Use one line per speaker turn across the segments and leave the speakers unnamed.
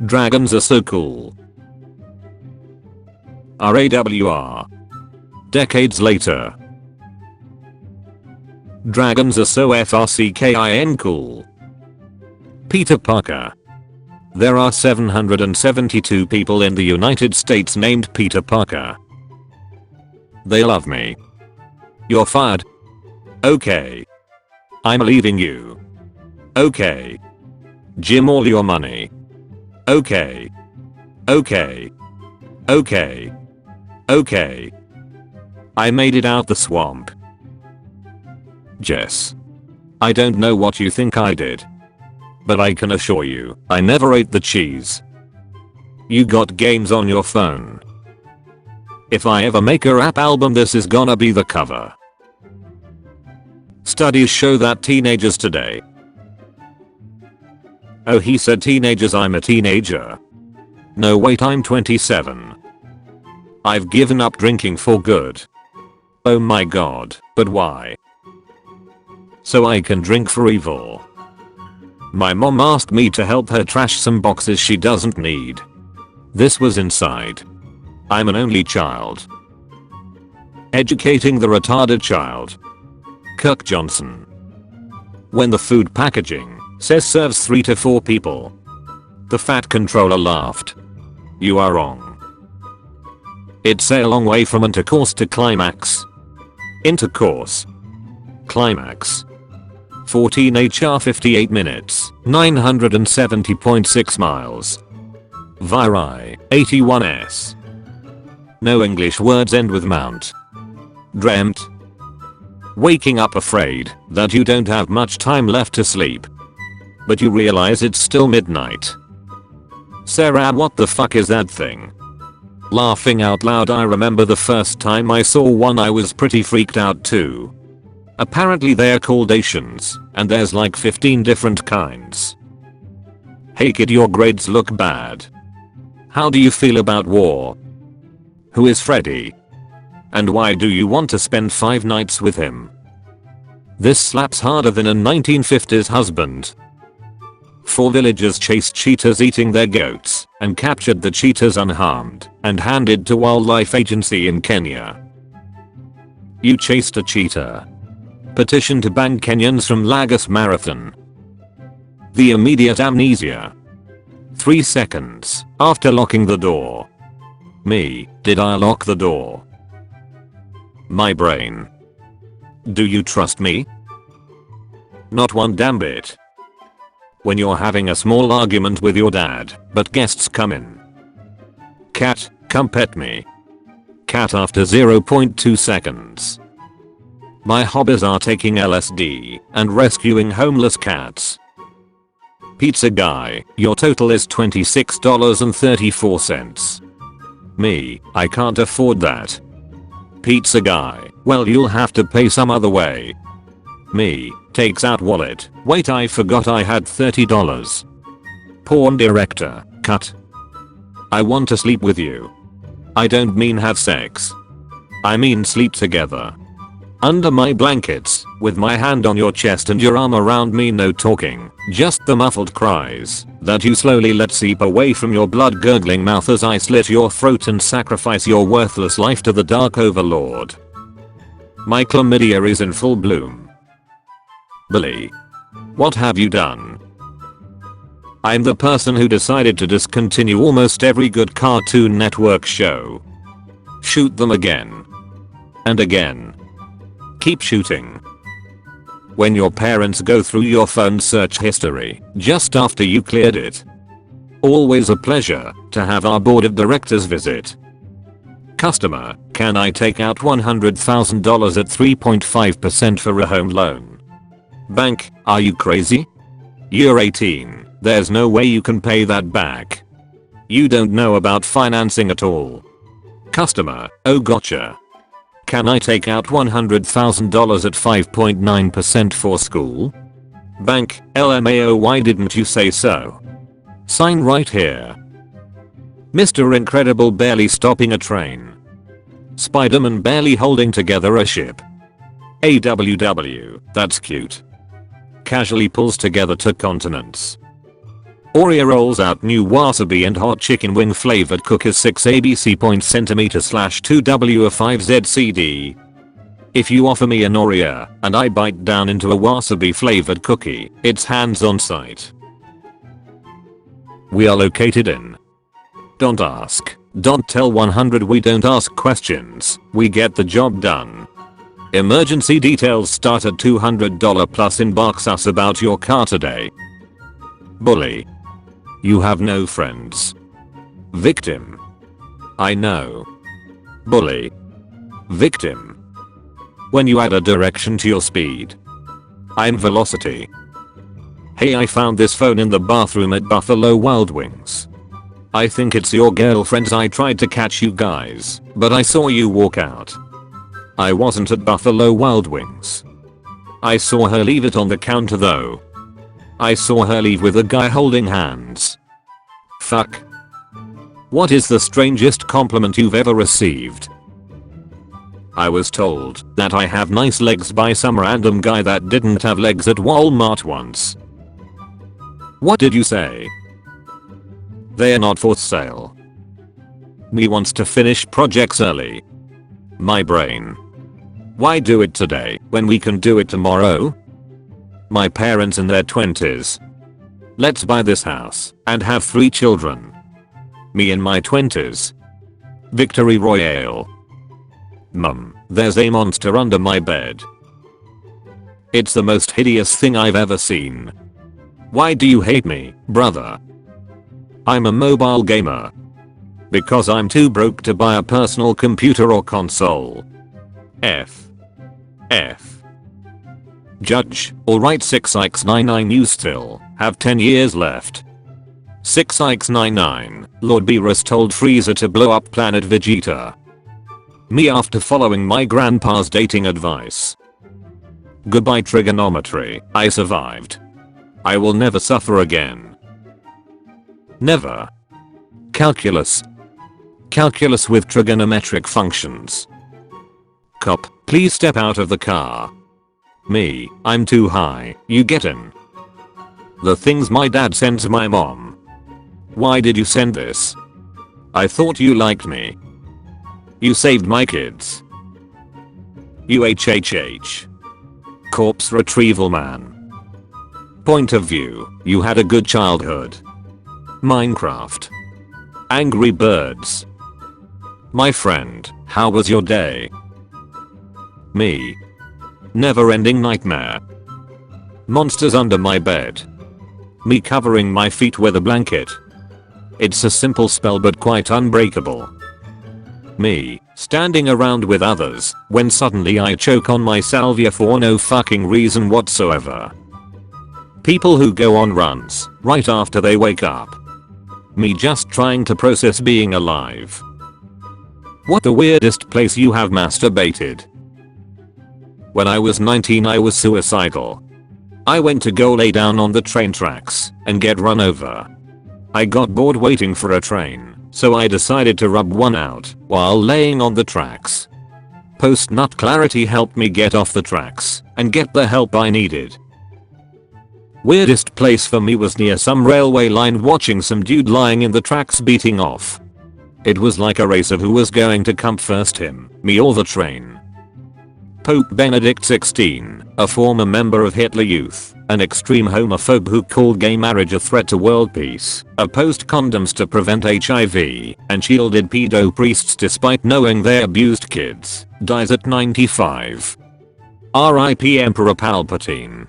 Dragons are so cool. RAWR. Decades later. Dragons are so FRCKIN cool. Peter Parker. There are 772 people in the United States named Peter Parker. They love me. You're fired. Okay. I'm leaving you. Okay. Jim, all your money. Okay. Okay. Okay. Okay. I made it out the swamp. Jess. I don't know what you think I did. But I can assure you, I never ate the cheese. You got games on your phone. If I ever make a rap album, this is gonna be the cover. Studies show that teenagers today. Oh, he said teenagers, I'm a teenager. No wait, I'm 27. I've given up drinking for good. Oh my god, but why? So I can drink for evil. My mom asked me to help her trash some boxes she doesn't need. This was inside. I'm an only child. Educating the retarded child. Kirk Johnson. When the food packaging says serves 3 to 4 people, the fat controller laughed. You are wrong. It's a long way from intercourse to climax. Intercourse. Climax. 14 HR 58 minutes, 970.6 miles. Viri, 81s. No English words end with mount. Dreamt. Waking up afraid that you don't have much time left to sleep. But you realize it's still midnight. Sarah, what the fuck is that thing? Laughing out loud, I remember the first time I saw one I was pretty freaked out too. Apparently they're called Asians, and there's like 15 different kinds. Hey kid, your grades look bad. How do you feel about war? Who is Freddy? And why do you want to spend 5 nights with him? This slaps harder than a 1950s husband. 4 villagers chased cheetahs eating their goats and captured the cheetahs unharmed and handed to Wildlife Agency in Kenya. You chased a cheetah. Petition to ban Kenyans from Lagos Marathon. The immediate amnesia. 3 seconds after locking the door. Me, did I lock the door? My brain. Do you trust me? Not one damn bit. When you're having a small argument with your dad, but guests come in. Cat, come pet me. Cat after 0.2 seconds. My hobbies are taking LSD and rescuing homeless cats. Pizza guy, your total is $26.34. Me, I can't afford that. Pizza guy, well you'll have to pay some other way. Me, takes out wallet, wait I forgot I had $30. Porn director, cut. I want to sleep with you. I don't mean have sex. I mean sleep together. Under my blankets, with my hand on your chest and your arm around me, no talking, just the muffled cries that you slowly let seep away from your blood gurgling mouth as I slit your throat and sacrifice your worthless life to the dark overlord. My chlamydia is in full bloom. Billy. What have you done? I'm the person who decided to discontinue almost every good Cartoon Network show. Shoot them again. And again. Keep shooting. When your parents go through your phone search history just after you cleared it. Always a pleasure to have our board of directors visit. Customer, can I take out $100,000 at 3.5% for a home loan? Bank, are you crazy? You're 18, there's no way you can pay that back. You don't know about financing at all. Customer, oh gotcha. Can I take out $100,000 at 5.9% for school? Bank, LMAO, why didn't you say so? Sign right here. Mr. Incredible barely stopping a train. Spider-Man barely holding together a ship. AWW, that's cute. Casually pulls together 2 continents. Oreo rolls out new wasabi and hot chicken wing flavored cookies 6 ABC .cm/2W5ZCD. If you offer me an Oreo and I bite down into a wasabi flavored cookie, it's hands on sight. We are located in. Don't ask. Don't tell 100. We don't ask questions. We get the job done. Emergency details start at $200 plus. Inbox us about your car today. Bully. You have no friends. Victim. I know. Bully. Victim. When you add a direction to your speed. I'm velocity. Hey, I found this phone in the bathroom at Buffalo Wild Wings. I think it's your girlfriend's. I tried to catch you guys, but I saw you walk out. I wasn't at Buffalo Wild Wings. I saw her leave it on the counter though. I saw her leave with a guy holding hands. Fuck. What is the strangest compliment you've ever received? I was told that I have nice legs by some random guy that didn't have legs at Walmart once. What did you say? They are not for sale. Me wants to finish projects early. My brain. Why do it today when we can do it tomorrow? My parents in their 20s. Let's buy this house and have 3 children. Me in my 20s. Victory Royale. Mum, there's a monster under my bed. It's the most hideous thing I've ever seen. Why do you hate me, brother? I'm a mobile gamer. Because I'm too broke to buy a personal computer or console. F. Judge, alright 6x99, you still have 10 years left. 6x99, Lord Beerus told Frieza to blow up planet Vegeta. Me after following my grandpa's dating advice. Goodbye trigonometry, I survived. I will never suffer again. Never. Calculus. Calculus with trigonometric functions. Cop, please step out of the car. Me, I'm too high, you get in. The things my dad sends my mom. Why did you send this? I thought you liked me. You saved my kids. UHHH. Corpse retrieval man. Point of view, you had a good childhood. Minecraft. Angry Birds. My friend, how was your day? Me. Never ending nightmare. Monsters under my bed. Me covering my feet with a blanket. It's a simple spell but quite unbreakable. Me, standing around with others, when suddenly I choke on my salvia for no fucking reason whatsoever. People who go on runs, right after they wake up. Me just trying to process being alive. What the weirdest place you have masturbated? When I was 19 I was suicidal. I went to go lay down on the train tracks and get run over. I got bored waiting for a train, so I decided to rub one out while laying on the tracks. Post-nut clarity helped me get off the tracks and get the help I needed. Weirdest place for me was near some railway line watching some dude lying in the tracks beating off. It was like a race of who was going to come first, him, me or the train. Pope Benedict XVI, a former member of Hitler Youth, an extreme homophobe who called gay marriage a threat to world peace, opposed condoms to prevent HIV, and shielded pedo priests despite knowing they abused kids, dies at 95. RIP Emperor Palpatine.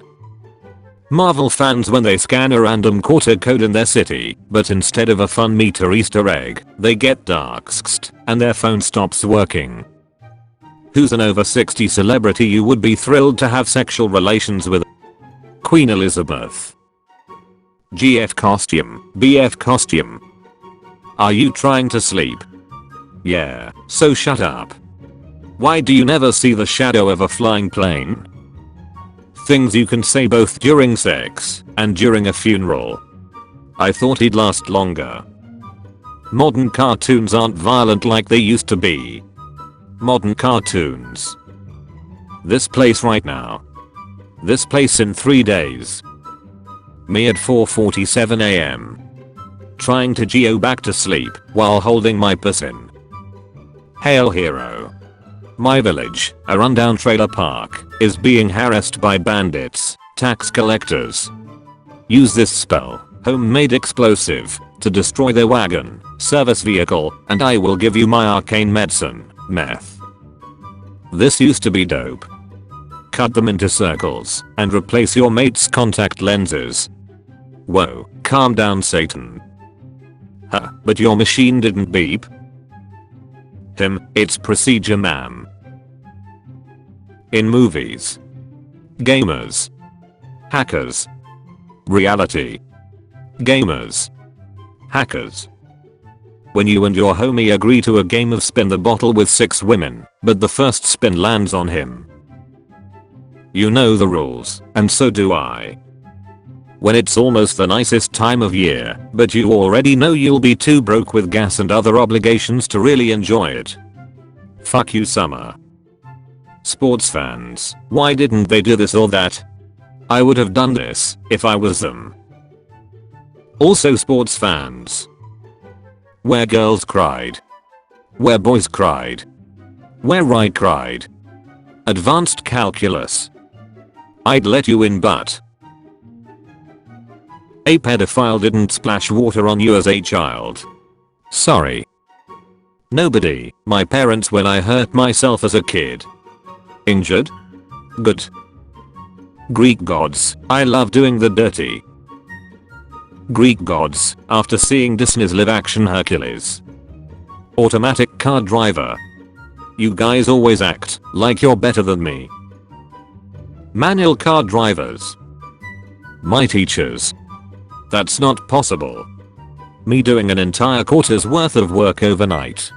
Marvel fans when they scan a random quarter code in their city, but instead of a fun meter Easter egg, they get doxxed, and their phone stops working. Who's an over 60 celebrity you would be thrilled to have sexual relations with? Queen Elizabeth. GF costume, BF costume. Are you trying to sleep? Yeah, so shut up. Why do you never see the shadow of a flying plane? Things you can say both during sex and during a funeral. I thought he'd last longer. Modern cartoons aren't violent like they used to be. Modern cartoons. This place right now. This place in 3 days. Me at 4:47 am. Trying to geo back to sleep while holding my puss in. Hail hero. My village, a rundown trailer park, is being harassed by bandits, tax collectors. Use this spell, homemade explosive, to destroy their wagon, service vehicle, and I will give you my arcane medicine, meth. This used to be dope. Cut them into circles and replace your mate's contact lenses. Whoa, calm down Satan. Huh, but your machine didn't beep? It's procedure ma'am. In movies. Gamers. Hackers. Reality. Gamers. Hackers. When you and your homie agree to a game of spin the bottle with 6 women, but the first spin lands on him. You know the rules, and so do I. When it's almost the nicest time of year, but you already know you'll be too broke with gas and other obligations to really enjoy it. Fuck you summer. Sports fans, why didn't they do this or that? I would have done this if I was them. Also sports fans. Where girls cried. Where boys cried. Where I cried. Advanced calculus. I'd let you in but a pedophile didn't splash water on you as a child. Sorry. Nobody, my parents when I hurt myself as a kid. Injured? Good. Greek gods, I love doing the dirty. Greek gods, after seeing Disney's live action Hercules. Automatic car driver. You guys always act like you're better than me. Manual car drivers. My teachers. That's not possible. Me doing an entire quarter's worth of work overnight.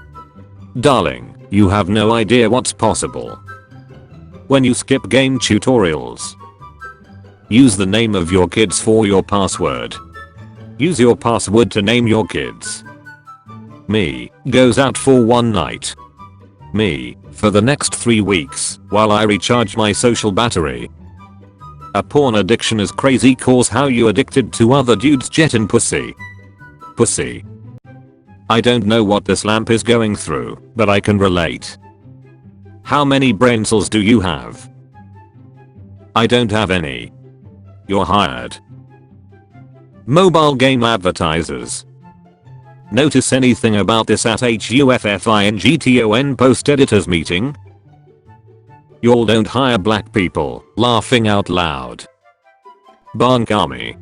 Darling, you have no idea what's possible. When you skip game tutorials. Use the name of your kids for your password. Use your password to name your kids. Me, goes out for one night. Me, for the next 3 weeks, while I recharge my social battery. A porn addiction is crazy cause how you addicted to other dudes jetting pussy. Pussy. I don't know what this lamp is going through, but I can relate. How many brain cells do you have? I don't have any. You're hired. Mobile game advertisers. Notice anything about this at HUFFINGTON post editors meeting? Y'all don't hire black people, laughing out loud. Bank army.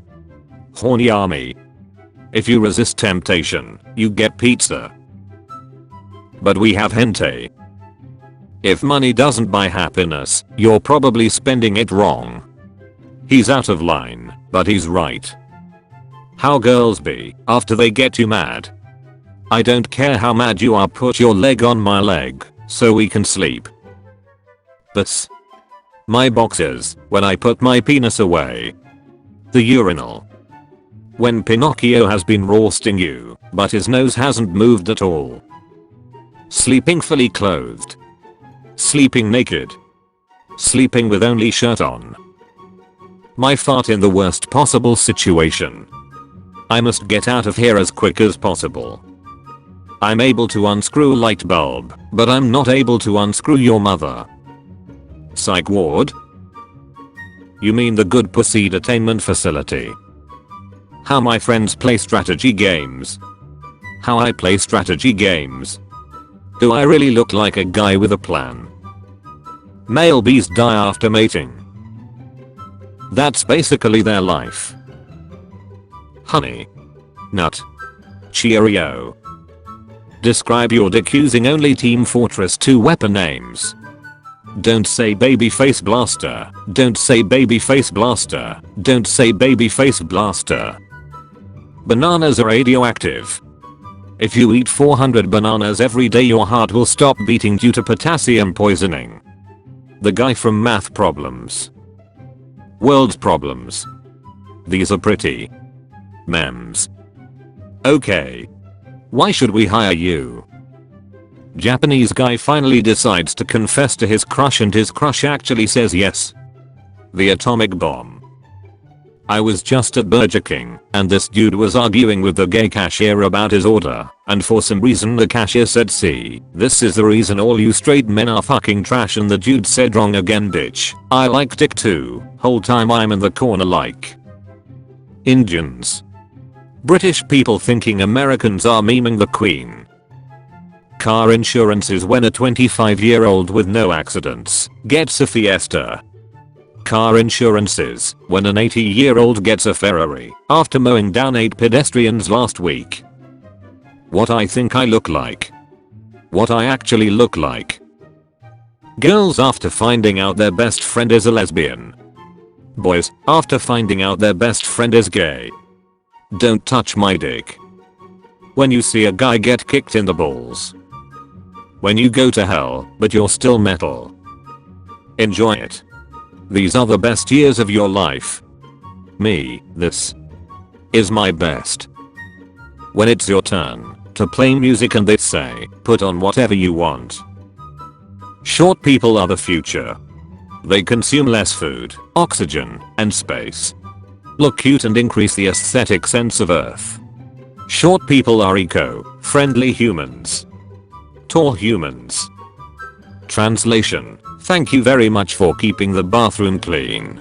Horny army. If you resist temptation, you get pizza. But we have hentai. If money doesn't buy happiness, you're probably spending it wrong. He's out of line, but he's right. How girls be after they get you mad. I don't care how mad you are, put your leg on my leg so we can sleep. But my boxers, when I put my penis away. The urinal. When Pinocchio has been roasting you, but his nose hasn't moved at all. Sleeping fully clothed. Sleeping naked. Sleeping with only shirt on. My fart in the worst possible situation. I must get out of here as quick as possible. I'm able to unscrew light bulb, but I'm not able to unscrew your mother. Psych ward? You mean the good pussy detainment facility? How my friends play strategy games. How I play strategy games. Do I really look like a guy with a plan? Male bees die after mating. That's basically their life. Honey. Nut. Cheerio. Describe your dick using only Team Fortress 2 weapon names. Don't say babyface blaster. Don't say babyface blaster. Don't say babyface blaster. Bananas are radioactive. If you eat 400 bananas every day, your heart will stop beating due to potassium poisoning. The guy from Math Problems. World Problems. These are pretty. Memes. Okay. Why should we hire you? Japanese guy finally decides to confess to his crush and his crush actually says yes. The atomic bomb. I was just at Burger King, and this dude was arguing with the gay cashier about his order, and for some reason the cashier said, "See, this is the reason all you straight men are fucking trash," and the dude said, "Wrong again, bitch. I like dick too." Whole time I'm in the corner like, Indians. British people thinking Americans are memeing the Queen. Car insurance is when a 25-year-old with no accidents gets a Fiesta. Car insurance is when an 80-year-old gets a Ferrari after mowing down 8 pedestrians last week. What I think I look like. What I actually look like. Girls after finding out their best friend is a lesbian. Boys after finding out their best friend is gay. Don't touch my dick. When you see a guy get kicked in the balls. When you go to hell, but you're still metal. Enjoy it. These are the best years of your life. Me, this is my best. When it's your turn to play music and they say, put on whatever you want. Short people are the future. They consume less food, oxygen, and space. Look cute and increase the aesthetic sense of Earth. Short people are eco-friendly humans. Tall humans. Translation: thank you very much for keeping the bathroom clean.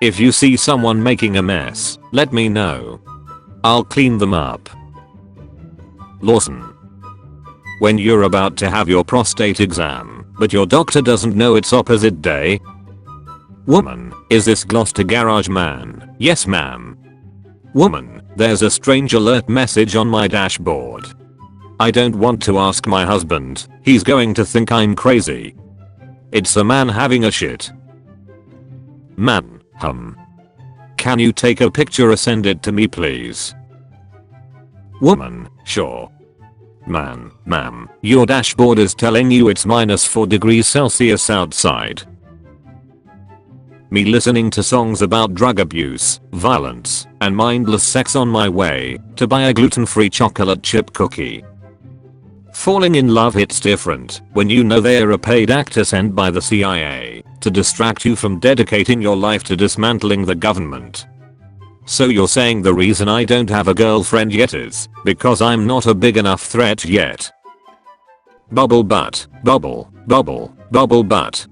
If you see someone making a mess, let me know. I'll clean them up. Lawson. When you're about to have your prostate exam, but your doctor doesn't know it's opposite day. Woman, is this Gloucester Garage Man? Yes ma'am. Woman, there's a strange alert message on my dashboard. I don't want to ask my husband, he's going to think I'm crazy. It's a man having a shit. Man, can you take a picture or send it to me please? Woman, sure. Man, ma'am, your dashboard is telling you it's -4 degrees Celsius outside. Me listening to songs about drug abuse, violence, and mindless sex on my way to buy a gluten-free chocolate chip cookie. Falling in love hits different when you know they're a paid actor sent by the CIA to distract you from dedicating your life to dismantling the government. So you're saying the reason I don't have a girlfriend yet is because I'm not a big enough threat yet? Bubble butt, bubble, bubble, bubble butt.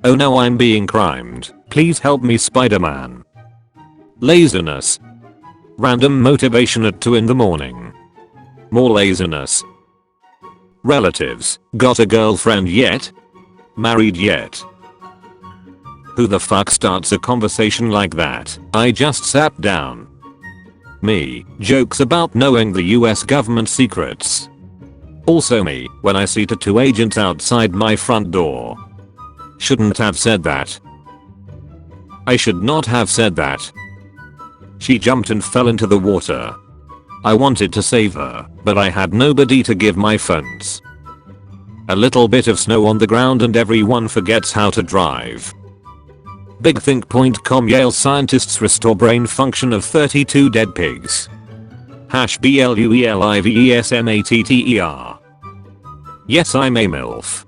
Oh no, I'm being crimed. Please help me, Spider-Man. Laziness. Random motivation at 2 in the morning. More laziness. Relatives, got a girlfriend yet? Married yet? Who the fuck starts a conversation like that? I just sat down. Me, jokes about knowing the US government secrets. Also me, when I see two agents outside my front door. Shouldn't have said that. I should not have said that. She jumped and fell into the water. I wanted to save her, but I had nobody to give my funds. A little bit of snow on the ground and everyone forgets how to drive. BigThink.com Yale scientists restore brain function of 32 dead pigs. #BLUELIVESMATTER. Yes, I'm a MILF.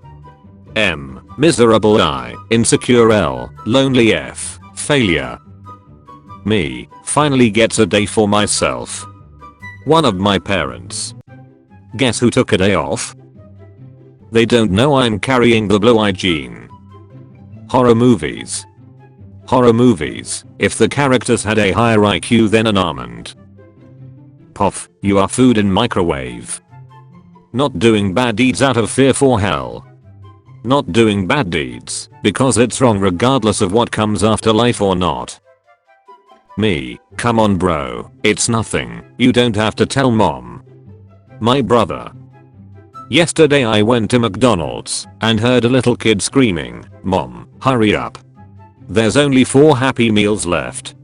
M. Miserable I. Insecure L. Lonely F. Failure. Me. Finally gets a day for myself. One of my parents. Guess who took a day off? They don't know I'm carrying the blue-eye gene. Horror movies. Horror movies, if the characters had a higher IQ than an almond. Pof, you are food in microwave. Not doing bad deeds out of fear for hell. Not doing bad deeds, because it's wrong regardless of what comes after life or not. Me, come on bro, it's nothing, you don't have to tell mom. My brother. Yesterday I went to McDonald's and heard a little kid screaming, "Mom, hurry up. There's only 4 Happy Meals left."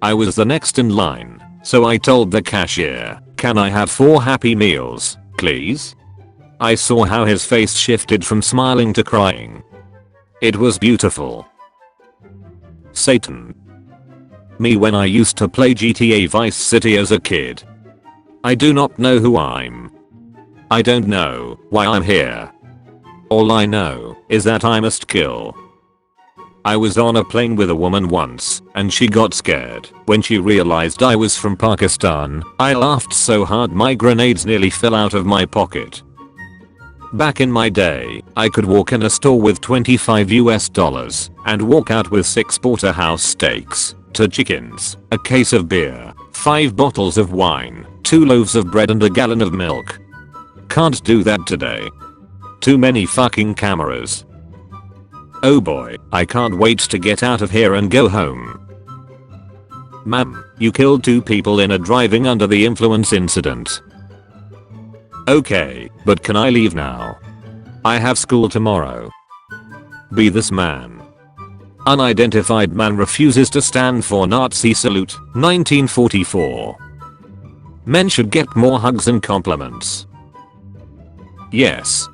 I was the next in line, so I told the cashier, "Can I have 4 Happy Meals, please?" I saw how his face shifted from smiling to crying. It was beautiful. Satan. Me when I used to play GTA Vice City as a kid. I do not know who I'm. I don't know why I'm here. All I know is that I must kill. I was on a plane with a woman once, and she got scared when she realized I was from Pakistan. I laughed so hard my grenades nearly fell out of my pocket. Back in my day, I could walk in a store with $25 and walk out with 6 porterhouse steaks, 2 chickens, a case of beer, 5 bottles of wine, 2 loaves of bread and a gallon of milk. Can't do that today. Too many fucking cameras. Oh boy, I can't wait to get out of here and go home. Ma'am, you killed 2 people in a driving under the influence incident. Okay, but can I leave now? I have school tomorrow. Be this man. Unidentified man refuses to stand for Nazi salute, 1944. Men should get more hugs and compliments. Yes.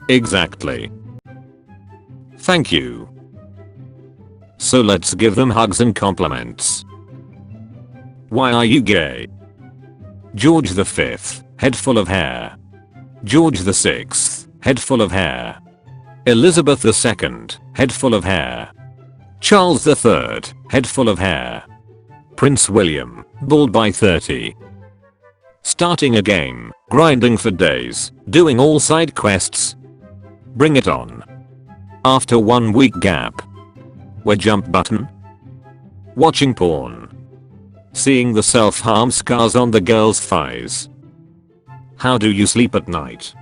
Exactly. Thank you. So let's give them hugs and compliments. Why are you gay? George V, head full of hair. George VI, head full of hair. Elizabeth II, head full of hair. Charles III, head full of hair. Prince William, bald by 30. Starting a game, grinding for days, doing all side quests. Bring it on. After 1 week gap. Where jump button? Watching porn. Seeing the self-harm scars on the girl's thighs. How do you sleep at night?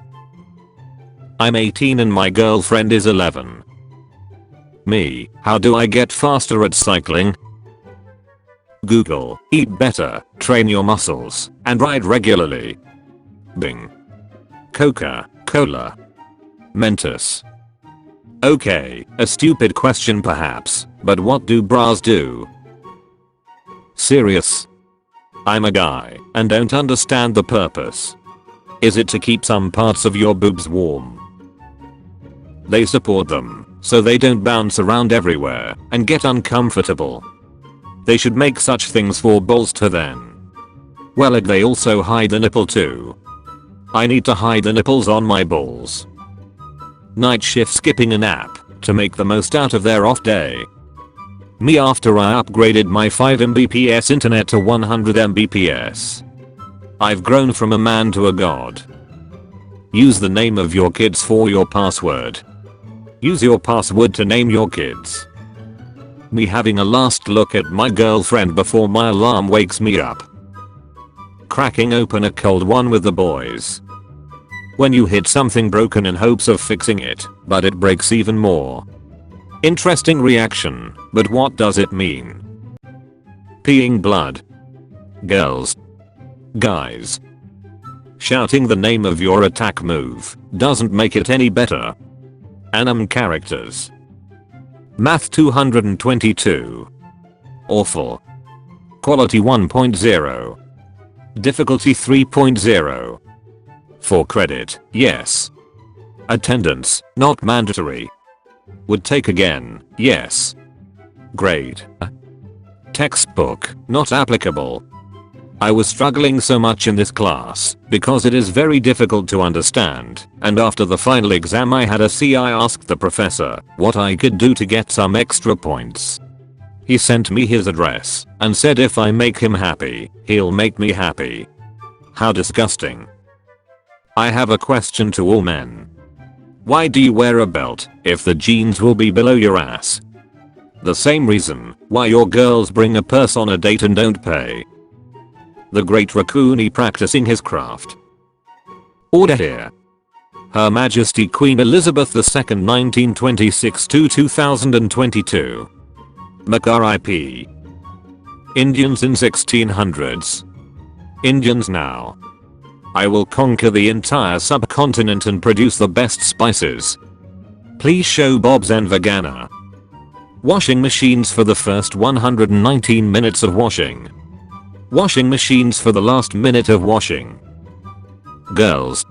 I'm 18 and my girlfriend is 11. Me, how do I get faster at cycling? Google, eat better, train your muscles, and ride regularly. Bing. Coca-Cola. Mentos. Okay, a stupid question perhaps, but what do bras do? Serious? I'm a guy and don't understand the purpose. Is it to keep some parts of your boobs warm? They support them so they don't bounce around everywhere and get uncomfortable. They should make such things for balls to then. Well, they also hide the nipple too. I need to hide the nipples on my balls. Night shift skipping a nap to make the most out of their off day. Me after I upgraded my 5 Mbps internet to 100 Mbps. I've grown from a man to a god. Use the name of your kids for your password. Use your password to name your kids. Me having a last look at my girlfriend before my alarm wakes me up. Cracking open a cold one with the boys. When you hit something broken in hopes of fixing it, but it breaks even more. Interesting reaction, but what does it mean? Peeing blood. Girls. Guys. Shouting the name of your attack move doesn't make it any better. Anime characters. Math 222. Awful. Quality 1.0. Difficulty 3.0. For credit, yes. Attendance, not mandatory. Would take again, yes. Grade. Textbook, not applicable. I was struggling so much in this class because it is very difficult to understand, and after the final exam I had a C. I asked the professor what I could do to get some extra points. He sent me his address and said if I make him happy, he'll make me happy. How disgusting. I have a question to all men. Why do you wear a belt if the jeans will be below your ass? The same reason why your girls bring a purse on a date and don't pay. The Great Raccoon practicing his craft. Order here. Her Majesty Queen Elizabeth II 1926 to 2022. McRIP. Indians in 1600s. Indians now. I will conquer the entire subcontinent and produce the best spices. Please show Bob's and Vegana. Washing machines for the first 119 minutes of washing. Washing machines for the last minute of washing. Girls.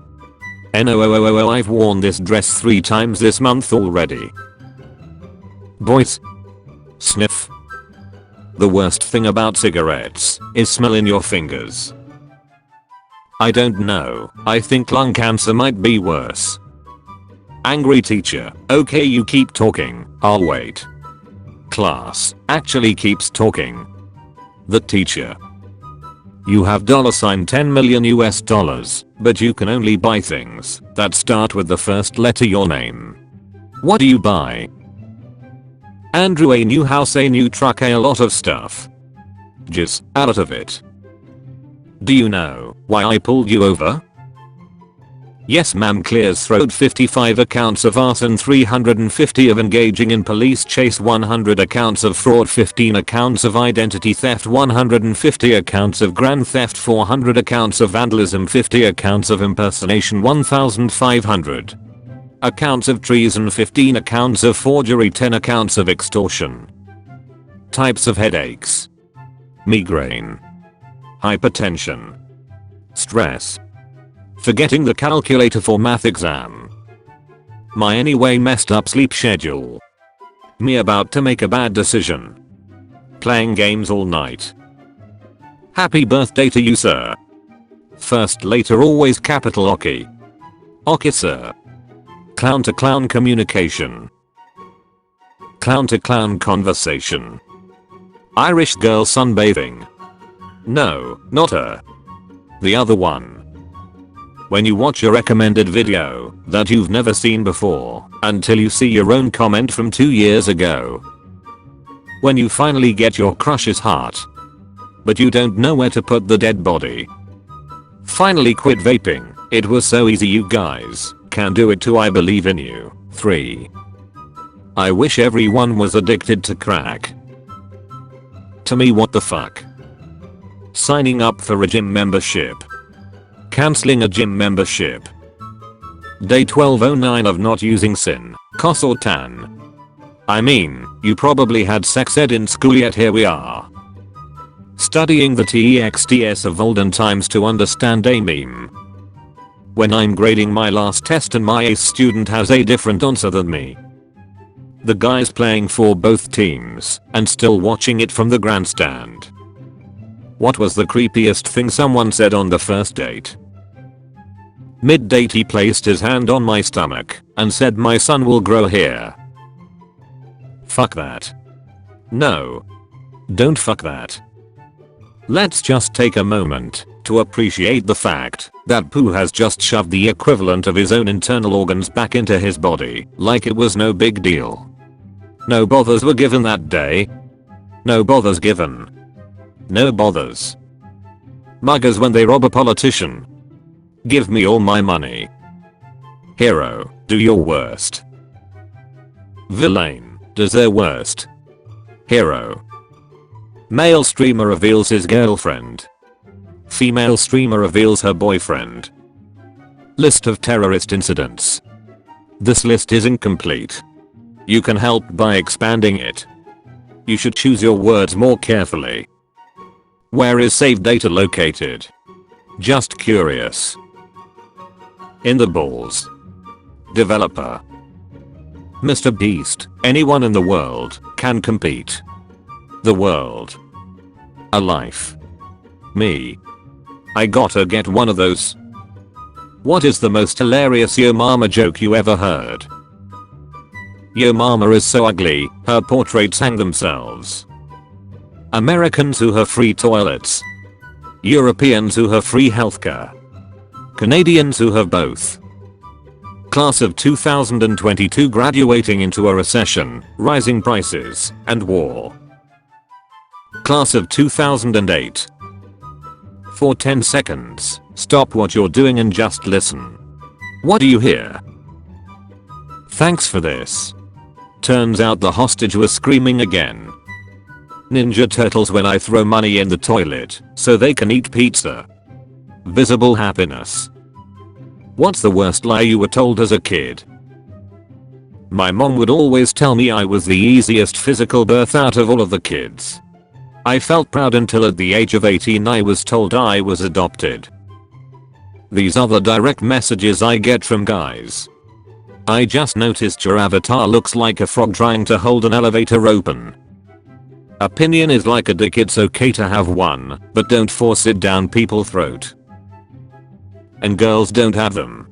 NOOOO, I've worn this dress 3 times this month already. Boys. Sniff. The worst thing about cigarettes is smelling your fingers. I don't know, I think lung cancer might be worse. Angry teacher. Okay, you keep talking, I'll wait. Class actually keeps talking. The teacher. You have $10 million US dollars, but you can only buy things that start with the first letter your name. What do you buy? Andrew, a new house, a new truck, a lot of stuff. Just out of it. Do you know why I pulled you over? Yes ma'am. Clears throat. 55 accounts of arson, 350 of engaging in police chase, 100 accounts of fraud, 15 accounts of identity theft, 150 accounts of grand theft, 400 accounts of vandalism, 50 accounts of impersonation, 1500 accounts of treason, 15 accounts of forgery, 10 accounts of extortion. Types of headaches: migraine, hypertension, stress, forgetting the calculator for math exam, my anyway messed up sleep schedule, me about to make a bad decision, playing games all night. Happy birthday to you, sir. First later always capital Oki. Oki, sir. Clown to clown communication. Clown to clown conversation. Irish girl sunbathing. No, not her. The other one. When you watch a recommended video that you've never seen before until you see your own comment from 2 years ago. When you finally get your crush's heart, but you don't know where to put the dead body. Finally quit vaping. It was so easy. You guys can do it too. I believe in you. 3. I wish everyone was addicted to crack. To me, what the fuck? Signing up for a gym membership. Cancelling a gym membership. Day 1209 of not using sin, cos or tan. I mean, you probably had sex ed in school, yet here we are. Studying the texts of olden times to understand a meme. When I'm grading my last test and my ace student has a different answer than me. The guy's playing for both teams and still watching it from the grandstand. What was the creepiest thing someone said on the first date? Mid-date he placed his hand on my stomach and said, "My son will grow here." Fuck that. No. Don't fuck that. Let's just take a moment to appreciate the fact that Pooh has just shoved the equivalent of his own internal organs back into his body like it was no big deal. No bothers were given that day. No bothers given. No bothers. Muggers when they rob a politician. Give me all my money. Hero, do your worst. Villain, does their worst. Hero. Male streamer reveals his girlfriend. Female streamer reveals her boyfriend. List of terrorist incidents. This list is incomplete. You can help by expanding it. You should choose your words more carefully. Where is saved data located? Just curious. In the balls. Developer. Mr. Beast, anyone in the world can compete. The world. A life. Me. I gotta get one of those. What is the most hilarious Yo Mama joke you ever heard? Yo Mama is so ugly, her portraits hang themselves. Americans who have free toilets. Europeans who have free healthcare. Canadians who have both. Class of 2022 graduating into a recession, rising prices, and war. Class of 2008. For 10 seconds, stop what you're doing and just listen. What do you hear? Thanks for this. Turns out the hostage was screaming again. Ninja Turtles when I throw money in the toilet so they can eat pizza. Visible happiness. What's the worst lie you were told as a kid? My mom would always tell me I was the easiest physical birth out of all of the kids. I felt proud until at the age of 18 I was told I was adopted. These are the direct messages I get from guys. I just noticed your avatar looks like a frog trying to hold an elevator open. Opinion is like a dick, it's okay to have one, but don't force it down people's throat. And girls don't have them.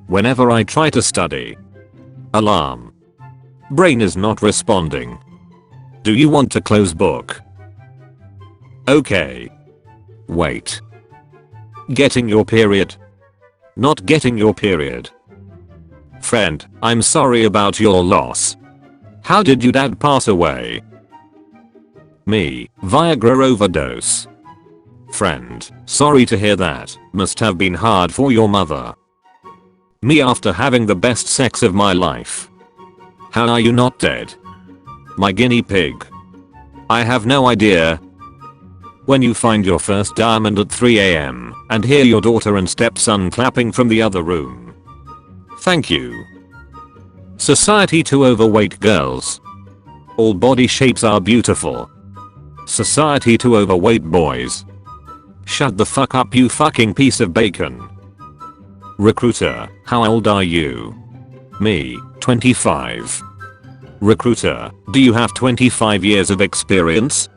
Whenever I try to study. Alarm. Brain is not responding. Do you want to close book? Okay. Wait. Getting your period. Not getting your period. Friend, I'm sorry about your loss. How did your dad pass away? Me, Viagra overdose. Friend, sorry to hear that, must have been hard for your mother. Me, after having the best sex of my life. How are you not dead? My guinea pig. I have no idea. When you find your first diamond at 3 AM and hear your daughter and stepson clapping from the other room. Thank you. Society to overweight girls. All body shapes are beautiful. Society to overweight boys. Shut the fuck up, you fucking piece of bacon. Recruiter, how old are you? Me, 25. Recruiter, do you have 25 years of experience?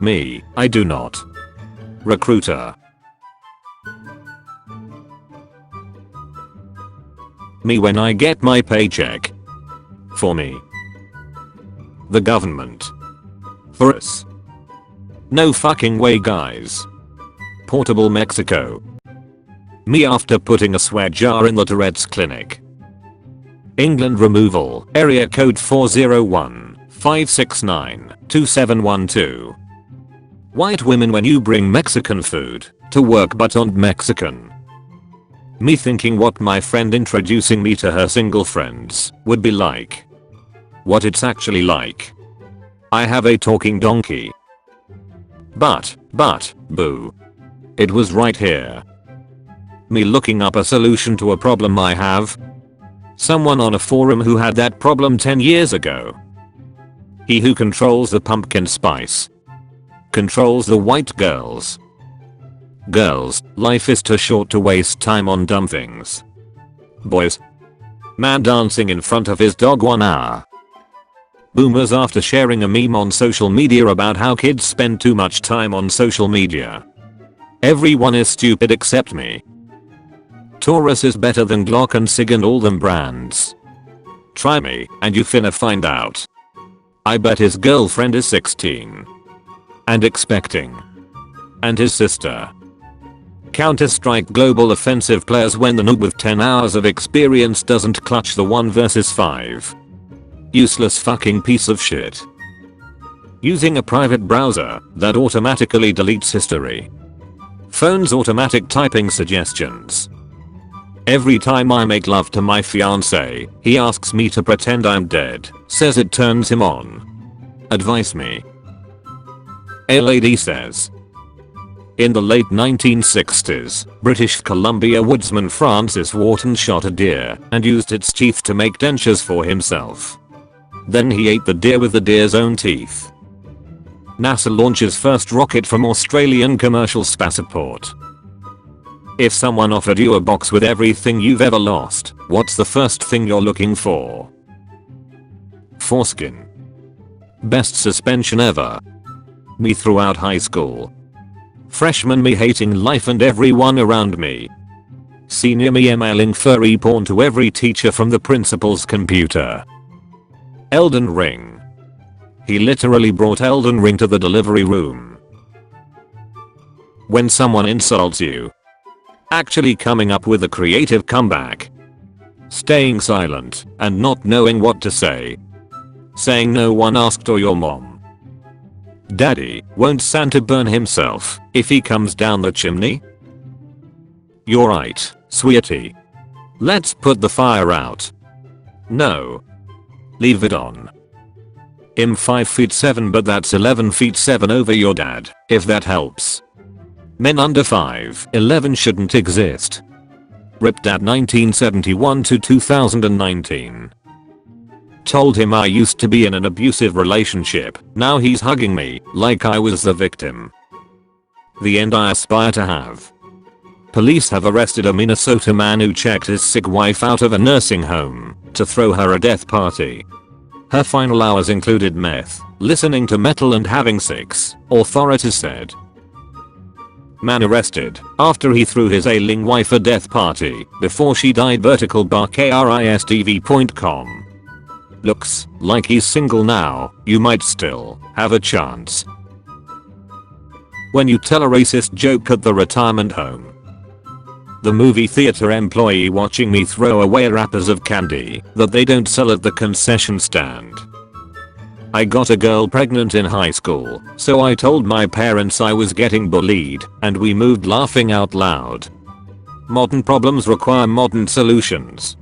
Me, I do not. Recruiter. Me, when I get my paycheck. For me. The government. For us. No fucking way, guys. Portable Mexico. Me, after putting a sweat jar in the Tourette's clinic. England removal, area code 401-569-2712. White women when you bring Mexican food to work but aren't Mexican. Me, thinking what my friend introducing me to her single friends would be like. What it's actually like. I have a talking donkey. But, boo. It was right here. Me, looking up a solution to a problem I have. Someone on a forum who had that problem 10 years ago. He who controls the pumpkin spice controls the white girls. Girls, life is too short to waste time on dumb things. Boys, man dancing in front of his dog 1 hour. Boomers, after sharing a meme on social media about how kids spend too much time on social media. Everyone is stupid except me. Taurus is better than Glock and Sig and all them brands. Try me and you finna find out. I bet his girlfriend is 16. And expecting. And his sister. Counter-Strike global offensive players when the noob with 10 hours of experience doesn't clutch the 1 versus 5. Useless fucking piece of shit. Using a private browser that automatically deletes history. Phone's automatic typing suggestions. Every time I make love to my fiance, he asks me to pretend I'm dead, says it turns him on. Advise me. A lady says. In the late 1960s, British Columbia woodsman Francis Wharton shot a deer and used its teeth to make dentures for himself. Then he ate the deer with the deer's own teeth. NASA launches first rocket from Australian commercial spaceport. If someone offered you a box with everything you've ever lost, what's the first thing you're looking for? Foreskin. Best suspension ever. Me throughout high school. Freshman me hating life and everyone around me. Senior me emailing furry porn to every teacher from the principal's computer. Elden Ring. He literally brought Elden Ring to the delivery room. When someone insults you. Actually coming up with a creative comeback. Staying silent and not knowing what to say. Saying no one asked or your mom. Daddy, won't Santa burn himself if he comes down the chimney? You're right, sweetie. Let's put the fire out. No. Leave it on. I'm 5'7" but that's 11 feet 7 over your dad, if that helps. Men under 5'11" shouldn't exist. Rip Dad 1971 to 2019. Told him I used to be in an abusive relationship, now he's hugging me like I was the victim. The end I aspire to have. Police have arrested a Minnesota man who checked his sick wife out of a nursing home to throw her a death party. Her final hours included meth, listening to metal and having sex, authorities said. Man arrested after he threw his ailing wife a death party before she died. Vertical bar kristv.com. Looks like he's single now. You might still have a chance. When you tell a racist joke at the retirement home. The movie theater employee watching me throw away wrappers of candy that they don't sell at the concession stand. I got a girl pregnant in high school, so I told my parents I was getting bullied, and we moved laughing out loud. Modern problems require modern solutions.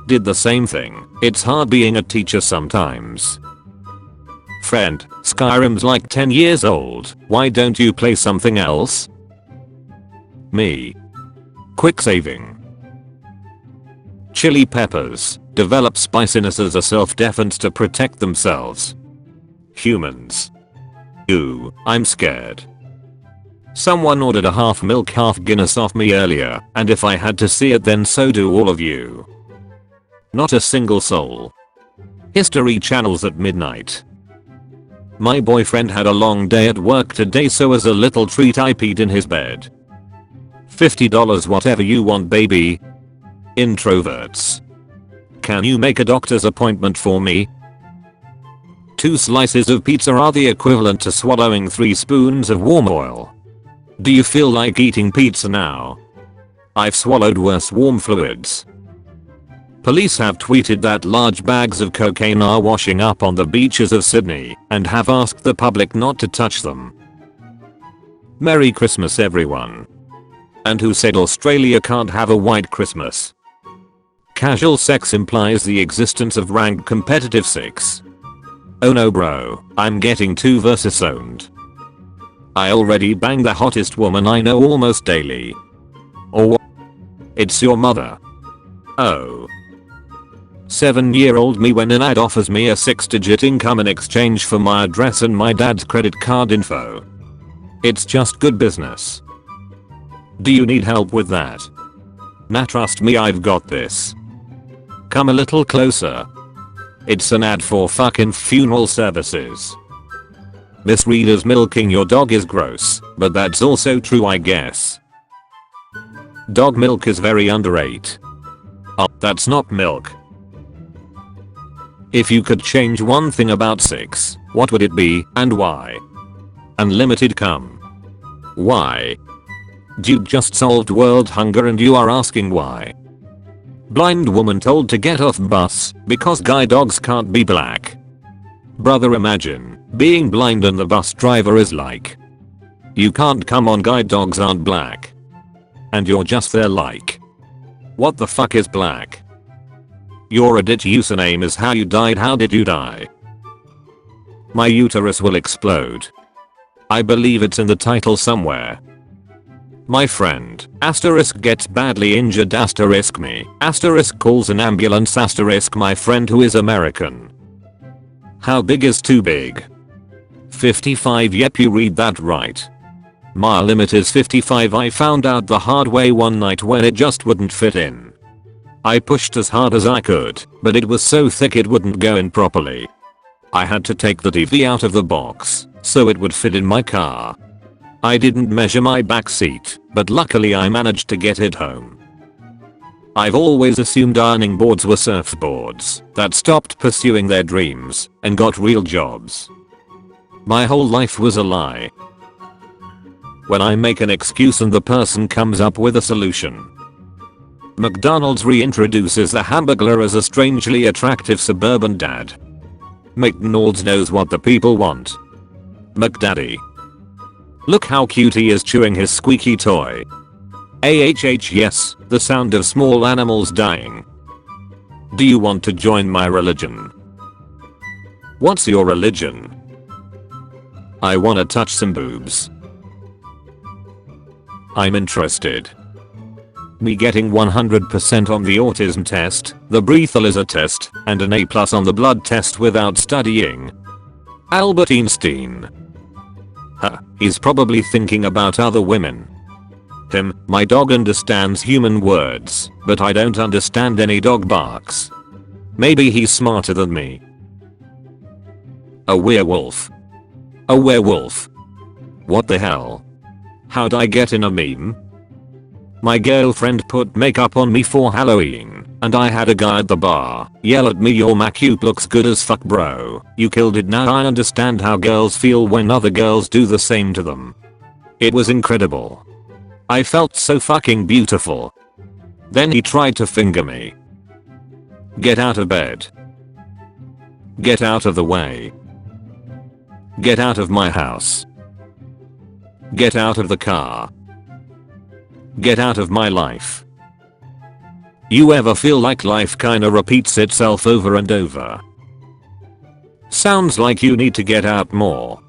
Did the same thing. It's hard being a teacher sometimes. Friend, Skyrim's like 10 years old. Why don't you play something else? Me. Quick saving. Chili peppers develop spiciness as a self-defense to protect themselves. Humans. Ooh, I'm scared. Someone ordered a half milk half Guinness off me earlier, and if I had to see it then so do all of you. Not a single soul. History channels at midnight. My boyfriend had a long day at work today, so as a little treat I peed in his bed. $50 whatever you want, baby. Introverts. Can you make a doctor's appointment for me? 2 slices of pizza are the equivalent to swallowing 3 spoons of warm oil. Do you feel like eating pizza now? I've swallowed worse warm fluids. Police have tweeted that large bags of cocaine are washing up on the beaches of Sydney and have asked the public not to touch them. Merry Christmas everyone. And who said Australia can't have a white Christmas? Casual sex implies the existence of ranked competitive sex. Oh no bro, I'm getting too versus-owned. I already banged the hottest woman I know almost daily. Or what? It's your mother. Oh. 7-year-old me when an ad offers me a 6-digit income in exchange for my address and my dad's credit card info. It's just good business. Do you need help with that? Nah, trust me, I've got this. Come a little closer. It's an ad for fucking funeral services. Miss Reader's milking your dog is gross, but that's also true I guess. Dog milk is very underrated. Oh, that's not milk. If you could change one thing about sex, what would it be and why? Unlimited cum. Why? Dude just solved world hunger and you are asking why. Blind woman told to get off bus because guide dogs can't be black. Brother, imagine being blind and the bus driver is like, you can't come on, guide dogs aren't black. And you're just there like, what the fuck is black? Your Reddit username is how you died. How did you die? My uterus will explode. I believe it's in the title somewhere. My friend, asterisk, gets badly injured, asterisk me, asterisk, calls an ambulance, asterisk, my friend who is American. How big is too big? 55. Yep, you read that right. My limit is 55. I found out the hard way one night when it just wouldn't fit in. I pushed as hard as I could, but it was so thick it wouldn't go in properly. I had to take the TV out of the box so it would fit in my car. I didn't measure my back seat, but luckily I managed to get it home. I've always assumed ironing boards were surfboards that stopped pursuing their dreams and got real jobs. My whole life was a lie. When I make an excuse and the person comes up with a solution. McDonald's reintroduces the hamburger as a strangely attractive suburban dad. McDonald's knows what the people want. McDaddy. Look how cute he is chewing his squeaky toy. Yes, the sound of small animals dying. Do you want to join my religion? What's your religion? I wanna touch some boobs. I'm interested. Me getting 100% on the autism test, the breathalyzer test, and an A+ on the blood test without studying. Albert Einstein. Huh, he's probably thinking about other women. My dog understands human words, but I don't understand any dog barks. Maybe he's smarter than me. A werewolf. A werewolf. What the hell? How'd I get in a meme? My girlfriend put makeup on me for Halloween, and I had a guy at the bar yell at me, "Your makeup looks good as fuck, bro. You killed it." Now I understand how girls feel when other girls do the same to them. It was incredible. I felt so fucking beautiful. Then he tried to finger me. Get out of bed. Get out of the way. Get out of my house. Get out of the car. Get out of my life. You ever feel like life kinda repeats itself over and over? Sounds like you need to get out more.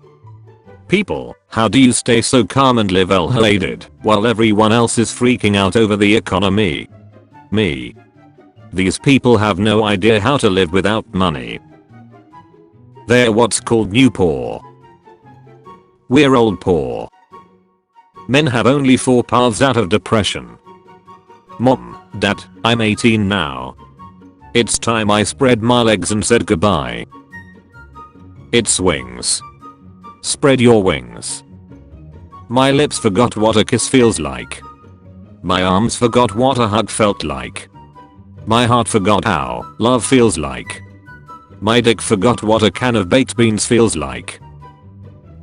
People, how do you stay so calm and level-headed while everyone else is freaking out over the economy? Me. These people have no idea how to live without money. They're what's called new poor. We're old poor. Men have only 4 paths out of depression. Mom, Dad, I'm 18 now. It's time I spread my legs and said goodbye. It's wings. Spread your wings. My lips forgot what a kiss feels like. My arms forgot what a hug felt like. My heart forgot how love feels like. My dick forgot what a can of baked beans feels like.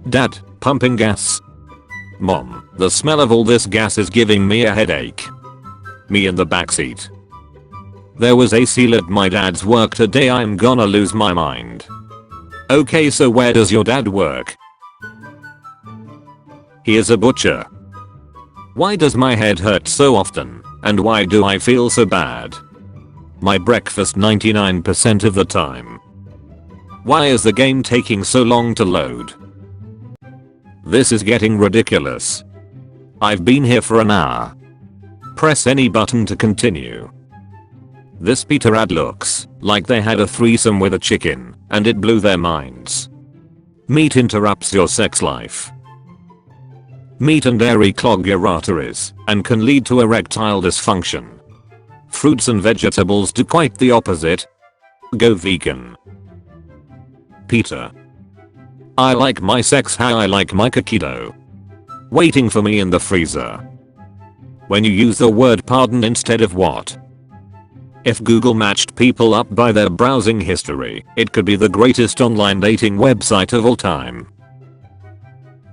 Dad, pumping gas. Mom, the smell of all this gas is giving me a headache. Me in the backseat. There was AC at my dad's work today. I'm gonna lose my mind. Okay, so where does your dad work? He is a butcher. Why does my head hurt so often, and why do I feel so bad? My breakfast 99% of the time. Why is the game taking so long to load? This is getting ridiculous. I've been here for an hour. Press any button to continue. This Peter ad looks like they had a threesome with a chicken, and it blew their minds. Meat interrupts your sex life. Meat and dairy clog your arteries and can lead to erectile dysfunction. Fruits and vegetables do quite the opposite. Go vegan. Peter. I like my sex how I like my keto. Waiting for me in the freezer. When you use the word pardon instead of what? If Google matched people up by their browsing history, it could be the greatest online dating website of all time.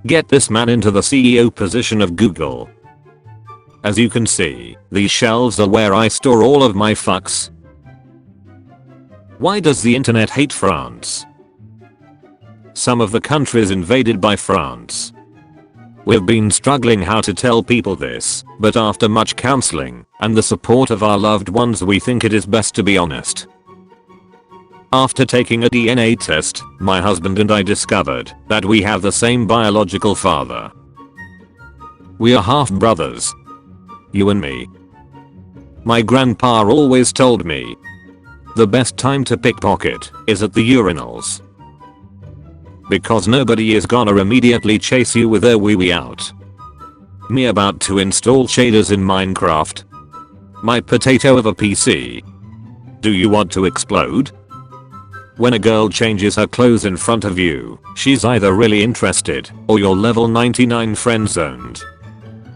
Get this man into the CEO position of Google. As you can see, these shelves are where I store all of my fucks. Why does the internet hate France? Some of the countries invaded by France. We've been struggling how to tell people this, but after much counseling and the support of our loved ones, we think it is best to be honest. After taking a DNA test, my husband and I discovered that we have the same biological father. We are half brothers. You and me. My grandpa always told me, the best time to pickpocket is at the urinals. Because nobody is gonna immediately chase you with their wee-wee out. Me about to install shaders in Minecraft. My potato of a PC. Do you want to explode? When a girl changes her clothes in front of you, she's either really interested, or you're level 99 friend zoned.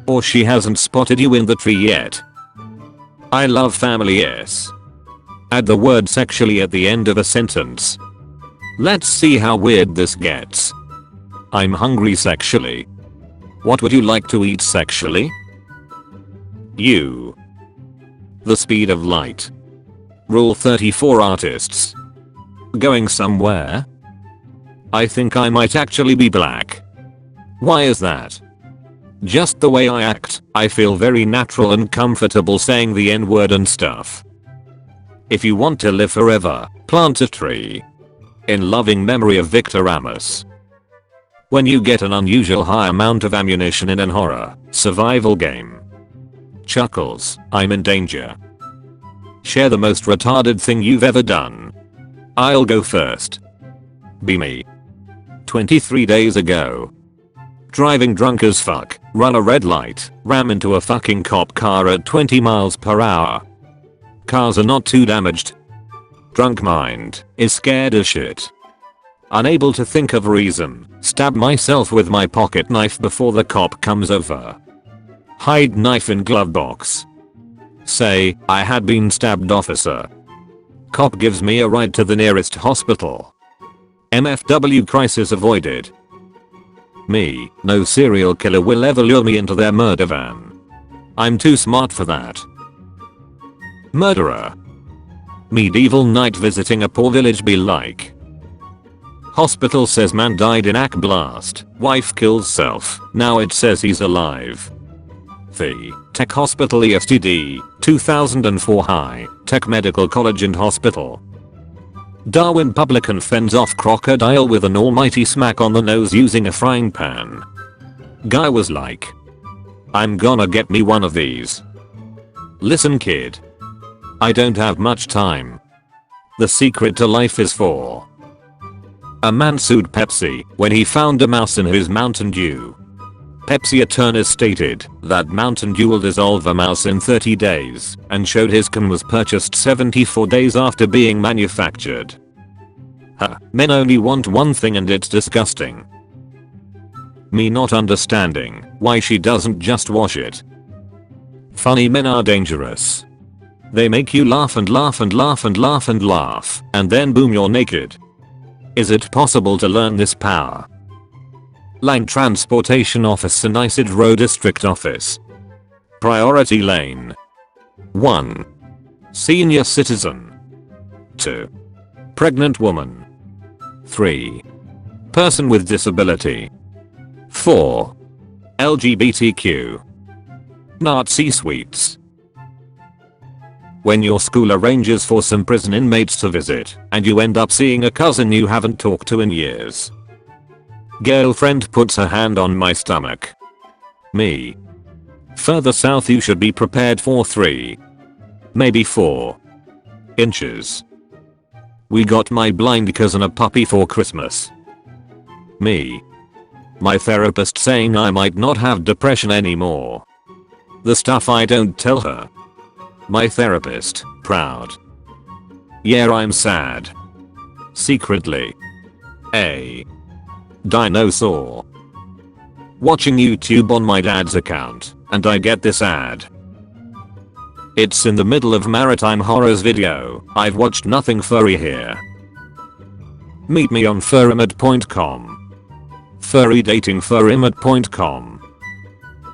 Or she hasn't spotted you in the tree yet. I love family, yes. Add the word sexually at the end of a sentence. Let's see how weird this gets. I'm hungry sexually. What would you like to eat sexually? You. The speed of light. Rule 34 artists. Going somewhere? I think I might actually be black. Why is that? Just the way I act, I feel very natural and comfortable saying the N-word and stuff. If you want to live forever, plant a tree. In loving memory of Victor Amos. When you get an unusual high amount of ammunition in an horror survival game. Chuckles, I'm in danger. Share the most retarded thing you've ever done. I'll go first. Be me. 23 days ago. Driving drunk as fuck, run a red light, ram into a fucking cop car at 20 miles per hour. Cars are not too damaged. Drunk mind is scared as shit. Unable to think of a reason, stab myself with my pocket knife before the cop comes over. Hide knife in glove box. Say, I had been stabbed, officer. Cop gives me a ride to the nearest hospital. MFW crisis avoided. Me, no serial killer will ever lure me into their murder van. I'm too smart for that. Murderer. Medieval knight visiting a poor village be like. Hospital says man died in AK blast, wife kills self, now it says he's alive. The Tech Hospital ESTD, 2004 High Tech Medical College and Hospital. Darwin publican fends off crocodile with an almighty smack on the nose using a frying pan. Guy was like, I'm gonna get me one of these. Listen kid. I don't have much time. The secret to life is for. A man sued Pepsi when he found a mouse in his Mountain Dew. Pepsi attorneys stated that Mountain Dew will dissolve a mouse in 30 days and showed his can was purchased 74 days after being manufactured. Men only want one thing and it's disgusting. Me not understanding why she doesn't just wash it. Funny men are dangerous. They make you laugh and laugh and laugh and laugh and laugh and then boom you're naked. Is it possible to learn this power? Line Transportation Officer Nisid Row District Office. Priority Lane. 1. Senior Citizen. 2. Pregnant Woman. 3. Person with Disability. 4. LGBTQ. Nazi Sweets. When your school arranges for some prison inmates to visit and you end up seeing a cousin you haven't talked to in years. Girlfriend puts her hand on my stomach. Me. Further south you should be prepared for 3. Maybe 4 inches. We got my blind cousin a puppy for Christmas. Me. My therapist saying I might not have depression anymore. The stuff I don't tell her. My therapist, proud. Yeah, I'm sad. Secretly. A dinosaur. Watching YouTube on my dad's account, and I get this ad. It's in the middle of Maritime Horrors video. I've watched nothing furry here. Meet me on furrimid.com. Furry dating furrimid.com.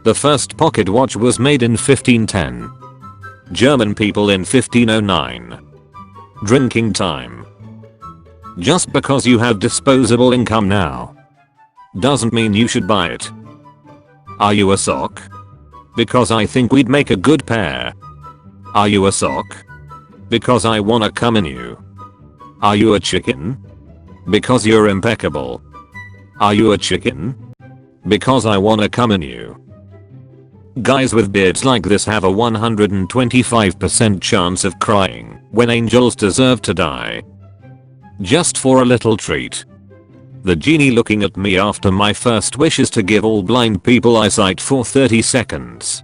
The first pocket watch was made in 1510. German people in 1509. Drinking time. Just because you have disposable income now doesn't mean you should buy it. Are you a sock? Because I think we'd make a good pair. Are you a sock? Because I wanna come in you. Are you a chicken? Because you're impeccable. Are you a chicken? Because I wanna come in you. Guys with beards like this have a 125% chance of crying when angels deserve to die. Just for a little treat. The genie looking at me after my first wish is to give all blind people eyesight for 30 seconds.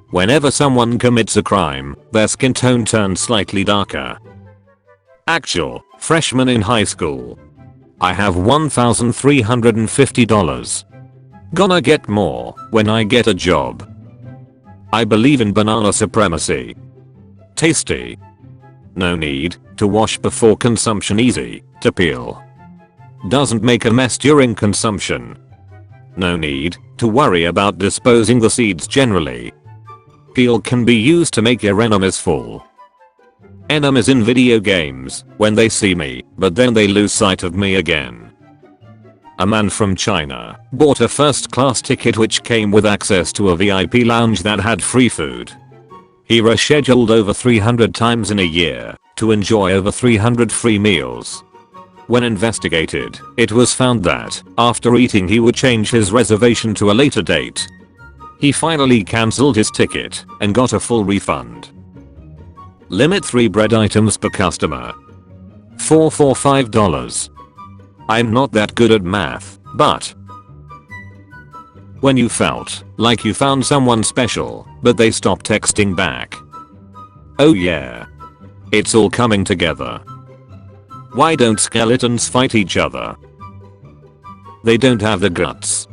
Whenever someone commits a crime, their skin tone turns slightly darker. Actual freshman in high school. I have $1,350. Gonna get more when I get a job. I believe in banana supremacy. Tasty. No need to wash before consumption, easy to peel. Doesn't make a mess during consumption. No need to worry about disposing the seeds generally. Peel can be used to make your enemies full. Enemies in video games when they see me, but then they lose sight of me again. A man from China bought a first class ticket which came with access to a VIP lounge that had free food. He rescheduled over 300 times in a year to enjoy over 300 free meals. When investigated, it was found that after eating he would change his reservation to a later date. He finally cancelled his ticket and got a full refund. Limit 3 bread items per customer. for $5. I'm not that good at math, but when you felt like you found someone special, but they stopped texting back. Oh yeah. It's all coming together. Why don't skeletons fight each other? They don't have the guts.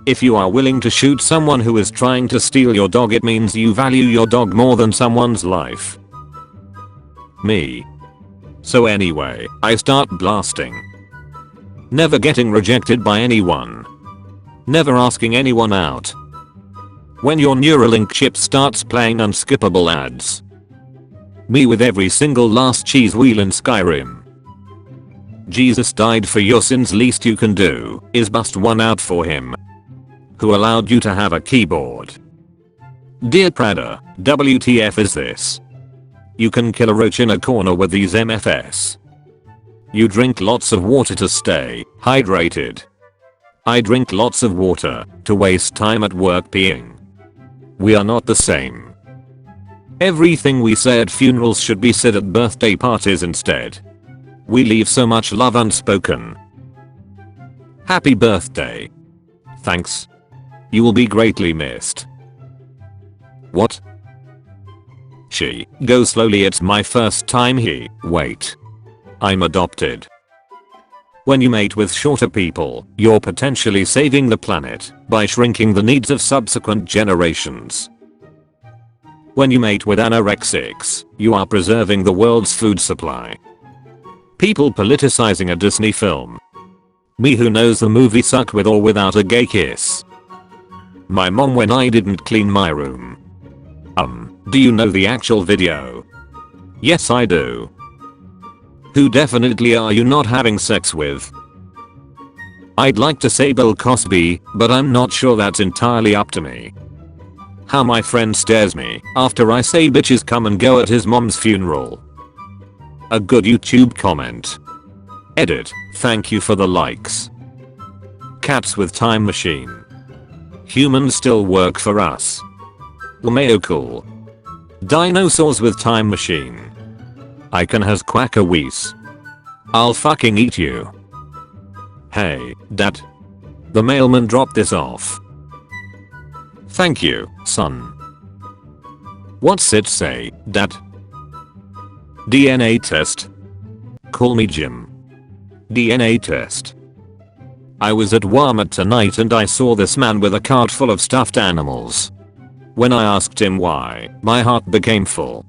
If you are willing to shoot someone who is trying to steal your dog, it means you value your dog more than someone's life. Me. So anyway, I start blasting. Never getting rejected by anyone. Never asking anyone out. When your Neuralink chip starts playing unskippable ads. Me with every single last cheese wheel in Skyrim. Jesus died for your sins, least you can do is bust one out for him. Who allowed you to have a keyboard? Dear Prada, WTF is this? You can kill a roach in a corner with these MFS. You drink lots of water to stay hydrated. I drink lots of water to waste time at work peeing. We are not the same. Everything we say at funerals should be said at birthday parties instead. We leave so much love unspoken. Happy birthday. Thanks. You will be greatly missed. What? She. Go slowly, it's my first time here. Wait. I'm adopted. When you mate with shorter people, you're potentially saving the planet by shrinking the needs of subsequent generations. When you mate with anorexics, you are preserving the world's food supply. People politicizing a Disney film. Me who knows the movie sucked with or without a gay kiss. My mom when I didn't clean my room. Do you know the actual video? Yes I do. Who definitely are you not having sex with? I'd like to say Bill Cosby, but I'm not sure that's entirely up to me. How my friend stares me after I say bitches come and go at his mom's funeral. A good YouTube comment. Edit, thank you for the likes. Cats with time machine. Humans still work for us. LMAO cool. Dinosaurs with time machine. Icon has quack a wheeze. I'll fucking eat you. Hey, Dad. The mailman dropped this off. Thank you, son. What's it say, Dad? DNA test. Call me Jim. DNA test. I was at Walmart tonight and I saw this man with a cart full of stuffed animals. When I asked him why, my heart became full.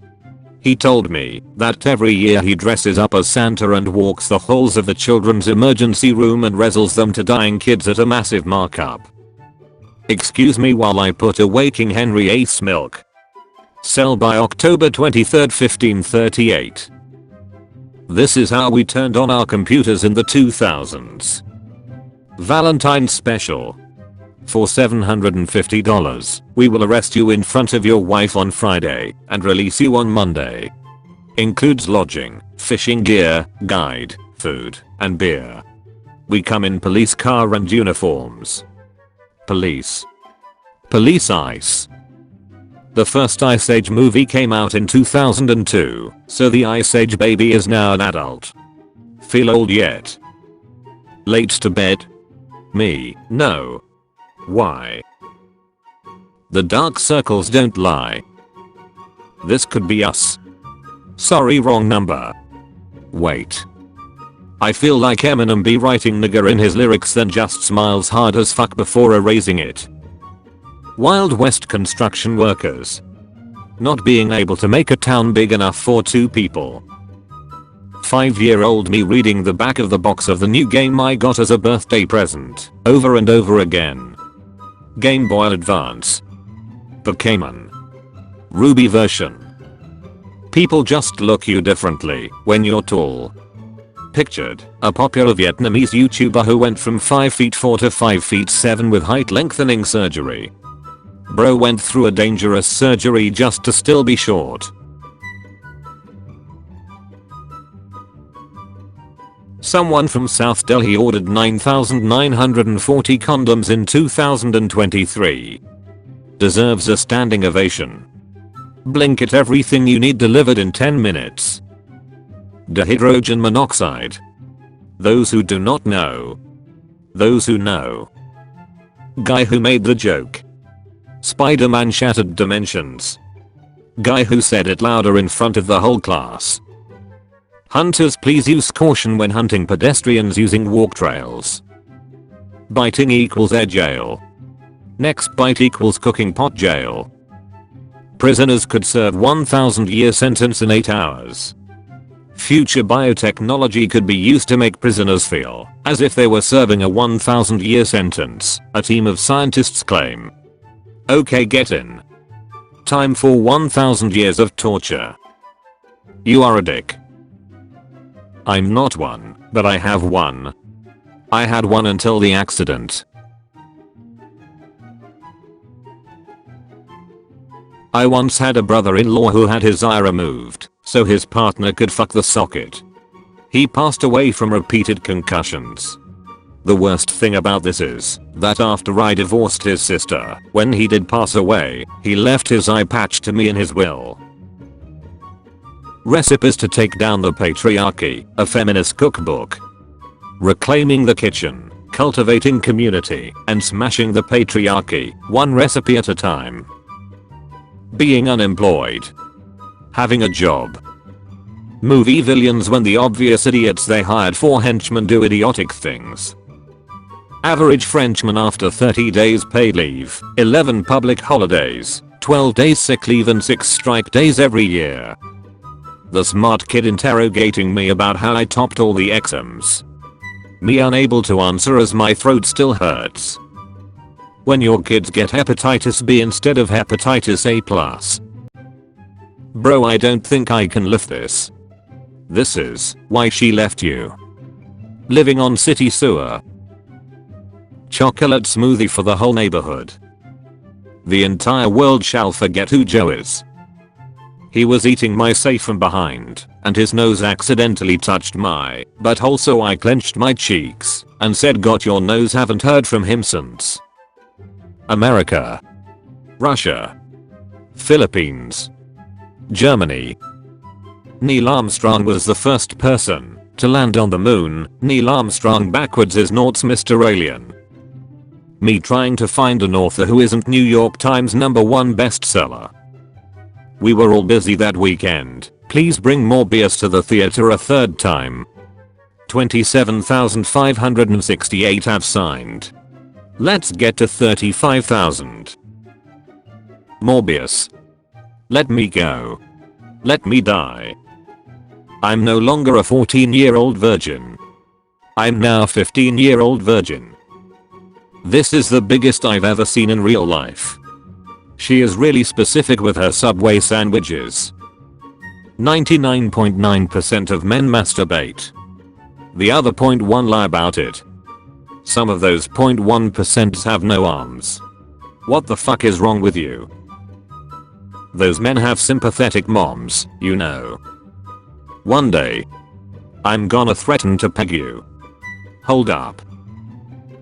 He told me that every year he dresses up as Santa and walks the halls of the children's emergency room and wrestles them to dying kids at a massive markup. Excuse me while I put away King Henry VIII's milk. Sell by October 23, 1538. This is how we turned on our computers in the 2000s. Valentine's special. For $750, we will arrest you in front of your wife on Friday and release you on Monday. Includes lodging, fishing gear, guide, food, and beer. We come in police car and uniforms. Police. Police Ice. The first Ice Age movie came out in 2002, so the Ice Age baby is now an adult. Feel old yet? Late to bed? Me, no. Why? The dark circles don't lie. This could be us. Sorry, wrong number. Wait. I feel like Eminem be writing nigger in his lyrics then just smiles hard as fuck before erasing it. Wild West construction workers. Not being able to make a town big enough for 2 people. 5-year-old me reading the back of the box of the new game I got as a birthday present, over and over again. Game Boy Advance. Pokemon. Ruby version. People just look you differently when you're tall. Pictured, a popular Vietnamese YouTuber who went from 5 feet 4 to 5 feet 7 with height lengthening surgery. Bro went through a dangerous surgery just to still be short. Someone from South Delhi ordered 9,940 condoms in 2023. Deserves a standing ovation. Blinkit, everything you need delivered in 10 minutes. Dihydrogen monoxide. Those who do not know. Those who know. Guy who made the joke. Spider-Man shattered dimensions. Guy who said it louder in front of the whole class. Hunters, please use caution when hunting pedestrians using walk trails. Biting equals air jail. Next bite equals cooking pot jail. Prisoners could serve 1,000-year sentence in 8 hours. Future biotechnology could be used to make prisoners feel as if they were serving a 1,000-year sentence, a team of scientists claim. Okay, get in. Time for 1,000 years of torture. You are a dick. I'm not one, but I have one. I had one until the accident. I once had a brother-in-law who had his eye removed so his partner could fuck the socket. He passed away from repeated concussions. The worst thing about this is that after I divorced his sister, when he did pass away, he left his eye patch to me in his will. Recipes to take down the patriarchy, a feminist cookbook. Reclaiming the kitchen, cultivating community, and smashing the patriarchy, one recipe at a time. Being unemployed. Having a job. Movie villains when the obvious idiots they hired for henchmen do idiotic things. Average Frenchman after 30 days paid leave, 11 public holidays, 12 days sick leave and 6 strike days every year. The smart kid interrogating me about how I topped all the exams. Me unable to answer as my throat still hurts. When your kids get hepatitis B instead of hepatitis A+. Bro, I don't think I can lift this. This is why she left you. Living on city sewer. Chocolate smoothie for the whole neighborhood. The entire world shall forget who Joe is. He was eating my safe from behind, and his nose accidentally touched my butthole, so I clenched my cheeks and said, "Got your nose." Haven't heard from him since. America. Russia. Philippines. Germany. Neil Armstrong was the first person to land on the moon. Neil Armstrong backwards is Naught's Mr. Alien. Me trying to find an author who isn't New York Times #1 bestseller. We were all busy that weekend. Please bring more beers to the theater a third time. 27,568 have signed. Let's get to 35,000. Morbius. Let me go. Let me die. I'm no longer a 14-year-old virgin. I'm now a 15-year-old virgin. This is the biggest I've ever seen in real life. She is really specific with her Subway sandwiches. 99.9% of men masturbate. The other 0.1 lie about it. Some of those 0.1% have no arms. What the fuck is wrong with you? Those men have sympathetic moms, you know. One day, I'm gonna threaten to peg you. Hold up.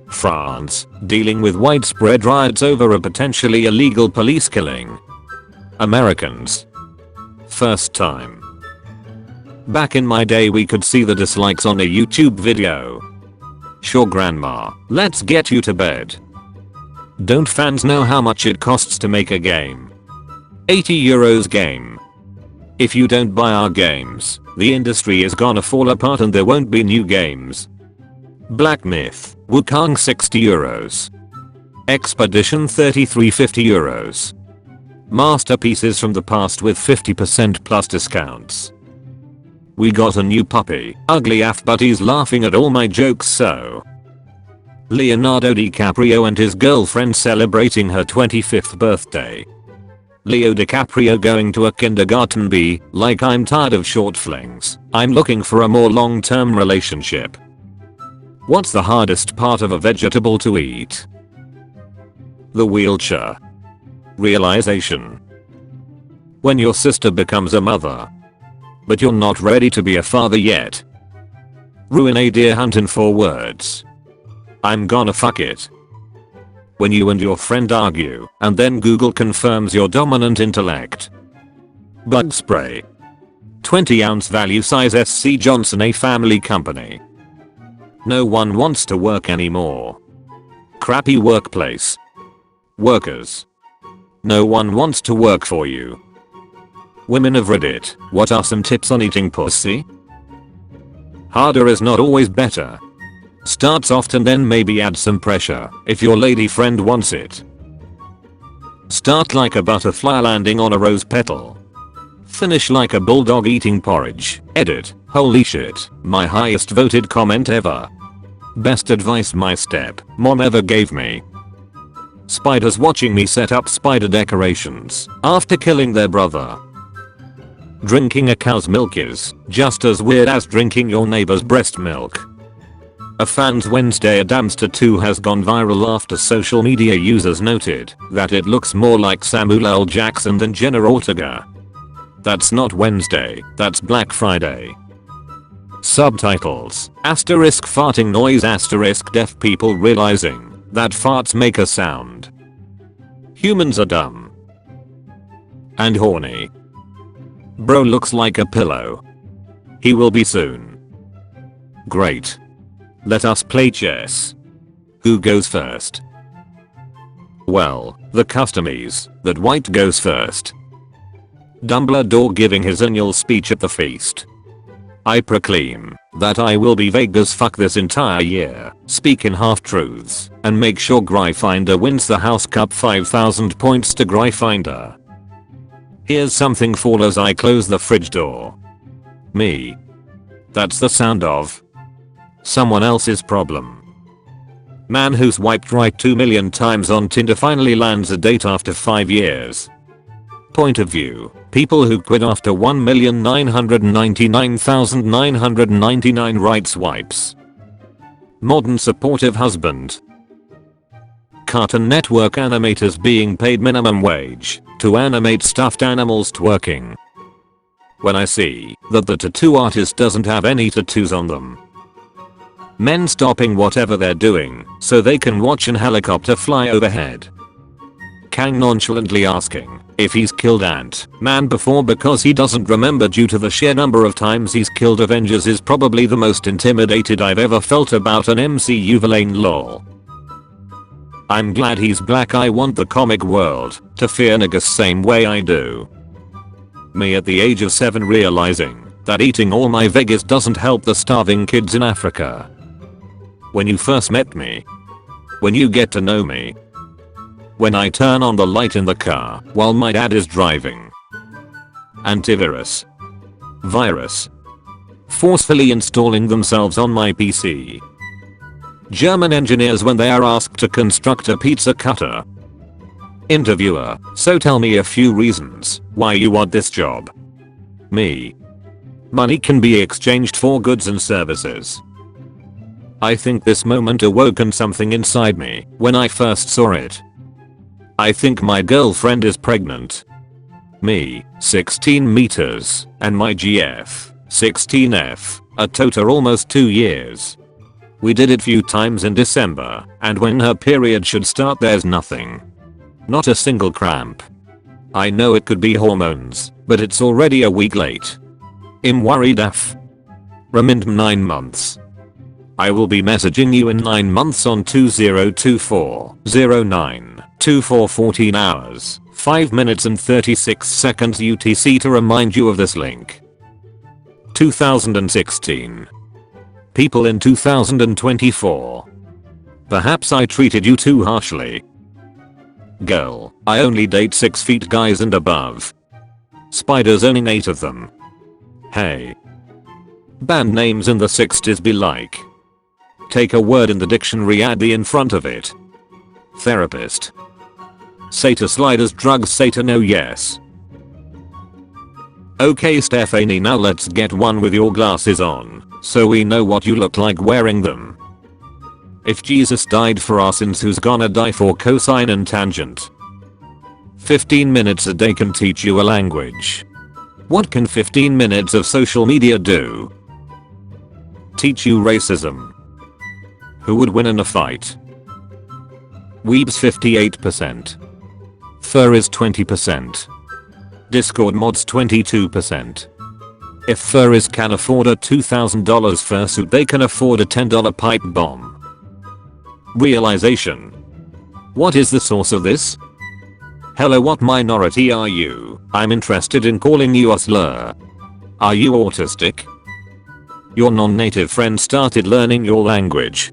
France, dealing with widespread riots over a potentially illegal police killing. Americans. First time. Back in my day we could see the dislikes on a YouTube video. Sure grandma, let's get you to bed. Don't fans know how much it costs to make a game? 80 euros game. If you don't buy our games, the industry is gonna fall apart and there won't be new games. Black Myth, Wukong 60 euros. Expedition 3350 euros. Masterpieces from the past with 50% plus discounts. We got a new puppy, ugly AF, but he's laughing at all my jokes, so. Leonardo DiCaprio and his girlfriend celebrating her 25th birthday. Leo DiCaprio going to a kindergarten. B, like I'm tired of short flings. I'm looking for a more long-term relationship. What's the hardest part of a vegetable to eat? The wheelchair. Realization. When your sister becomes a mother, but you're not ready to be a father yet. Ruin a deer hunt in 4 words. I'm gonna fuck it. When you and your friend argue, and then Google confirms your dominant intellect. Bug spray. 20-ounce value size SC Johnson, a family company. No one wants to work anymore. Crappy workplace. Workers. No one wants to work for you. Women of Reddit, what are some tips on eating pussy? Harder is not always better. Start soft and then maybe add some pressure if your lady friend wants it. Start like a butterfly landing on a rose petal. Finish like a bulldog eating porridge. Edit. Holy shit, my highest voted comment ever. Best advice my step mom ever gave me. Spiders watching me set up spider decorations after killing their brother. Drinking a cow's milk is just as weird as drinking your neighbor's breast milk. A Fans Wednesday Adamster 2 has gone viral after social media users noted that it looks more like Samuel L. Jackson than Jenna Ortega. That's not Wednesday, that's Black Friday. Subtitles, asterisk farting noise asterisk deaf people realizing that farts make a sound. Humans are dumb. And horny. Bro looks like a pillow. He will be soon. Great. Let us play chess. Who goes first? Well, the custom is that white goes first. Dumbledore giving his annual speech at the feast. I proclaim that I will be vague as fuck this entire year, speak in half-truths, and make sure Gryffindor wins the House Cup. 5,000 points to Gryffindor. Here's something fall as I close the fridge door. Me. That's the sound of someone else's problem. Man who swiped right 2 million times on Tinder finally lands a date after 5 years. Point of view. People who quit after 1,999,999 right swipes. Modern supportive husband. Cartoon Network animators being paid minimum wage to animate stuffed animals twerking. When I see that the tattoo artist doesn't have any tattoos on them. Men stopping whatever they're doing so they can watch an helicopter fly overhead. Kang nonchalantly asking if he's killed Ant-Man before because he doesn't remember due to the sheer number of times he's killed Avengers is probably the most intimidated I've ever felt about an MCU villain. Lol. I'm glad he's black. I want the comic world to fear niggas same way I do. Me at the age of 7 realizing that eating all my veggies doesn't help the starving kids in Africa. When you first met me. When you get to know me. When I turn on the light in the car while my dad is driving. Antivirus. Virus. Forcefully installing themselves on my PC. German engineers when they are asked to construct a pizza cutter. Interviewer, so tell me a few reasons why you want this job. Me. Money can be exchanged for goods and services. I think this moment awoken something inside me when I first saw it. I think my girlfriend is pregnant. Me, 16 meters, and my GF, 16F, a total almost 2 years. We did it few times in December, and when her period should start there's nothing. Not a single cramp. I know it could be hormones, but it's already a week late. I'm worried af. Remind 9 months. I will be messaging you in 9 months on 2024-09. 14 hours, 5 minutes and 36 seconds UTC to remind you of this link. 2016. People in 2024. Perhaps I treated you too harshly. Girl, I only date 6 feet guys and above. Spiders owning 8 of them. Hey. Band names in the 60s be like. Take a word in the dictionary, add the in front of it. Therapist. Sata sliders, drugs, Satan, oh yes. Okay Stephanie, now let's get one with your glasses on, so we know what you look like wearing them. If Jesus died for our sins, who's gonna die for cosine and tangent? 15 minutes a day can teach you a language. What can 15 minutes of social media do? Teach you racism. Who would win in a fight? Weebs 58%. Fur is 20%. Discord mods 22%. If furries can afford a $2,000 fursuit, they can afford a $10 pipe bomb. Realization. What is the source of this? Hello, what minority are you? I'm interested in calling you a slur. Are you autistic? Your non-native friend started learning your language.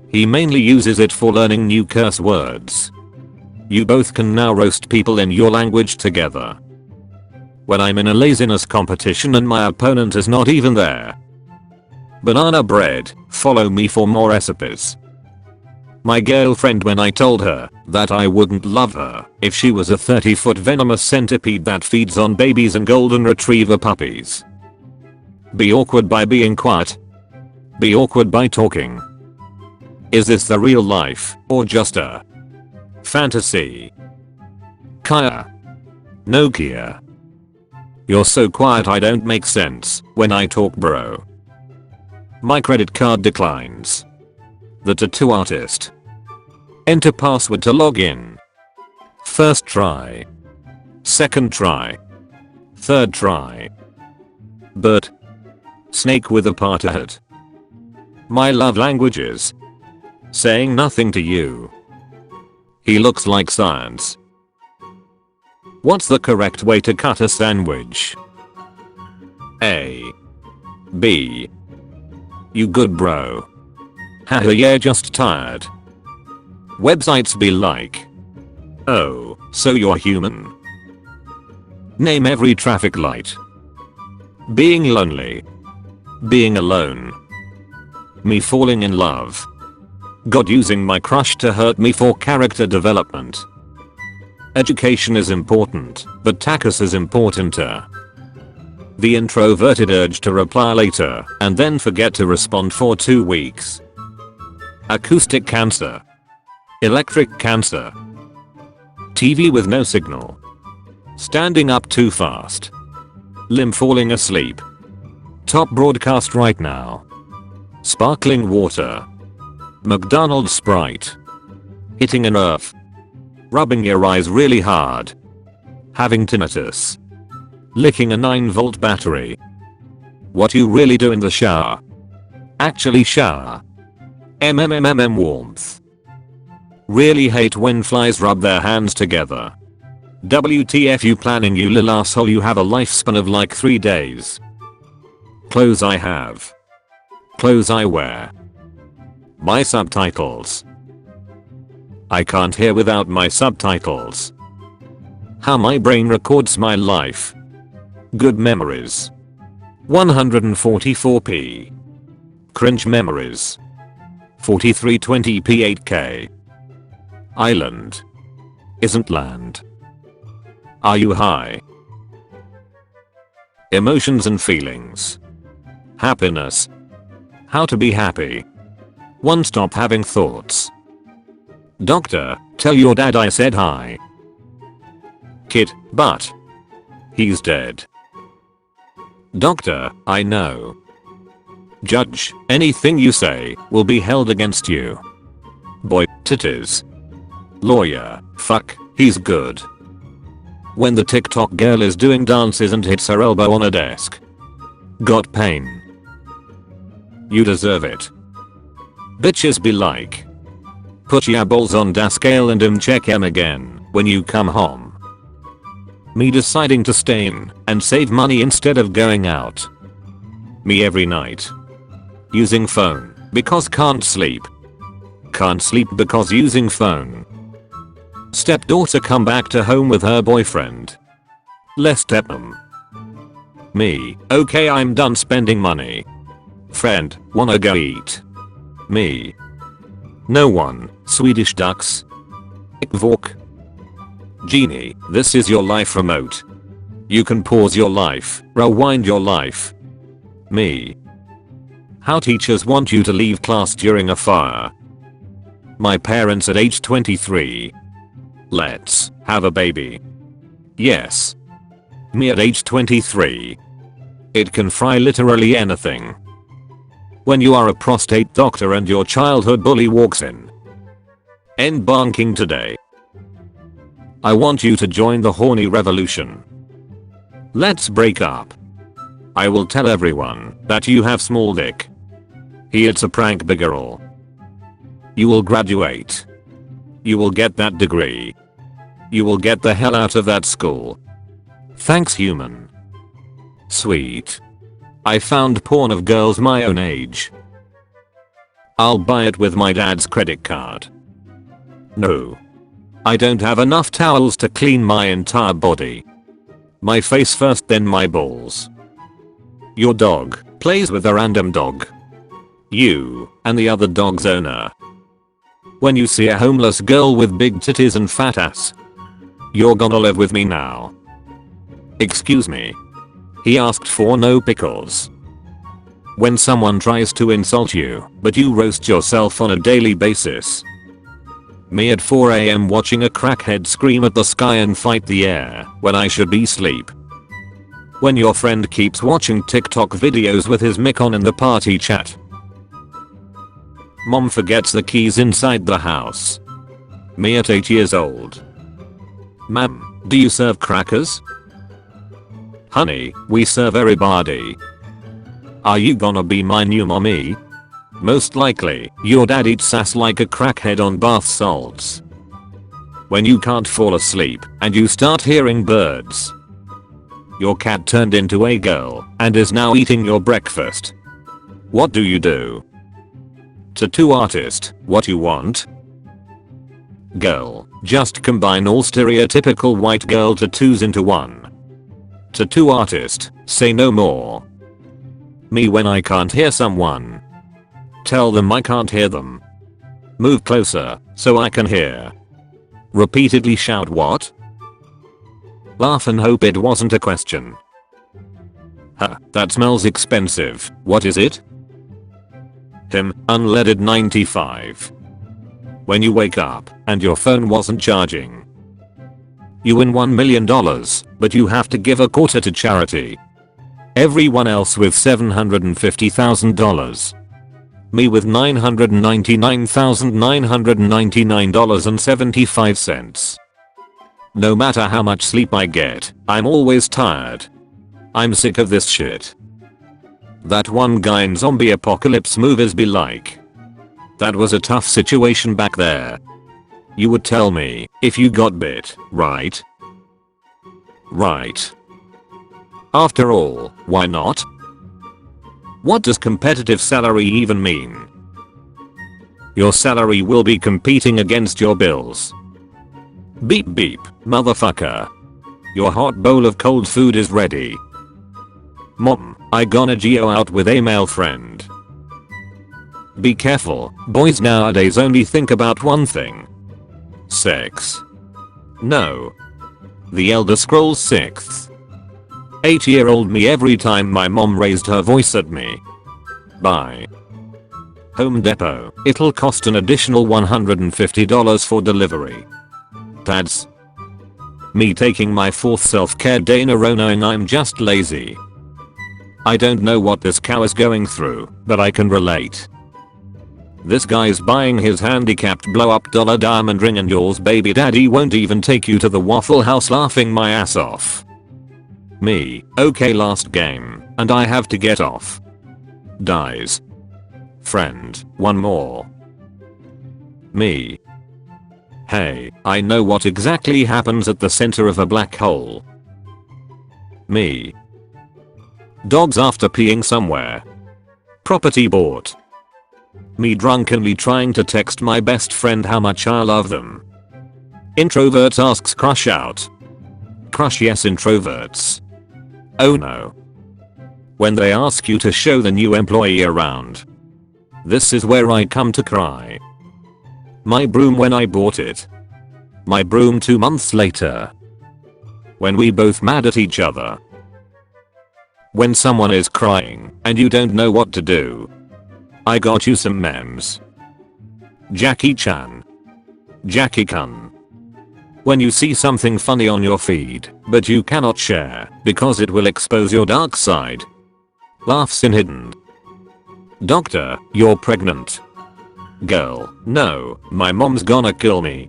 He mainly uses it for learning new curse words. You both can now roast people in your language together. When I'm in a laziness competition and my opponent is not even there. Banana bread, follow me for more recipes. My girlfriend, when I told her that I wouldn't love her if she was a 30-foot venomous centipede that feeds on babies and golden retriever puppies. Be awkward by being quiet. Be awkward by talking. Is this the real life or just a fantasy? Kaya. Nokia. You're so quiet I don't make sense when I talk, bro. My credit card declines. The tattoo artist. Enter password to log in. First try. Second try. Third try. But. Snake with a party hat. My love languages. Saying nothing to you. He looks like science. What's the correct way to cut a sandwich? A. B. You good, bro? Haha, yeah, just tired. Websites be like. Oh, so you're human. Name every traffic light. Being lonely. Being alone. Me falling in love. God using my crush to hurt me for character development. Education is important, but tacos is importanter. The introverted urge to reply later and then forget to respond for 2 weeks. Acoustic cancer. Electric cancer. TV with no signal. Standing up too fast. Limb falling asleep. Top broadcast right now. Sparkling water. McDonald's Sprite. Hitting an earth. Rubbing your eyes really hard. Having tinnitus. Licking a 9-volt battery. What you really do in the shower. Actually shower. Warmth. Really hate when flies rub their hands together. WTF you planning, you lil asshole, you have a lifespan of like 3 days. Clothes I have. Clothes I wear. My subtitles. I can't hear without my subtitles. How my brain records my life. Good memories. 144p. Cringe memories. 4320p 8K. Island. Isn't land. Are you high? Emotions and feelings. Happiness. How to be happy. One, stop having thoughts. Doctor, tell your dad I said hi. Kid, but. He's dead. Doctor, I know. Judge, anything you say will be held against you. Boy, titties. Lawyer, fuck, he's good. When the TikTok girl is doing dances and hits her elbow on a desk. Got pain. You deserve it. Bitches be like. Put ya balls on da scale and check em again when you come home. Me deciding to stay in and save money instead of going out. Me every night. Using phone because can't sleep. Can't sleep because using phone. Stepdaughter come back to home with her boyfriend. Less stepmom. Me, okay I'm done spending money. Friend, wanna go eat? Me. No one, Swedish ducks. Ikvork. Genie, this is your life remote. You can pause your life, rewind your life. Me. How teachers want you to leave class during a fire. My parents at age 23. Let's have a baby. Yes. Me at age 23. It can fry literally anything. When you are a prostate doctor and your childhood bully walks in. End bonking today. I want you to join the horny revolution. Let's break up. I will tell everyone that you have small dick. It's a prank, big girl. You will graduate. You will get that degree. You will get the hell out of that school. Thanks, human. Sweet. I found porn of girls my own age. I'll buy it with my dad's credit card. No. I don't have enough towels to clean my entire body. My face first, then my balls. Your dog plays with a random dog. You and the other dog's owner. When you see a homeless girl with big titties and fat ass, you're gonna live with me now. Excuse me. He asked for no pickles. When someone tries to insult you, but you roast yourself on a daily basis. Me at 4 AM watching a crackhead scream at the sky and fight the air when I should be asleep. When your friend keeps watching TikTok videos with his mic on in the party chat. Mom forgets the keys inside the house. Me at 8 years old. Ma'am, do you serve crackers? Honey, we serve everybody. Are you gonna be my new mommy? Most likely, your dad eats ass like a crackhead on bath salts. When you can't fall asleep and you start hearing birds. Your cat turned into a girl and is now eating your breakfast. What do you do? Tattoo artist, what you want? Girl, just combine all stereotypical white girl tattoos into one. Tattoo artist, say no more. Me when I can't hear someone. Tell them I can't hear them. Move closer so I can hear. Repeatedly shout what? Laugh and hope it wasn't a question. Huh, that smells expensive. What is it? Him, unleaded 95. When you wake up and your phone wasn't charging. You win $1 million, but you have to give a quarter to charity. Everyone else with $750,000. Me with $999,999.75. No matter how much sleep I get, I'm always tired. I'm sick of this shit. That one guy in zombie apocalypse movies be like. That was a tough situation back there. You would tell me if you got bit, right? Right. After all, why not? What does competitive salary even mean? Your salary will be competing against your bills. Beep beep, motherfucker. Your hot bowl of cold food is ready. Mom, I gonna geo out with a male friend. Be careful, boys nowadays only think about one thing. Sex. No. The Elder Scrolls 6th. 8-year-old me every time my mom raised her voice at me. Bye. Home Depot, it'll cost an additional $150 for delivery. That's me taking my 4th self-care day in a row knowing I'm just lazy. I don't know what this cow is going through, but I can relate. This guy's buying his handicapped blow-up dollar diamond ring and yours baby daddy won't even take you to the Waffle House laughing my ass off. Me, okay last game, and I have to get off. Dies. Friend, one more. Me. Hey, I know what exactly happens at the center of a black hole. Me. Dogs after peeing somewhere. Property bought. Me drunkenly trying to text my best friend how much I love them. Introvert asks crush out. Crush yes introverts. Oh no. When they ask you to show the new employee around. This is where I come to cry. My broom when I bought it. My broom 2 months later. When we both mad at each other. When someone is crying and you don't know what to do. I got you some memes. Jackie Chan. Jackie Kun. When you see something funny on your feed, but you cannot share because it will expose your dark side. Laughs in hidden. Doctor, you're pregnant. Girl, no, my mom's gonna kill me.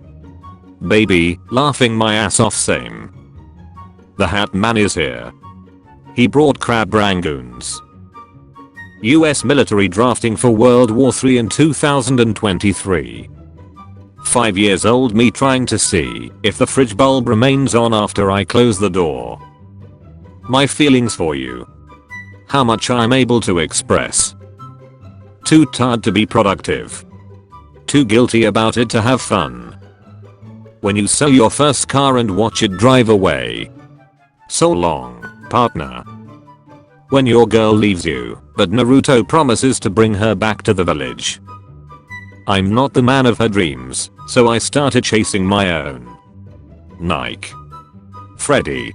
Baby, laughing my ass off same. The Hat Man is here. He brought crab rangoons. US military drafting for World War III in 2023. 5 years old me trying to see if the fridge bulb remains on after I close the door. My feelings for you. how much I'm able to express. Too tired to be productive. Too guilty about it to have fun. When you sell your first car and watch it drive away. So long, partner. When your girl leaves you, but Naruto promises to bring her back to the village. I'm not the man of her dreams, so I started chasing my own. Nike. Freddy.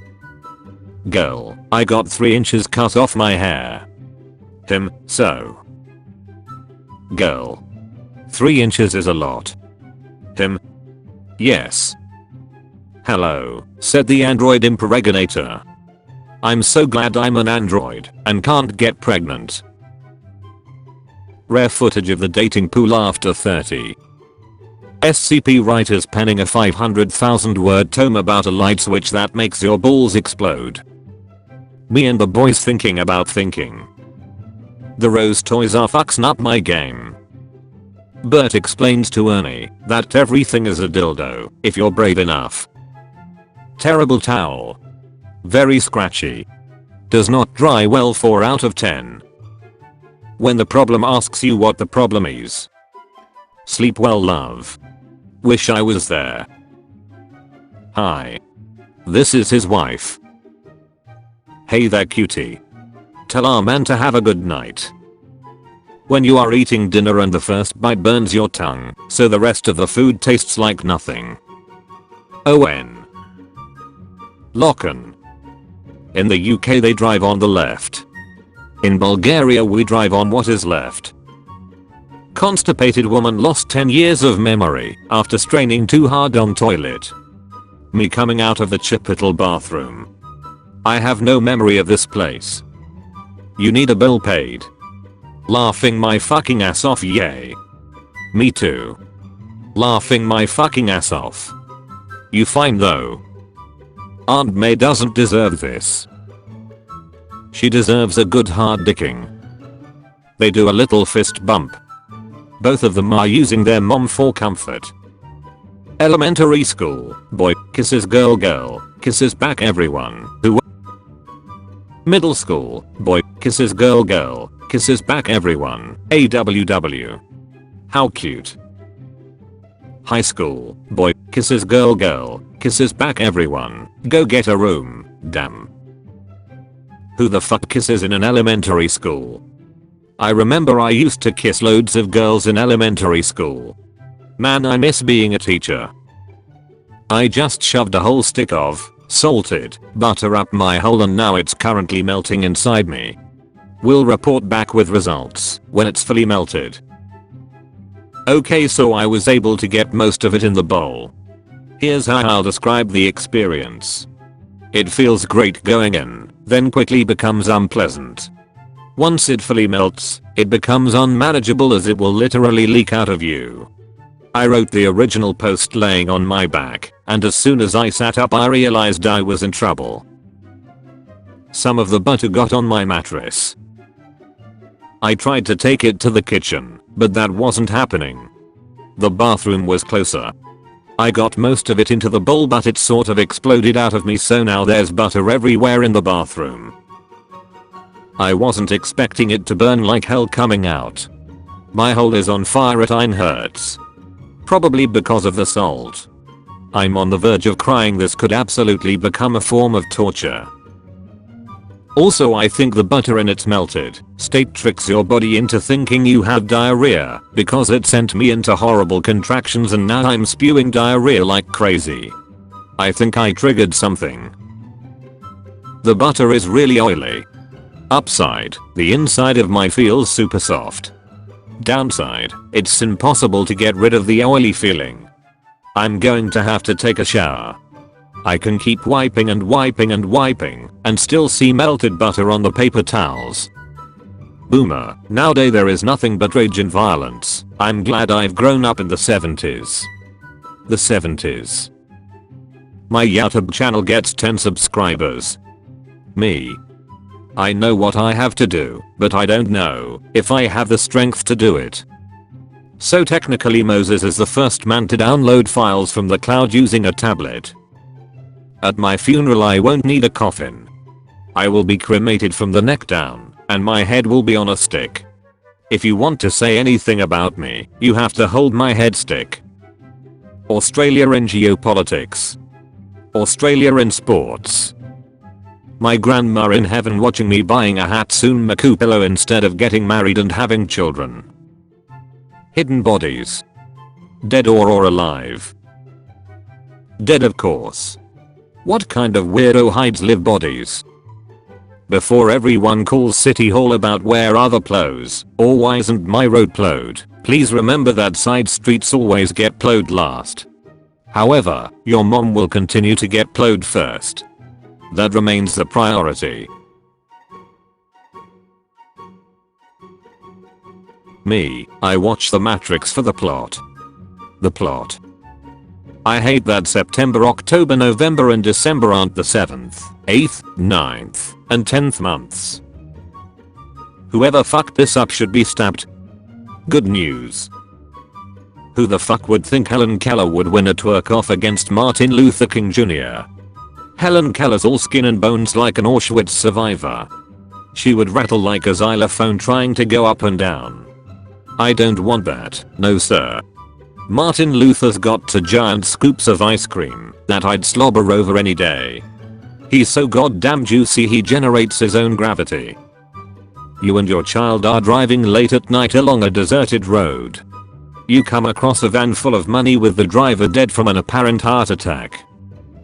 Girl, I got 3 inches cut off my hair. Him, so. Girl. 3 inches is a lot. Him. Yes. Hello, said the android impregnator. I'm so glad I'm an android and can't get pregnant. Rare footage of the dating pool after 30. SCP writers penning a 500,000 word tome about a light switch that makes your balls explode. Me and the boys thinking about thinking. The Rose toys are fucking up my game. Bert explains to Ernie that everything is a dildo if you're brave enough. Terrible towel. Very scratchy. Does not dry well. 4 out of 10. When the problem asks you what the problem is. Sleep well, love. Wish I was there. Hi. This is his wife. Hey there, cutie. Tell our man to have a good night. When you are eating dinner and the first bite burns your tongue, so the rest of the food tastes like nothing. ON. Locken. In the UK they drive on the left. In Bulgaria we drive on what is left. Constipated woman lost 10 years of memory after straining too hard on toilet. Me coming out of the Chipotle bathroom. I have no memory of this place. You need a bill paid. Laughing my fucking ass off, yay. Me too. Laughing my fucking ass off. You fine though? Aunt May doesn't deserve this. She deserves a good hard dicking. They do a little fist bump. Both of them are using their mom for comfort. Elementary school, boy kisses girl, girl kisses back everyone who. Middle school, boy kisses girl, girl kisses back everyone. AWW. How cute. High school, boy kisses girl, girl kisses back everyone. Go get a room, damn. Who the fuck kisses in an elementary school? I remember I used to kiss loads of girls in elementary school. Man, I miss being a teacher. I just shoved a whole stick of salted butter up my hole and now it's currently melting inside me. We'll report back with results when it's fully melted. Okay, so I was able to get most of it in the bowl. Here's how I'll describe the experience. It feels great going in, then quickly becomes unpleasant. Once it fully melts, it becomes unmanageable as it will literally leak out of you. I wrote the original post laying on my back, and as soon as I sat up I realized I was in trouble. Some of the butter got on my mattress. I tried to take it to the kitchen, but that wasn't happening. The bathroom was closer. I got most of it into the bowl but it sort of exploded out of me, so now there's butter everywhere in the bathroom. I wasn't expecting it to burn like hell coming out. My hole is on fire. It hurts. Probably because of the salt. I'm on the verge of crying. This could absolutely become a form of torture. Also, I think the butter in its melted state tricks your body into thinking you have diarrhea because it sent me into horrible contractions and now I'm spewing diarrhea like crazy. I think I triggered something. The butter is really oily. Upside, the inside of my feels super soft. Downside, it's impossible to get rid of the oily feeling. I'm going to have to take a shower. I can keep wiping and wiping and wiping and still see melted butter on the paper towels. Boomer, nowadays there is nothing but rage and violence. I'm glad I've grown up in the 70s. The 70s. My YouTube channel gets 10 subscribers. Me. I know what I have to do, but I don't know if I have the strength to do it. So technically Moses is the first man to download files from the cloud using a tablet. At my funeral I won't need a coffin. I will be cremated from the neck down, and my head will be on a stick. If you want to say anything about me, you have to hold my head stick. Australia in geopolitics. Australia in sports. My grandma in heaven watching me buying a Hatsune Miku pillow instead of getting married and having children. Hidden bodies. Dead or alive? Dead, of course. What kind of weirdo hides live bodies? Before everyone calls City Hall about where are the plows, or why isn't my road plowed, please remember that side streets always get plowed last. However, your mom will continue to get plowed first. That remains the priority. Me, I watch The Matrix for the plot. The plot. I hate that September, October, November and December aren't the 7th, 8th, 9th, and 10th months. Whoever fucked this up should be stabbed. Good news. Who the fuck would think Helen Keller would win a twerk off against Martin Luther King Jr.? Helen Keller's all skin and bones like an Auschwitz survivor. She would rattle like a xylophone trying to go up and down. I don't want that, no sir. Martin Luther's got 2 giant scoops of ice cream that I'd slobber over any day. He's so goddamn juicy he generates his own gravity. You and your child are driving late at night along a deserted road. You come across a van full of money with the driver dead from an apparent heart attack.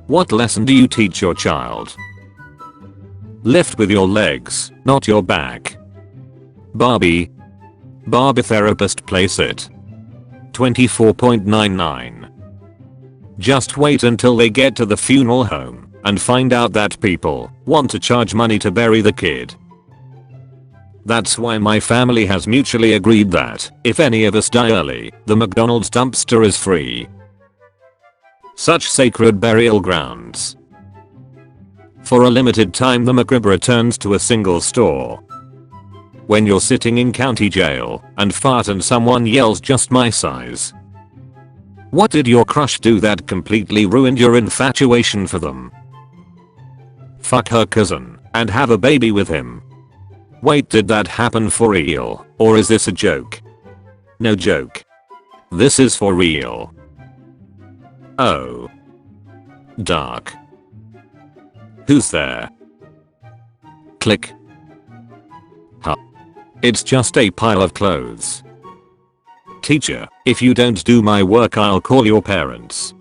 What lesson do you teach your child? Lift with your legs, not your back. Barbie therapist place it. 24.99. Just wait until they get to the funeral home and find out that people want to charge money to bury the kid. That's why my family has mutually agreed that if any of us die early, the McDonald's dumpster is free. Such sacred burial grounds. For a limited time the McRib returns to a single store. When you're sitting in county jail and fart and someone yells just my size. What did your crush do that completely ruined your infatuation for them? Fuck her cousin and have a baby with him. Wait, did that happen for real, or is this a joke? No joke. This is for real. Oh. Dark. Who's there? Click. Huh. It's just a pile of clothes. Teacher, if you don't do my work I'll call your parents.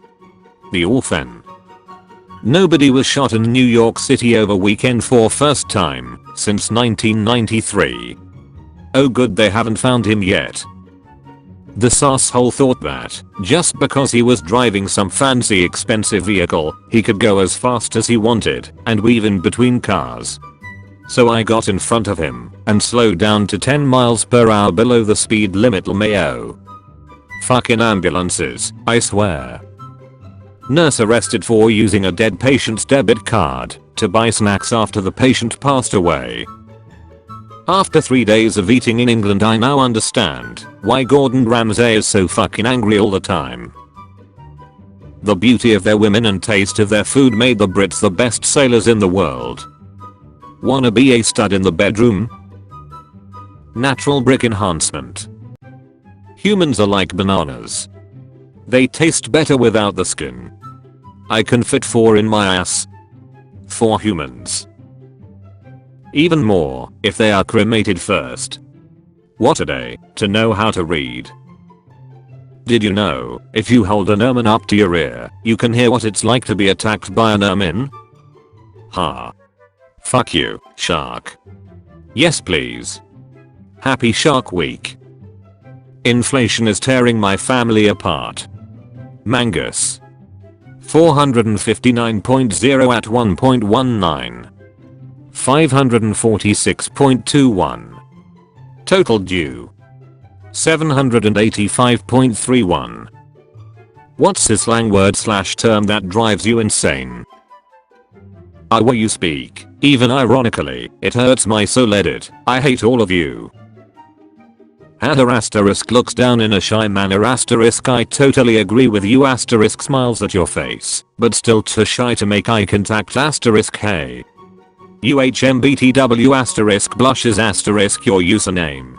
The orphan. Nobody was shot in New York City over weekend for first time since 1993. Oh good, they haven't found him yet. This asshole thought that just because he was driving some fancy expensive vehicle, he could go as fast as he wanted and weave in between cars. So I got in front of him and slowed down to 10 miles per hour below the speed limit. LMAO. Fucking ambulances, I swear. Nurse arrested for using a dead patient's debit card to buy snacks after the patient passed away. After 3 days of eating in England I now understand why Gordon Ramsay is so fucking angry all the time. The beauty of their women and taste of their food made the Brits the best sailors in the world. Wanna be a stud in the bedroom? Natural brick enhancement. Humans are like bananas. They taste better without the skin. I can fit 4 in my ass. 4 humans. Even more if they are cremated first. What a day to know how to read. Did you know if you hold an ermine up to your ear, you can hear what it's like to be attacked by an ermine? Ha. Fuck you, shark. Yes please. Happy Shark Week. Inflation is tearing my family apart. Mangus. 459.0 at 1.19. 546.21. Total due. 785.31. What's this slang word / term that drives you insane? What you speak, even ironically, it hurts my soul. Edit. I hate all of you. Hatter asterisk looks down in a shy manner asterisk I totally agree with you asterisk smiles at your face, but still too shy to make eye contact asterisk hey. UHMBTW asterisk blushes asterisk your username.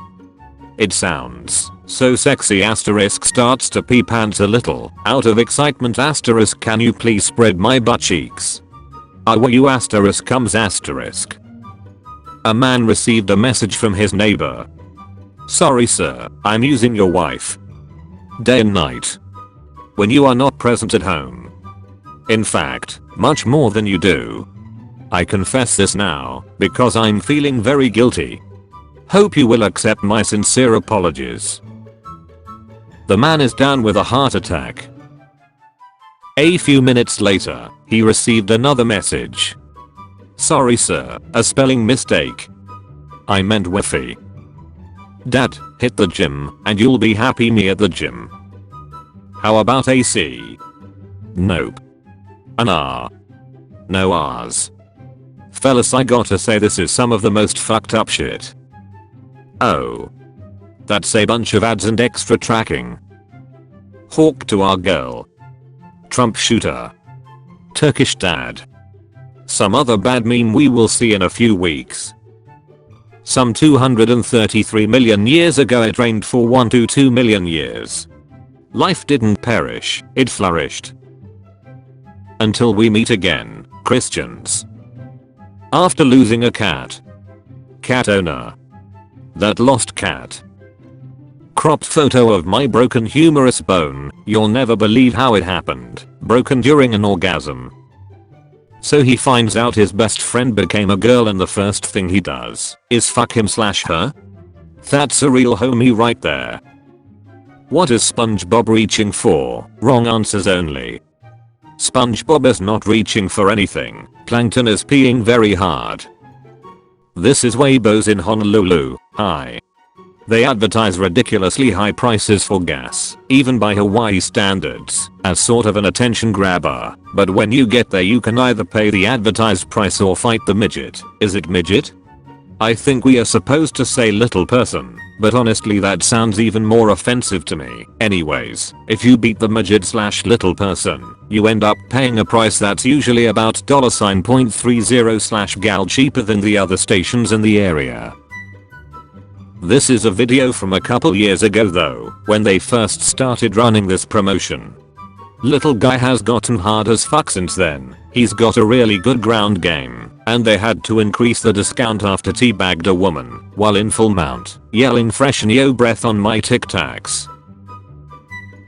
It sounds so sexy asterisk starts to pee pants a little. Out of excitement asterisk can you please spread my butt cheeks? Are you asterisk comes asterisk. A man received a message from his neighbor. Sorry sir, I'm using your wife day and night when you are not present at home. In fact, much more than you do. I confess this now because I'm feeling very guilty. Hope you will accept my sincere apologies. The man is down with a heart attack. A few minutes later, he received another message. Sorry sir, a spelling mistake. I meant Wi-Fi. Dad, hit the gym and you'll be happy me at the gym. How about AC? Nope. An R. No R's. Fellas, I gotta say this is some of the most fucked up shit. Oh. That's a bunch of ads and extra tracking. Hawk to our girl. Trump shooter. Turkish dad. Some other bad meme we will see in a few weeks. Some 233 million years ago it rained for 1 to 2 million years. Life didn't perish, it flourished. Until we meet again, Christians. After losing a cat. Cat owner. That lost cat. Cropped photo of my broken humerus bone, you'll never believe how it happened, broken during an orgasm. So he finds out his best friend became a girl and the first thing he does is fuck him/her? That's a real homie right there. What is SpongeBob reaching for? Wrong answers only. SpongeBob is not reaching for anything, Plankton is peeing very hard. This is Weibo's in Honolulu, hi. They advertise ridiculously high prices for gas, even by Hawaii standards, as sort of an attention grabber, but when you get there you can either pay the advertised price or fight the midget. Is it midget? I think we are supposed to say little person, but honestly that sounds even more offensive to me. Anyways, if you beat the midget/little person, you end up paying a price that's usually about $.30/gal cheaper than the other stations in the area. This is a video from a couple years ago though, when they first started running this promotion. Little guy has gotten hard as fuck since then. He's got a really good ground game, and they had to increase the discount after teabagged a woman while in full mount, yelling freshen yo breath on my Tic Tacs.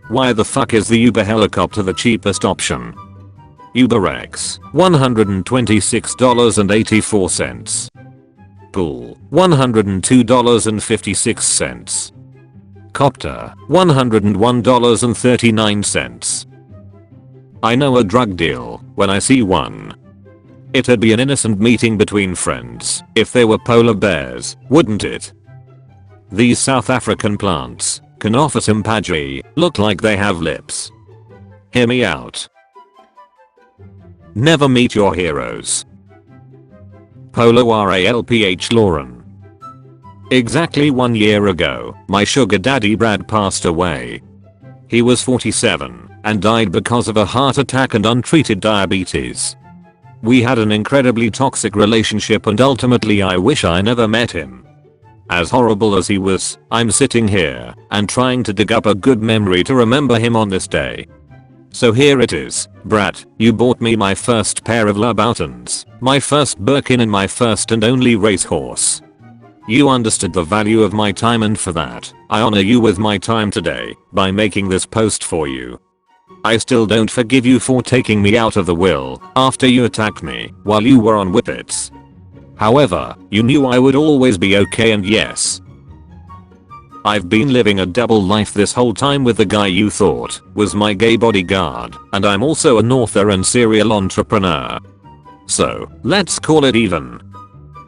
Why the fuck is the Uber helicopter the cheapest option? UberX, $126.84. Pool, $102.56. Copter, $101.39. I know a drug deal when I see one. It'd be an innocent meeting between friends if they were polar bears, wouldn't it? These South African plants can offer sympathy, look like they have lips. Hear me out. Never meet your heroes. Polo RALPH Lauren. Exactly 1 year ago, my sugar daddy Brad passed away. He was 47 and died because of a heart attack and untreated diabetes. We had an incredibly toxic relationship and ultimately I wish I never met him. As horrible as he was, I'm sitting here and trying to dig up a good memory to remember him on this day. So here it is, Brad, you bought me my first pair of Louboutins, my first Birkin and my first and only racehorse. You understood the value of my time and for that, I honor you with my time today by making this post for you. I still don't forgive you for taking me out of the will after you attacked me while you were on whippets. However, you knew I would always be okay and yes. I've been living a double life this whole time with the guy you thought was my gay bodyguard, and I'm also an author and serial entrepreneur. So, let's call it even.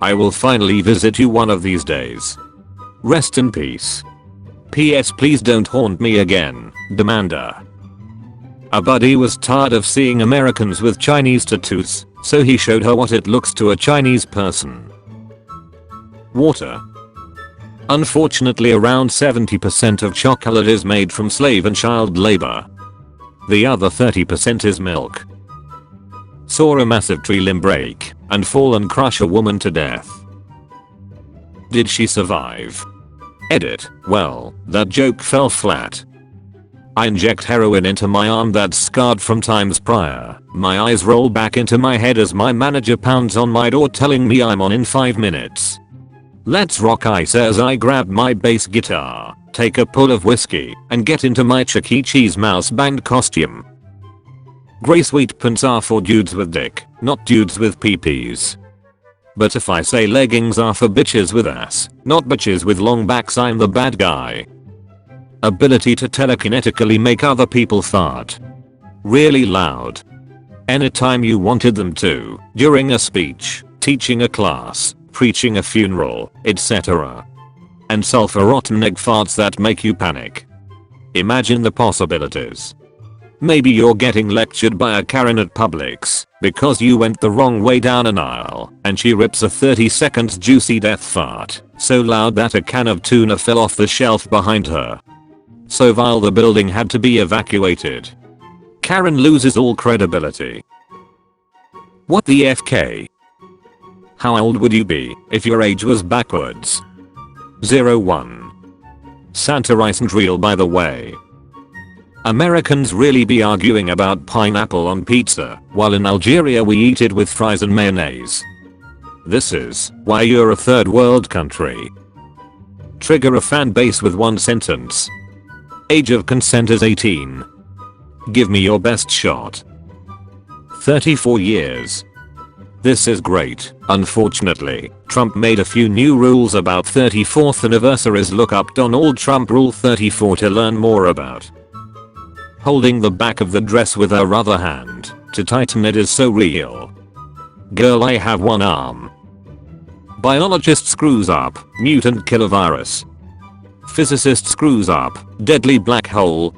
I will finally visit you one of these days. Rest in peace. P.S. Please don't haunt me again, Demanda. A buddy was tired of seeing Americans with Chinese tattoos, so he showed her what it looks to a Chinese person. Water. Unfortunately around 70% of chocolate is made from slave and child labor. The other 30% is milk. Saw a massive tree limb break and fall and crush a woman to death. Did she survive? Edit. Well, that joke fell flat. I inject heroin into my arm that's scarred from times prior. My eyes roll back into my head as my manager pounds on my door telling me I'm on in 5 minutes. Let's rock, I say as I grab my bass guitar, take a pull of whiskey, and get into my Chuck E. Cheese mouse band costume. Grey sweat pants are for dudes with dick, not dudes with peepees. But if I say leggings are for bitches with ass, not bitches with long backs, I'm the bad guy. Ability to telekinetically make other people fart really loud anytime you wanted them to, during a speech, teaching a class, preaching a funeral, etc. And sulfur-rotten-egg farts that make you panic. Imagine the possibilities. Maybe you're getting lectured by a Karen at Publix because you went the wrong way down an aisle and she rips a 30-second juicy death fart so loud that a can of tuna fell off the shelf behind her. So vile the building had to be evacuated. Karen loses all credibility. What the FK? How old would you be if your age was backwards? 01. Santa isn't real, by the way. Americans really be arguing about pineapple on pizza, while in Algeria we eat it with fries and mayonnaise. This is why you're a third world country. Trigger a fan base with one sentence. Age of consent is 18. Give me your best shot. 34 years. This is great. Unfortunately, Trump made a few new rules about 34th anniversaries. Look up Donald Trump Rule 34 to learn more about. Holding the back of the dress with her other hand to tighten it is so real. Girl, I have one arm. Biologist screws up, mutant killer virus. Physicist screws up, deadly black hole.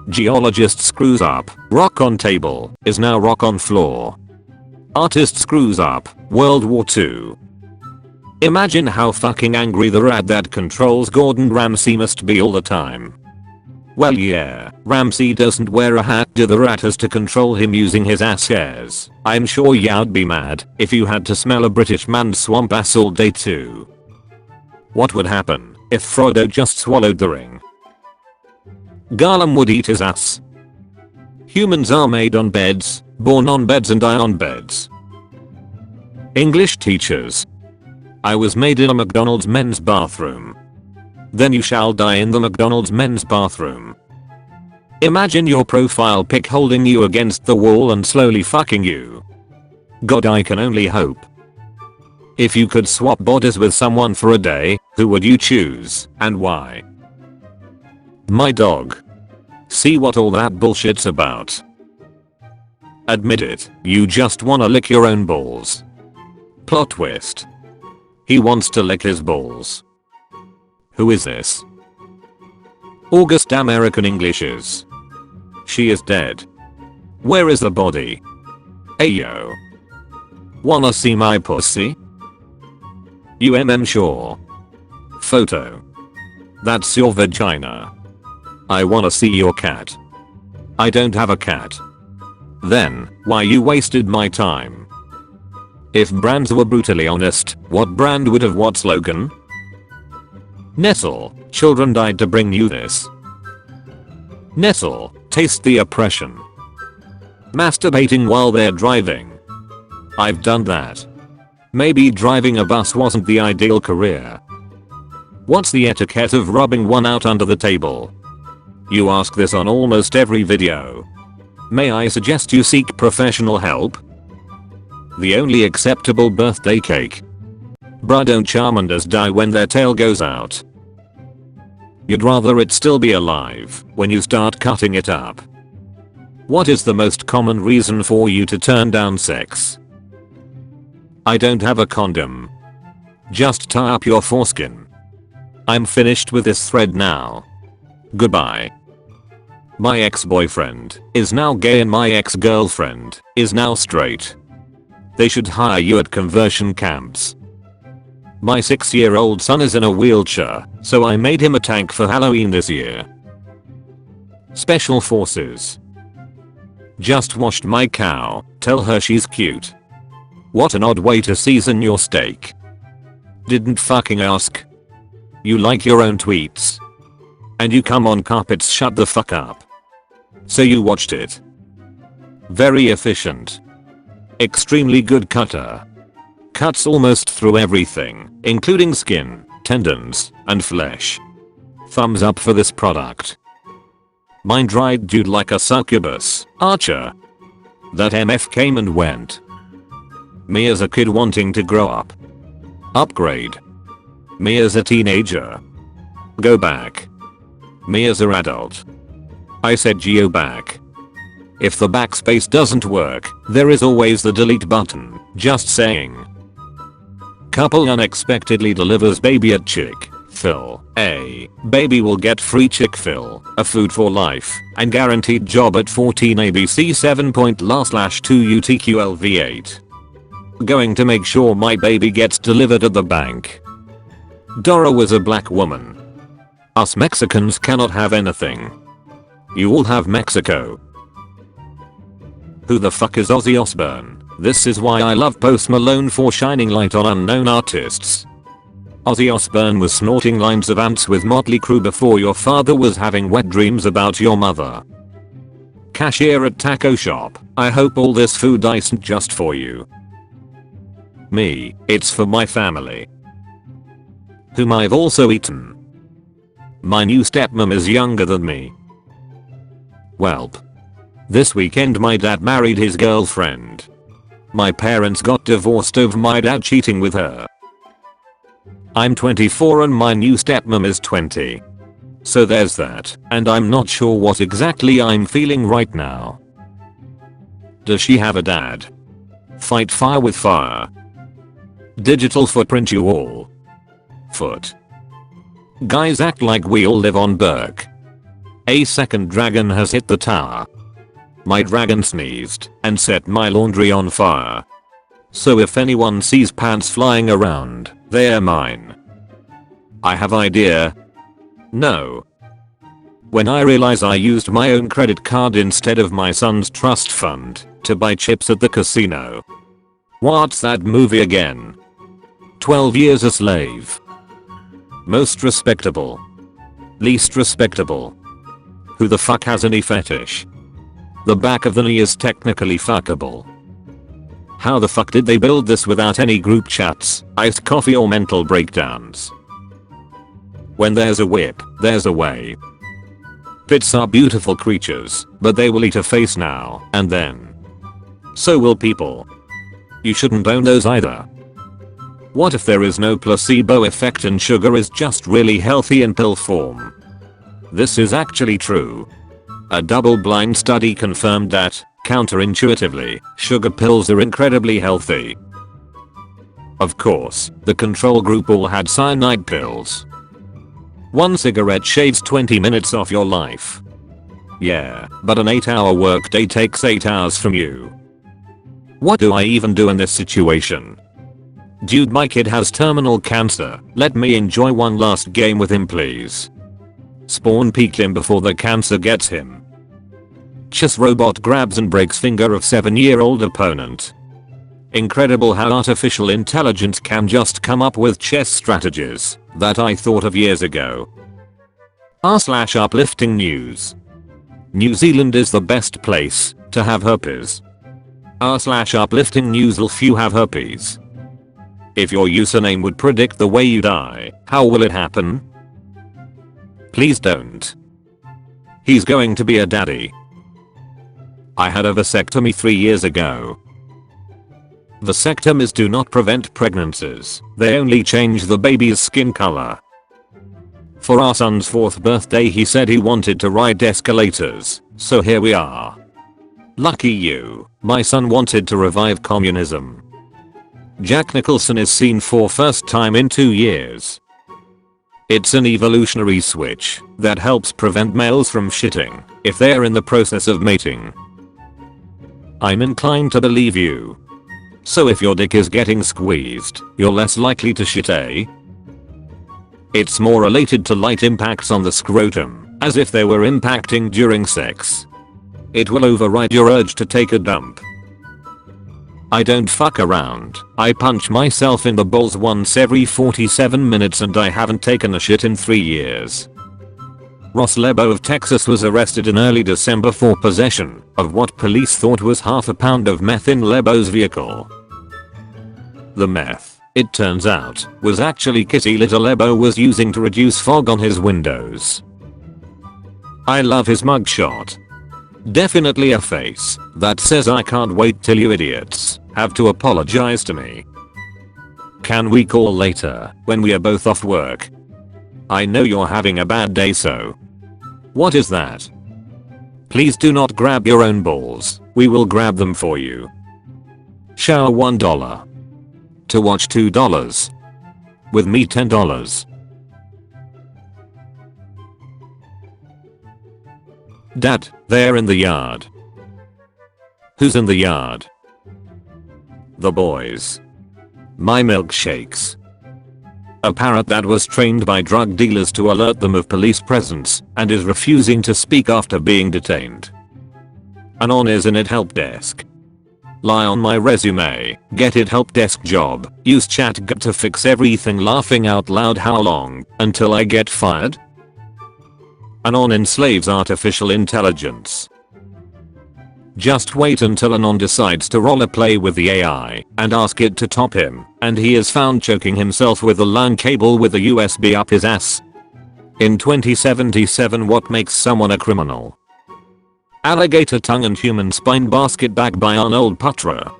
Geologist screws up, rock on table is now rock on floor. Artist screws up, World War II. Imagine how fucking angry the rat that controls Gordon Ramsay must be all the time. Well yeah, Ramsay doesn't wear a hat, the rat has to control him using his ass hairs. I'm sure you'd be mad if you had to smell a British man's swamp ass all day too. What would happen if Frodo just swallowed the ring? Gollum would eat his ass. Humans are made on beds, born on beds and die on beds. English teachers. I was made in a McDonald's men's bathroom. Then you shall die in the McDonald's men's bathroom. Imagine your profile pic holding you against the wall and slowly fucking you. God, I can only hope. If you could swap bodies with someone for a day, who would you choose and why? My dog. See what all that bullshit's about. Admit it, you just wanna lick your own balls. Plot twist. He wants to lick his balls. Who is this? August American Englishes. She is dead. Where is the body? Ayo. Wanna see my pussy? Sure. Photo. That's your vagina. I wanna see your cat. I don't have a cat. Then, why you wasted my time? If brands were brutally honest, what brand would have what slogan? Nestle, children died to bring you this. Nestle, taste the oppression. Masturbating while they're driving. I've done that. Maybe driving a bus wasn't the ideal career. What's the etiquette of rubbing one out under the table? You ask this on almost every video. May I suggest you seek professional help? The only acceptable birthday cake. Bruh, don't Charmanders die when their tail goes out? You'd rather it still be alive when you start cutting it up. What is the most common reason for you to turn down sex? I don't have a condom. Just tie up your foreskin. I'm finished with this thread now. Goodbye. My ex-boyfriend is now gay and my ex-girlfriend is now straight. They should hire you at conversion camps. My 6-year-old son is in a wheelchair, so I made him a tank for Halloween this year. Special Forces. Just washed my cow, tell her she's cute. What an odd way to season your steak. Didn't fucking ask. You like your own tweets. And you come on carpets, shut the fuck up. So you watched it. Very efficient. Extremely good cutter. Cuts almost through everything, including skin, tendons, and flesh. Thumbs up for this product. Mine dried dude like a succubus, Archer. That MF came and went. Me as a kid wanting to grow up. Upgrade. Me as a teenager. Go back. Me as a adult. I said go back. If the backspace doesn't work, there is always the delete button, just saying. Couple unexpectedly delivers baby at Chick-fil. A baby will get free Chick-fil, a food for life, and guaranteed job at 14 ABC 7.2 UTQLV8. Going to make sure my baby gets delivered at the bank. Dora was a black woman. Us Mexicans cannot have anything. You all have Mexico. Who the fuck is Ozzy Osbourne? This is why I love Post Malone for shining light on unknown artists. Ozzy Osbourne was snorting lines of ants with Motley Crue before your father was having wet dreams about your mother. Cashier at taco shop, I hope all this food isn't just for you. Me, it's for my family. Whom I've also eaten. My new stepmom is younger than me. Welp. This weekend my dad married his girlfriend. My parents got divorced over my dad cheating with her. I'm 24 and my new stepmom is 20. So there's that, and I'm not sure what exactly I'm feeling right now. Does she have a dad? Fight fire with fire. Digital footprint you all. Foot. Guys act like we all live on Burke. A second dragon has hit the tower. My dragon sneezed and set my laundry on fire. So if anyone sees pants flying around, they're mine. I have idea. No. When I realize I used my own credit card instead of my son's trust fund to buy chips at the casino. What's that movie again? 12 Years a Slave. Most respectable. Least respectable. Who the fuck has any fetish? The back of the knee is technically fuckable. How the fuck did they build this without any group chats, iced coffee or mental breakdowns? When there's a whip, there's a way. Pits are beautiful creatures, but they will eat a face now and then. So will people. You shouldn't own those either. What if there is no placebo effect and sugar is just really healthy in pill form? This is actually true. A double-blind study confirmed that, counterintuitively, sugar pills are incredibly healthy. Of course, the control group all had cyanide pills. One cigarette shaves 20 minutes off your life. Yeah, but an 8-hour workday takes 8 hours from you. What do I even do in this situation? Dude, my kid has terminal cancer, let me enjoy one last game with him please. Spawn peek him before the cancer gets him. Chess robot grabs and breaks finger of 7-year-old opponent. Incredible how artificial intelligence can just come up with chess strategies that I thought of years ago. r/uplifting news. New Zealand is the best place to have herpes. r/uplifting news. If you have herpes. If your username would predict the way you die, how will it happen? Please don't. He's going to be a daddy. I had a vasectomy 3 years ago. Vasectomies do not prevent pregnancies, they only change the baby's skin color. For our son's 4th birthday he said he wanted to ride escalators, so here we are. Lucky you, my son wanted to revive communism. Jack Nicholson is seen for first time in 2 years. It's an evolutionary switch that helps prevent males from shitting if they're in the process of mating. I'm inclined to believe you. So if your dick is getting squeezed, you're less likely to shit, eh? It's more related to light impacts on the scrotum, as if they were impacting during sex. It will override your urge to take a dump. I don't fuck around. I punch myself in the balls once every 47 minutes and I haven't taken a shit in 3 years. Ross Lebo of Texas was arrested in early December for possession of what police thought was half a pound of meth in Lebo's vehicle. The meth, it turns out, was actually kitty litter Lebo was using to reduce fog on his windows. I love his mugshot. Definitely a face that says I can't wait till you idiots have to apologize to me. Can we call later when we are both off work? I know you're having a bad day, so. What is that? Please do not grab your own balls. We will grab them for you. Shower $1. To watch $2. With me $10. Dad, they're in the yard. Who's in the yard? The boys. My milkshakes. A parrot that was trained by drug dealers to alert them of police presence and is refusing to speak after being detained. Anon is in it help desk. Lie on my resume, get it help desk job, use ChatGPT to fix everything laughing out loud how long, until I get fired? Anon enslaves artificial intelligence. Just wait until Anon decides to roleplay with the AI and ask it to top him, and he is found choking himself with a LAN cable with a USB up his ass. In 2077, what makes someone a criminal? Alligator tongue and human spine basket bag by Arnold Putra.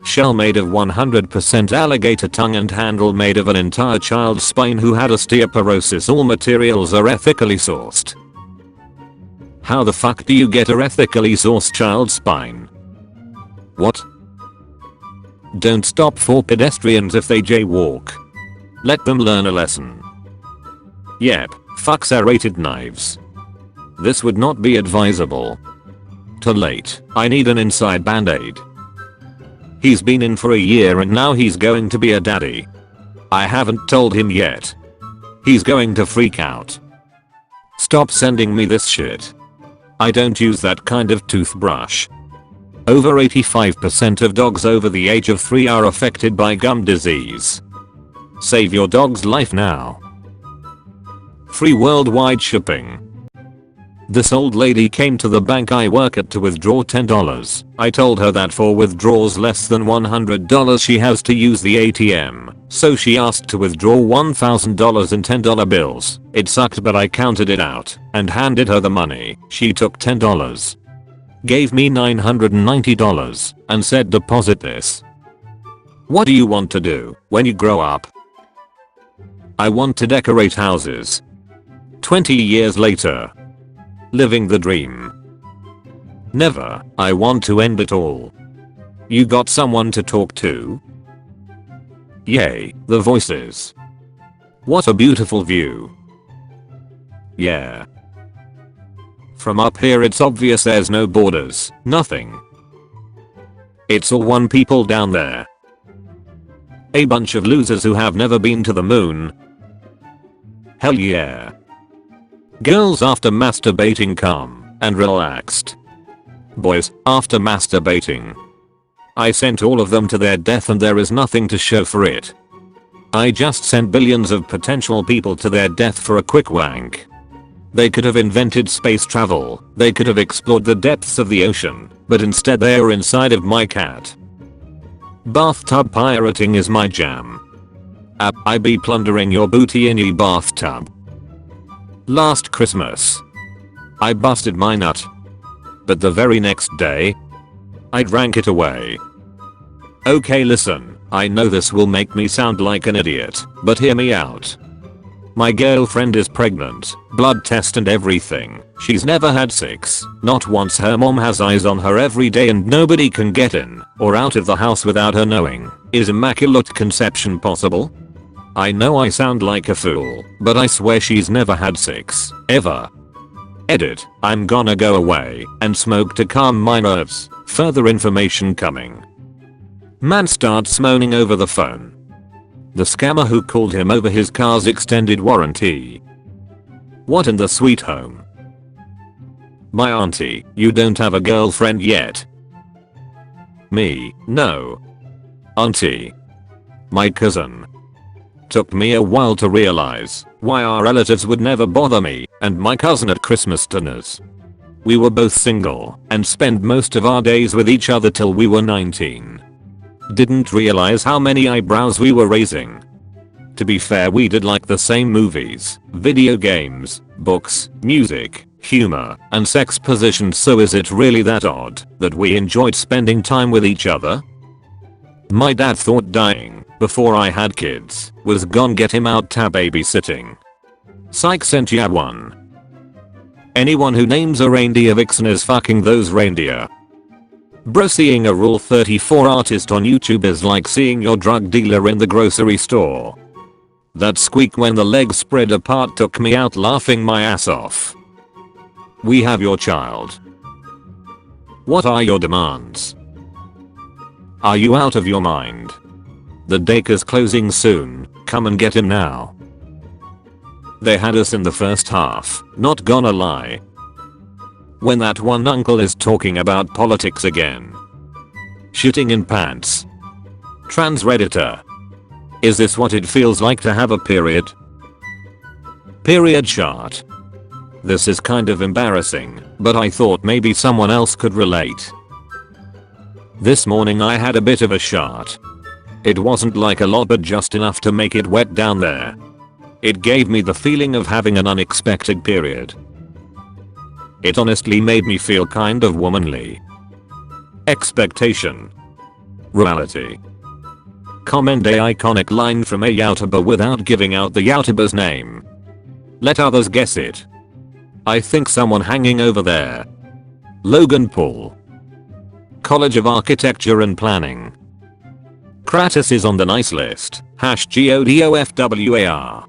Shell made of 100% alligator tongue and handle made of an entire child's spine who had osteoporosis. All materials are ethically sourced. How the fuck do you get a ethically sourced child's spine? What? Don't stop for pedestrians if they jaywalk. Let them learn a lesson. Yep, fuck serrated knives. This would not be advisable. Too late, I need an inside band-aid. He's been in for a year and now he's going to be a daddy. I haven't told him yet. He's going to freak out. Stop sending me this shit. I don't use that kind of toothbrush. Over 85% of dogs over the age of 3 are affected by gum disease. Save your dog's life now. Free worldwide shipping. This old lady came to the bank I work at to withdraw $10. I told her that for withdrawals less than $100 she has to use the ATM, so she asked to withdraw $1,000 in $10 bills. It sucked, but I counted it out and handed her the money. She took $10, gave me $990 and said deposit this. What do you want to do when you grow up? I want to decorate houses. 20 years later. Living the dream. Never. I want to end it all. You got someone to talk to? Yay, the voices. What a beautiful view. Yeah. From up here it's obvious there's no borders, nothing. It's all one people down there. A bunch of losers who have never been to the moon. Hell yeah. Girls after masturbating calm and relaxed. Boys after masturbating. I sent all of them to their death and there is nothing to show for it. I just sent billions of potential people to their death for a quick wank. They could have invented space travel, they could have explored the depths of the ocean, but instead they are inside of my cat. Bathtub pirating is my jam. I be plundering your booty in ye bathtub. Last Christmas, I busted my nut. But the very next day, I drank it away. Okay, listen, I know this will make me sound like an idiot, but hear me out. My girlfriend is pregnant, blood test and everything. She's never had sex, not once. Her mom has eyes on her every day and nobody can get in or out of the house without her knowing. Is immaculate conception possible? I know I sound like a fool, but I swear she's never had sex, ever. Edit, I'm gonna go away and smoke to calm my nerves. Further information coming. Man starts moaning over the phone. The scammer who called him over his car's extended warranty. What in the sweet home? My auntie, you don't have a girlfriend yet? Me, no. Auntie. My cousin. Took me a while to realize why our relatives would never bother me and my cousin at Christmas dinners. We were both single and spent most of our days with each other till we were 19. Didn't realize how many eyebrows we were raising. To be fair, we did like the same movies, video games, books, music, humor, and sex positions, so is it really that odd that we enjoyed spending time with each other? My dad thought dying before I had kids was gonna get him out to babysitting. Psych sent ya one. Anyone who names a reindeer vixen is fucking those reindeer. Bro, seeing a Rule 34 artist on YouTube is like seeing your drug dealer in the grocery store. That squeak when the legs spread apart took me out laughing my ass off. We have your child. What are your demands? Are you out of your mind? The daycare's closing soon, come and get him now. They had us in the first half, not gonna lie. When that one uncle is talking about politics again. Shitting in pants. Trans redditor. Is this what it feels like to have a period? Period chart. This is kind of embarrassing, but I thought maybe someone else could relate. This morning I had a bit of a shart. It wasn't like a lot, but just enough to make it wet down there. It gave me the feeling of having an unexpected period. It honestly made me feel kind of womanly. Expectation. Reality. Comment a iconic line from a YouTuber without giving out the YouTuber's name. Let others guess it. I think someone hanging over there. Logan Paul. College of Architecture and Planning. Kratos is on the nice list. #GODOFWAR.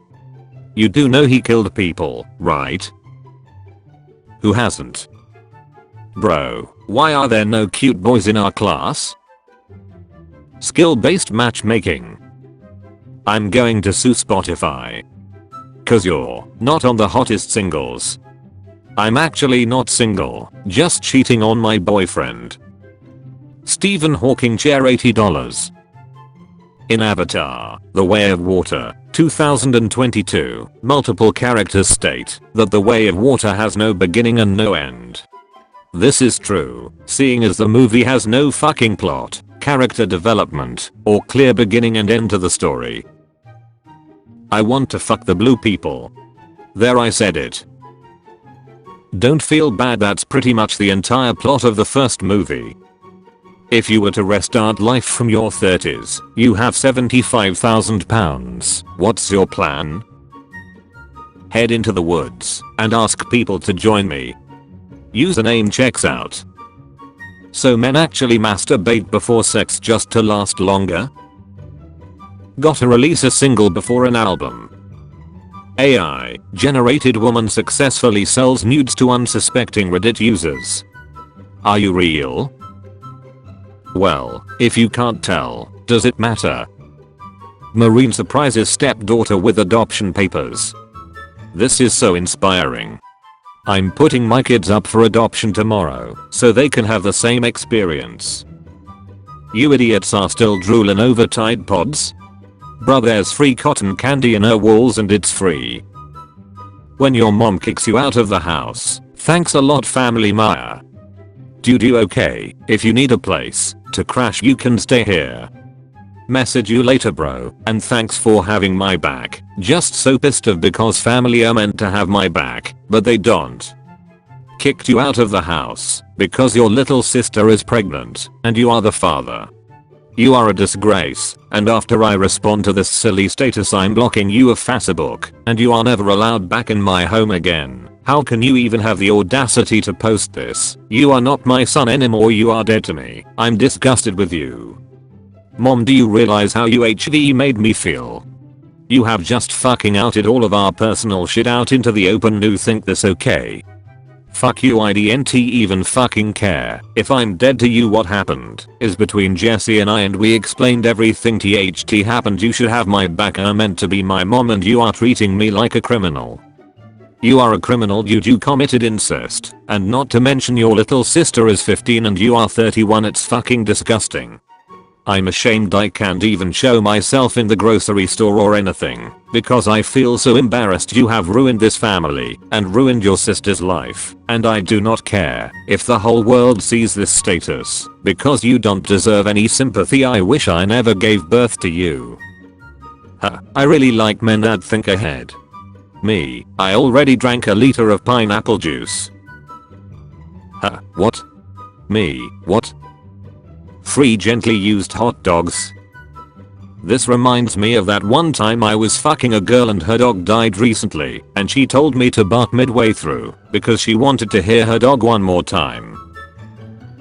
You do know he killed people, right? Who hasn't? Bro, why are there no cute boys in our class? Skill-based matchmaking. I'm going to sue Spotify. Cause you're not on the hottest singles. I'm actually not single, just cheating on my boyfriend. Stephen Hawking chair $80. In Avatar, The Way of Water, 2022, multiple characters state that the way of water has no beginning and no end. This is true, seeing as the movie has no fucking plot, character development, or clear beginning and end to the story. I want to fuck the blue people. There, I said it. Don't feel bad, that's pretty much the entire plot of the first movie. If you were to restart life from your 30s, you have £75,000. What's your plan? Head into the woods and ask people to join me. Username checks out. So men actually masturbate before sex just to last longer? Gotta release a single before an album. AI generated woman successfully sells nudes to unsuspecting Reddit users. Are you real? Well, if you can't tell, does it matter? Marine surprises stepdaughter with adoption papers. This is so inspiring. I'm putting my kids up for adoption tomorrow so they can have the same experience. You idiots are still drooling over Tide Pods? Bruh, there's free cotton candy in her walls and it's free. When your mom kicks you out of the house, thanks a lot family Maya. Dude, you okay? If you need a place to crash you can stay here. Message you later bro, and thanks for having my back. Just so pissed off because family are meant to have my back, but they don't. Kicked you out of the house because your little sister is pregnant and you are the father. You are a disgrace, and after I respond to this silly status I'm blocking you of Facebook, and you are never allowed back in my home again. How can you even have the audacity to post this? You are not my son anymore, you are dead to me. I'm disgusted with you. Mom, do you realize how you HV made me feel? You have just fucking outed all of our personal shit out into the open. Do you think this okay? Fuck you, I didn't even fucking care. If I'm dead to you, what happened is between Jesse and I, and we explained everything THT happened. You should have my back. I'm meant to be my mom and you are treating me like a criminal. You are a criminal. You committed incest, and not to mention your little sister is 15 and you are 31. It's fucking disgusting. I'm ashamed I can't even show myself in the grocery store or anything because I feel so embarrassed. You have ruined this family and ruined your sister's life, and I do not care if the whole world sees this status because you don't deserve any sympathy. I wish I never gave birth to you. Huh, I really like men that think ahead. Me, I already drank a liter of pineapple juice. Huh, what? Me, what? Free gently used hot dogs. This reminds me of that one time I was fucking a girl and her dog died recently, and she told me to bark midway through because she wanted to hear her dog one more time.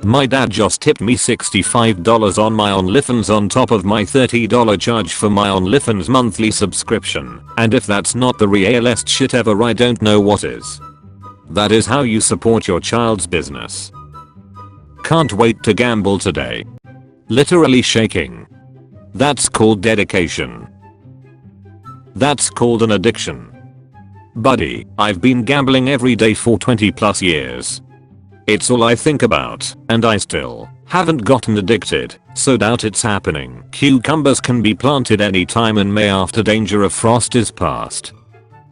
My dad just tipped me $65 on my OnlyFans on top of my $30 charge for my OnlyFans monthly subscription, and if that's not the realest shit ever, I don't know what is. That is how you support your child's business. Can't wait to gamble today. Literally shaking. That's called dedication. That's called an addiction. Buddy, I've been gambling every day for 20 plus years. It's all I think about, and I still haven't gotten addicted, so doubt it's happening. Cucumbers can be planted anytime in May after danger of frost is past.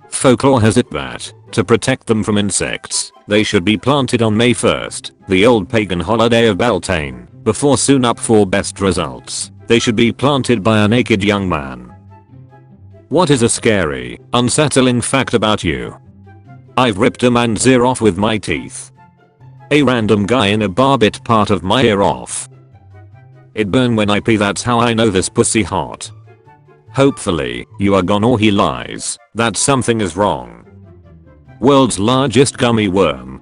Folklore has it that, to protect them from insects, they should be planted on May 1st, the old pagan holiday of Beltane, before soon up for best results. They should be planted by a naked young man. What is a scary, unsettling fact about you? I've ripped a man's ear off with my teeth. A random guy in a bar bit part of my ear off. It burn when I pee. That's how I know this pussy hot. Hopefully, you are gone or he lies that something is wrong. World's largest gummy worm.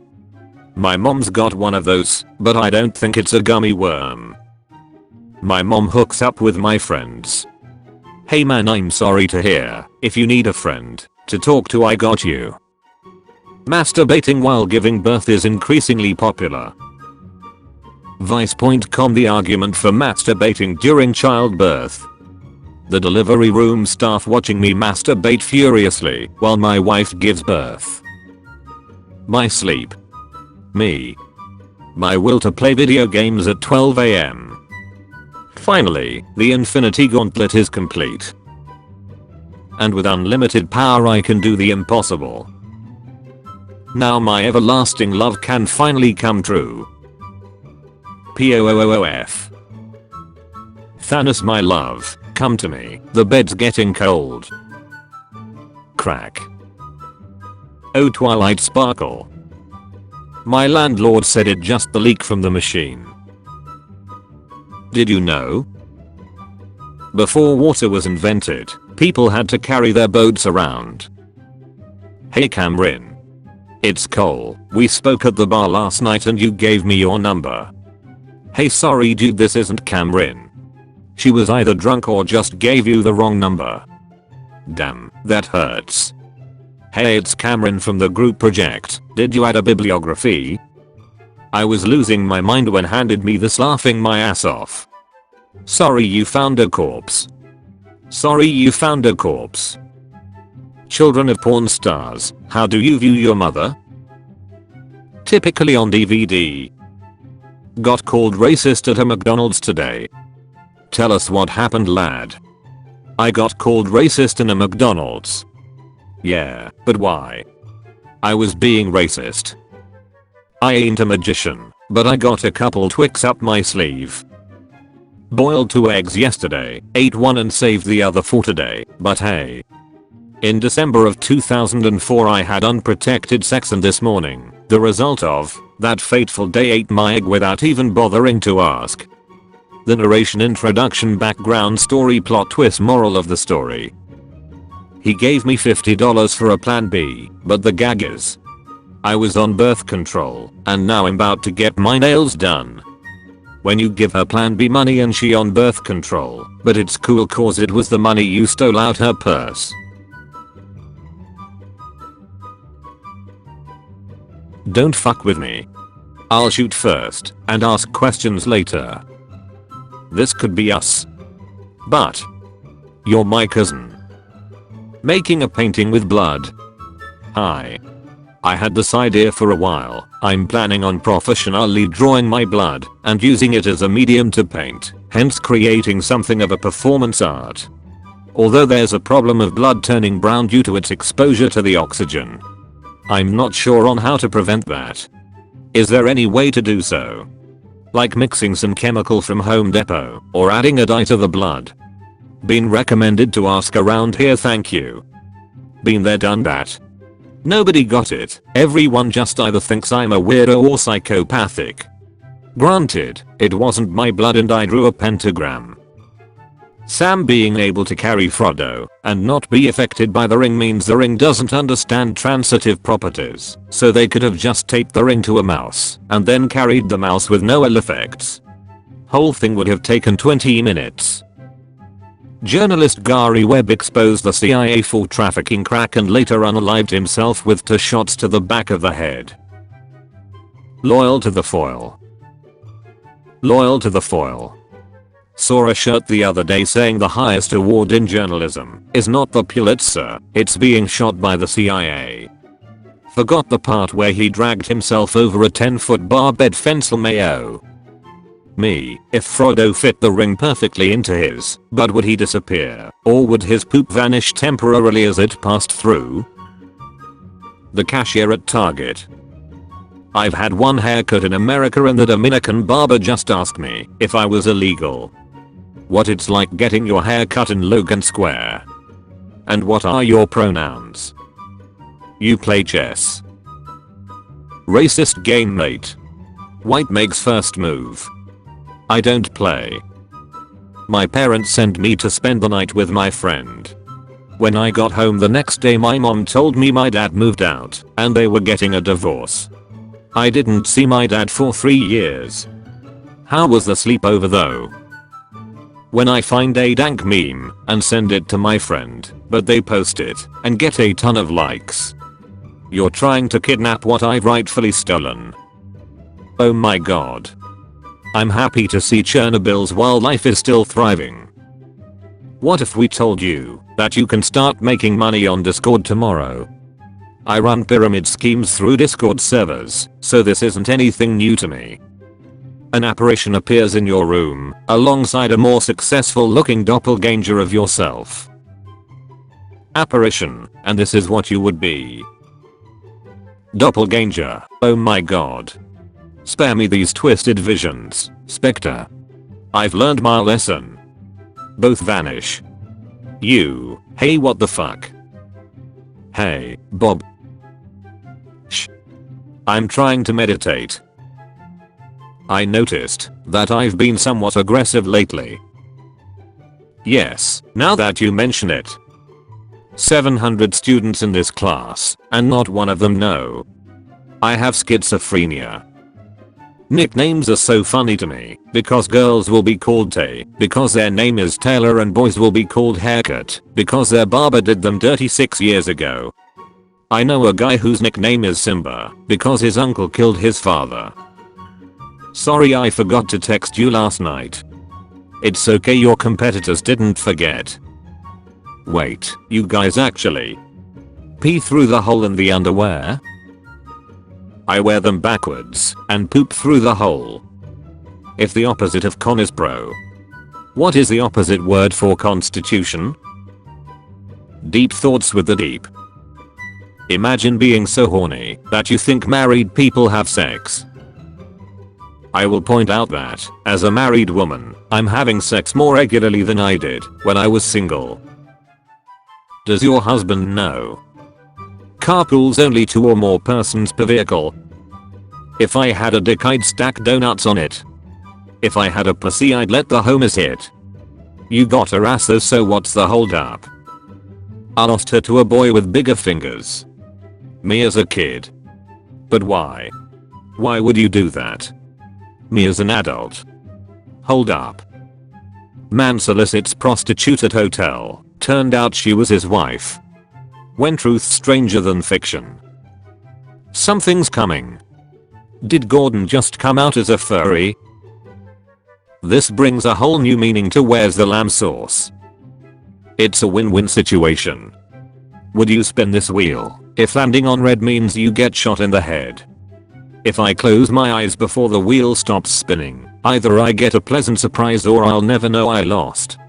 My mom's got one of those, but I don't think it's a gummy worm. My mom hooks up with my friends. Hey man, I'm sorry to hear. If you need a friend to talk to, I got you. Masturbating while giving birth is increasingly popular. Vice.com. The argument for masturbating during childbirth. The delivery room staff watching me masturbate furiously while my wife gives birth. My sleep. Me. My will to play video games at 12 AM. Finally, the Infinity Gauntlet is complete. And with unlimited power I can do the impossible. Now my everlasting love can finally come true. POOOOF. Thanos, my love, come to me, the bed's getting cold. Crack. Oh Twilight Sparkle. My landlord said it just the leak from the machine. Did you know? Before water was invented, people had to carry their boats around. Hey Cameron. It's Cole. We spoke at the bar last night and you gave me your number. Hey sorry dude, this isn't Cameron. She was either drunk or just gave you the wrong number. Damn, that hurts. Hey, it's Cameron from the group project. Did you add a bibliography? I was losing my mind when handed me this, laughing my ass off. Sorry you found a corpse. Sorry you found a corpse. Children of porn stars, how do you view your mother? Typically on DVD. Got called racist at a McDonald's today. Tell us what happened, lad. I got called racist in a McDonald's. Yeah, but why? I was being racist. I ain't a magician, but I got a couple tricks up my sleeve. Boiled 2 eggs yesterday, ate one and saved the other for today, but hey. In December of 2004 I had unprotected sex, and this morning, the result of that fateful day, ate my egg without even bothering to ask. The narration, introduction, background story, plot twist, moral of the story. He gave me $50 for a plan B, but the gag is, I was on birth control, and now I'm about to get my nails done. When you give her plan B money and she on birth control, but it's cool cause it was the money you stole out her purse. Don't fuck with me. I'll shoot first and ask questions later. This could be us. But you're my cousin. Making a painting with blood. Hi. I had this idea for a while. I'm planning on professionally drawing my blood and using it as a medium to paint, hence creating something of a performance art. Although there's a problem of blood turning brown due to its exposure to the oxygen. I'm not sure on how to prevent that. Is there any way to do so? Like mixing some chemical from Home Depot or adding a dye to the blood? Been recommended to ask around here, thank you. Been there, done that. Nobody got it. Everyone just either thinks I'm a weirdo or psychopathic. Granted, it wasn't my blood and I drew a pentagram. Sam being able to carry Frodo and not be affected by the ring means the ring doesn't understand transitive properties, so they could have just taped the ring to a mouse and then carried the mouse with no ill effects. Whole thing would have taken 20 minutes. Journalist Gary Webb exposed the CIA for trafficking crack and later unalived himself with 2 shots to the back of the head. Loyal to the foil. Loyal to the foil. Saw a shirt the other day saying the highest award in journalism is not the Pulitzer, it's being shot by the CIA. Forgot the part where he dragged himself over a 10-foot barbed fence. LMAO. Me, if Frodo fit the ring perfectly into his, but would he disappear, or would his poop vanish temporarily as it passed through? The cashier at Target. I've had one haircut in America and the Dominican barber just asked me if I was illegal. What it's like getting your hair cut in Logan Square. And what are your pronouns? You play chess. Racist game mate. White makes first move. I don't play. My parents sent me to spend the night with my friend. When I got home the next day my mom told me my dad moved out and they were getting a divorce. I didn't see my dad for 3 years. How was the sleepover though? When I find a dank meme and send it to my friend, but they post it and get a ton of likes. You're trying to kidnap what I've rightfully stolen. Oh my god. I'm happy to see Chernobyl's wildlife is still thriving. What if we told you that you can start making money on Discord tomorrow? I run pyramid schemes through Discord servers, so this isn't anything new to me. An apparition appears in your room, alongside a more successful looking doppelganger of yourself. Apparition, and this is what you would be. Doppelganger, oh my god. Spare me these twisted visions, Spectre. I've learned my lesson. Both vanish. You, hey what the fuck? Hey, Bob. Shh. I'm trying to meditate. I noticed that I've been somewhat aggressive lately. Yes, now that you mention it. 700 students in this class, and not one of them know I have schizophrenia. Nicknames are so funny to me, because girls will be called Tay, because their name is Taylor, and boys will be called Haircut, because their barber did them dirty 6 years ago. I know a guy whose nickname is Simba, because his uncle killed his father. Sorry I forgot to text you last night. It's okay, your competitors didn't forget. Wait, you guys actually pee through the hole in the underwear? I wear them backwards and poop through the hole. If the opposite of con is pro, what is the opposite word for constitution? Deep thoughts with the deep. Imagine being so horny that you think married people have sex. I will point out that, as a married woman, I'm having sex more regularly than I did when I was single. Does your husband know? Carpool's only 2 or more persons per vehicle. If I had a dick I'd stack donuts on it. If I had a pussy I'd let the homies hit. You got her ass though, so what's the hold up? I lost her to a boy with bigger fingers. Me as a kid. But why? Why would you do that? Me as an adult. Hold up. Man solicits prostitute at hotel. Turned out she was his wife. When truth's stranger than fiction. Something's coming. Did Gordon just come out as a furry? This brings a whole new meaning to where's the lamb sauce. It's a win-win situation. Would you spin this wheel if landing on red means you get shot in the head? If I close my eyes before the wheel stops spinning, either I get a pleasant surprise or I'll never know I lost.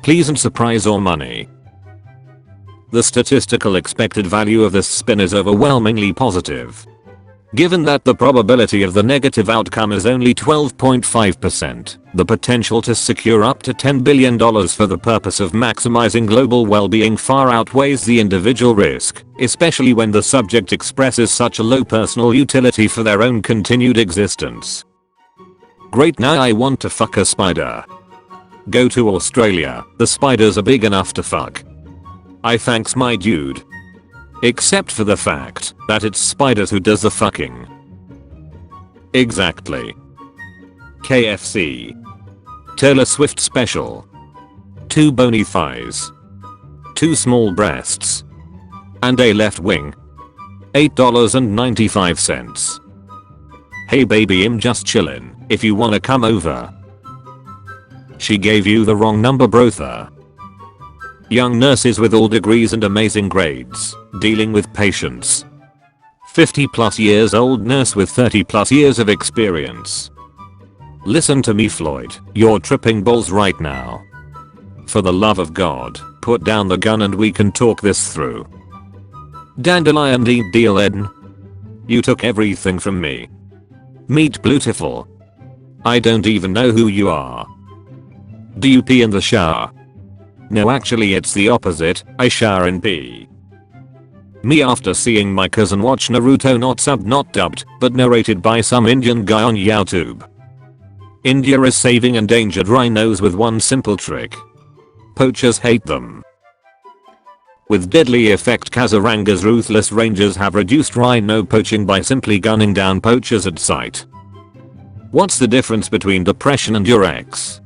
Pleasant surprise or money? The statistical expected value of this spin is overwhelmingly positive. Given that the probability of the negative outcome is only 12.5%, the potential to secure up to $10 billion for the purpose of maximizing global well-being far outweighs the individual risk, especially when the subject expresses such a low personal utility for their own continued existence. Great, now I want to fuck a spider. Go to Australia, the spiders are big enough to fuck. I thanks my dude. Except for the fact that it's spiders who does the fucking. Exactly. KFC. Taylor Swift special. 2 bony thighs. 2 small breasts. And a left wing. $8.95. Hey baby, I'm just chillin', if you wanna come over. She gave you the wrong number, brother. Young nurses with all degrees and amazing grades, dealing with patients. 50 plus years old nurse with 30 plus years of experience. Listen to me, Floyd, you're tripping balls right now. For the love of God, put down the gun and we can talk this through. Dandelion deal Eden. You took everything from me. Meet Blutiful. I don't even know who you are. Do you pee in the shower? No, actually it's the opposite, I shower and pee. Me after seeing my cousin watch Naruto not subbed not dubbed, but narrated by some Indian guy on YouTube. India is saving endangered rhinos with one simple trick. Poachers hate them. With deadly effect, Kaziranga's ruthless rangers have reduced rhino poaching by simply gunning down poachers at sight. What's the difference between depression and your ex?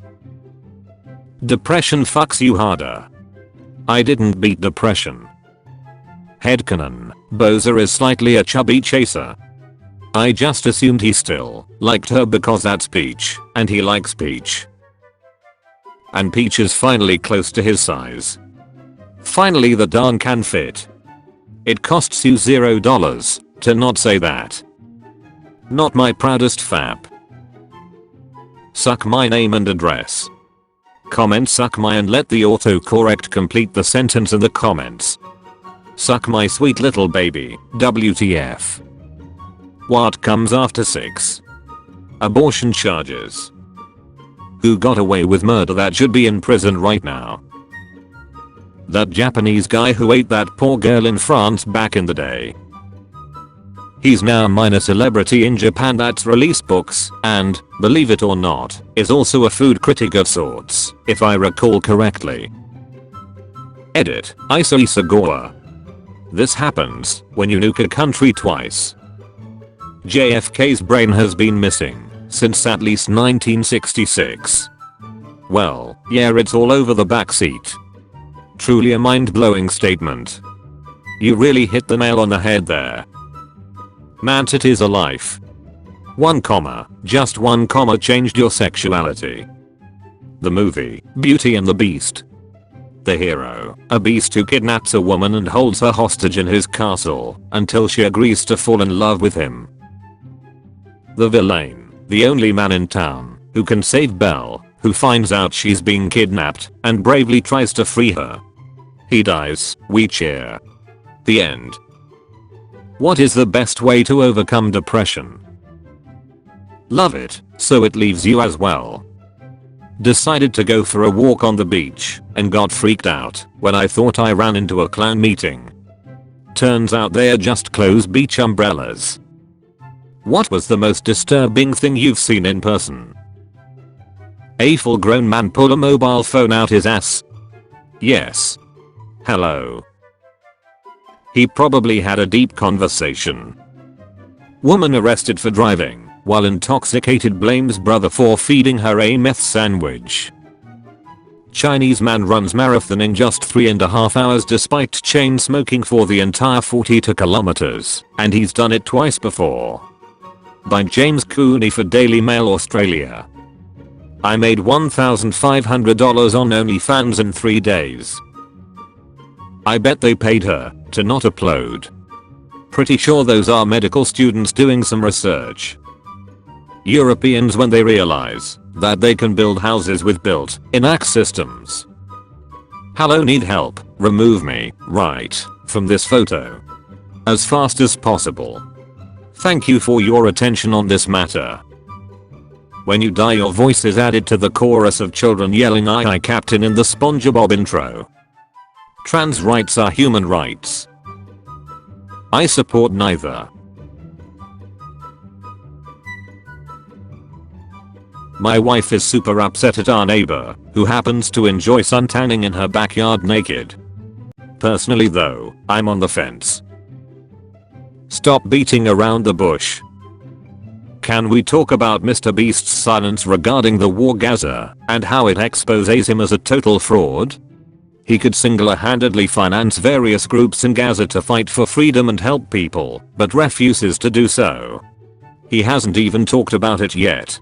Depression fucks you harder. I didn't beat depression. Headcanon, Bowser is slightly a chubby chaser. I just assumed he still liked her because that's Peach, and he likes Peach. And Peach is finally close to his size. Finally the darn can fit. It costs you $0 to not say that. Not my proudest fap. Suck my name and address. Comment suck my and let the autocorrect complete the sentence in the comments. Suck my sweet little baby, WTF. What comes after 6? Abortion charges. Who got away with murder that should be in prison right now? That Japanese guy who ate that poor girl in France back in the day. He's now a minor celebrity in Japan that's released books and, believe it or not, is also a food critic of sorts, if I recall correctly. Edit, Isa Isagawa. This happens when you nuke a country twice. JFK's brain has been missing since at least 1966. Well, yeah, it's all over the backseat. Truly a mind-blowing statement. You really hit the nail on the head there. Man, it is a life. 1 comma, just 1 comma changed your sexuality. The movie, Beauty and the Beast. The hero, a beast who kidnaps a woman and holds her hostage in his castle until she agrees to fall in love with him. The villain, the only man in town who can save Belle, who finds out she's being kidnapped and bravely tries to free her. He dies, we cheer. The end. What is the best way to overcome depression? Love it, so it leaves you as well. Decided to go for a walk on the beach and got freaked out when I thought I ran into a clown meeting. Turns out they are just closed beach umbrellas. What was the most disturbing thing you've seen in person? A full grown man pull a mobile phone out his ass. Yes. Hello. He probably had a deep conversation. Woman arrested for driving while intoxicated blames brother for feeding her a meth sandwich. Chinese man runs marathon in just 3.5 hours despite chain smoking for the entire 42 kilometers, and he's done it twice before. By James Cooney for Daily Mail Australia. I made $1,500 on OnlyFans in 3 days. I bet they paid her to not upload. Pretty sure those are medical students doing some research. Europeans when they realize that they can build houses with built-in axe systems. Hello, need help, remove me, right, from this photo. As fast as possible. Thank you for your attention on this matter. When you die your voice is added to the chorus of children yelling "Aye, aye, Captain" in the SpongeBob intro. Trans rights are human rights. I support neither. My wife is super upset at our neighbor, who happens to enjoy suntanning in her backyard naked. Personally though, I'm on the fence. Stop beating around the bush. Can we talk about Mr. Beast's silence regarding the war Gaza and how it exposes him as a total fraud? He could single-handedly finance various groups in Gaza to fight for freedom and help people, but refuses to do so. He hasn't even talked about it yet.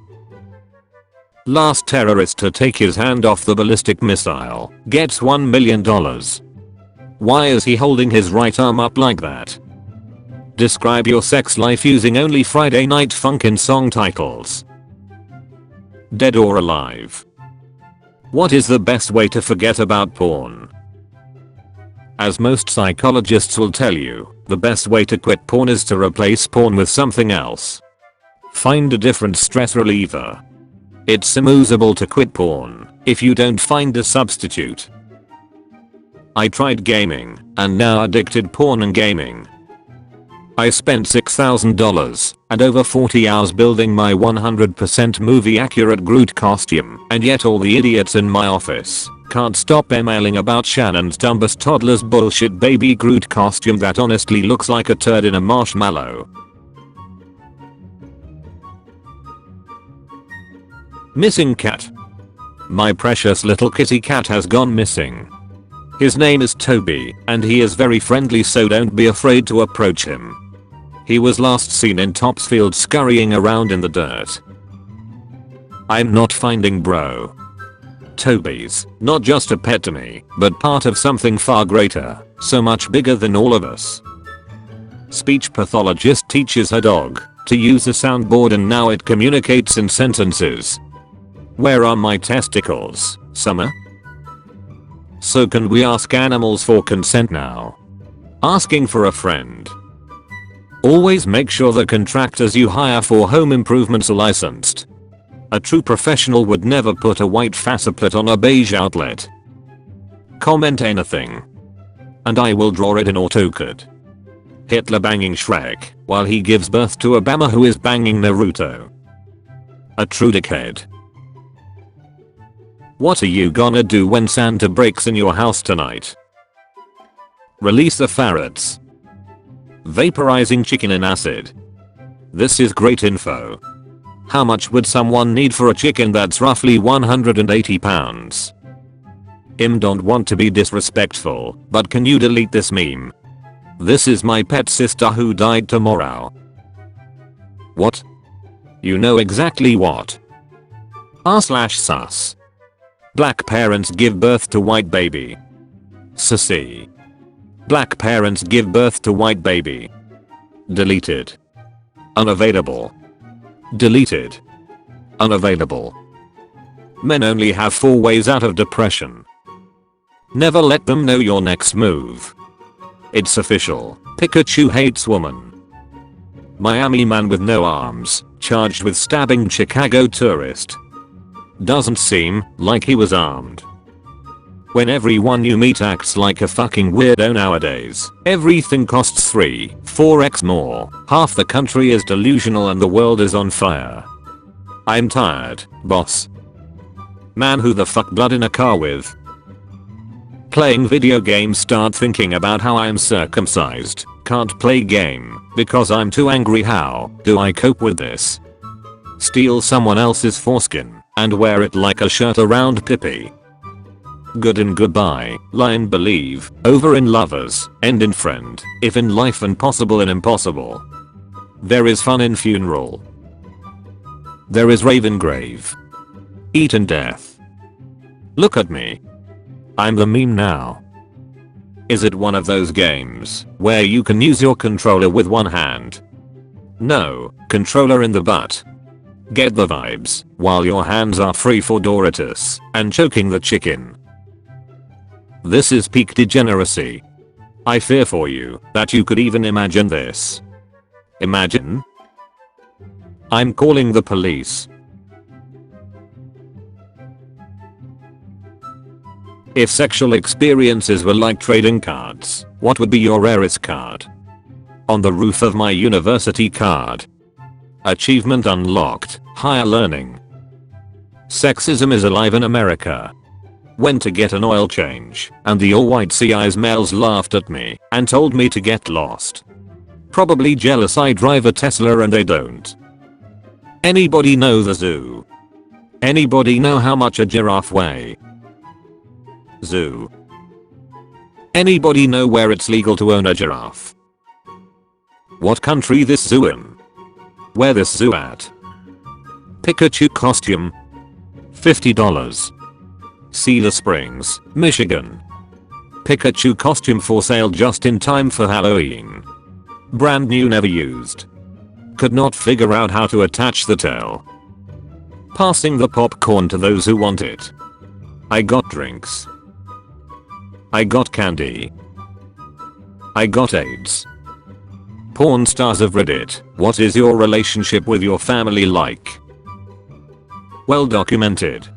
Last terrorist to take his hand off the ballistic missile gets $1 million. Why is he holding his right arm up like that? Describe your sex life using only Friday Night Funkin' song titles. Dead or alive? What is the best way to forget about porn? As most psychologists will tell you, the best way to quit porn is to replace porn with something else. Find a different stress reliever. It's impossible to quit porn if you don't find a substitute. I tried gaming and now addicted porn and gaming. I spent $6,000 and over 40 hours building my 100% movie accurate Groot costume, and yet all the idiots in my office can't stop emailing about Shannon's dumbest toddler's bullshit baby Groot costume that honestly looks like a turd in a marshmallow. Missing cat. My precious little kitty cat has gone missing. His name is Toby and he is very friendly, so don't be afraid to approach him. He was last seen in Topsfield scurrying around in the dirt. I'm not finding bro. Toby's not just a pet to me, but part of something far greater, so much bigger than all of us. Speech pathologist teaches her dog to use a soundboard and now it communicates in sentences. Where are my testicles, Summer? So can we ask animals for consent now? Asking for a friend. Always make sure the contractors you hire for home improvements are licensed. A true professional would never put a white faceplate on a beige outlet. Comment anything. And I will draw it in AutoCAD. Hitler banging Shrek while he gives birth to Obama who is banging Naruto. A true dickhead. What are you gonna do when Santa breaks in your house tonight? Release the ferrets. Vaporizing chicken in acid. This is great info. How much would someone need for a chicken that's roughly 180 pounds? Don't want to be disrespectful, but can you delete this meme? This is my pet sister who died tomorrow. What? You know exactly what. r/sus. Black parents give birth to white baby. Sussy. Black parents give birth to white baby. Deleted. Unavailable. Deleted. Unavailable. Men only have 4 ways out of depression. Never let them know your next move. It's official. Pikachu hates woman. Miami man with no arms, charged with stabbing Chicago tourist. Doesn't seem like he was armed. When everyone you meet acts like a fucking weirdo nowadays, everything costs 3-4x more, half the country is delusional and the world is on fire. I'm tired, boss. Man, who the fuck blood in a car with? Playing video games, start thinking about how I'm circumcised. Can't play game because I'm too angry. How do I cope with this? Steal someone else's foreskin and wear it like a shirt around Pippi. Good in goodbye, lie in believe, over in lovers, end in friend, if in life and possible in impossible. There is fun in funeral. There is raven grave. Eat in death. Look at me. I'm the meme now. Is it one of those games where you can use your controller with one hand? No, controller in the butt. Get the vibes while your hands are free for Doritos and choking the chicken. This is peak degeneracy. I fear for you that you could even imagine this. Imagine? I'm calling the police. If sexual experiences were like trading cards, what would be your rarest card? On the roof of my university card. Achievement unlocked, higher learning. Sexism is alive in America. Went to get an oil change, and the all-white CI's males laughed at me and told me to get lost. Probably jealous I drive a Tesla and they don't. Anybody know the zoo? Anybody know how much a giraffe weigh? Zoo. Anybody know where it's legal to own a giraffe? What country this zoo in? Where this zoo at? Pikachu costume. $50. Cedar Springs, Michigan. Pikachu costume for sale just in time for Halloween. Brand new, never used. Could not figure out how to attach the tail. Passing the popcorn to those who want it. I got drinks. I got candy. I got AIDS. Porn stars of Reddit, what is your relationship with your family like? Well documented.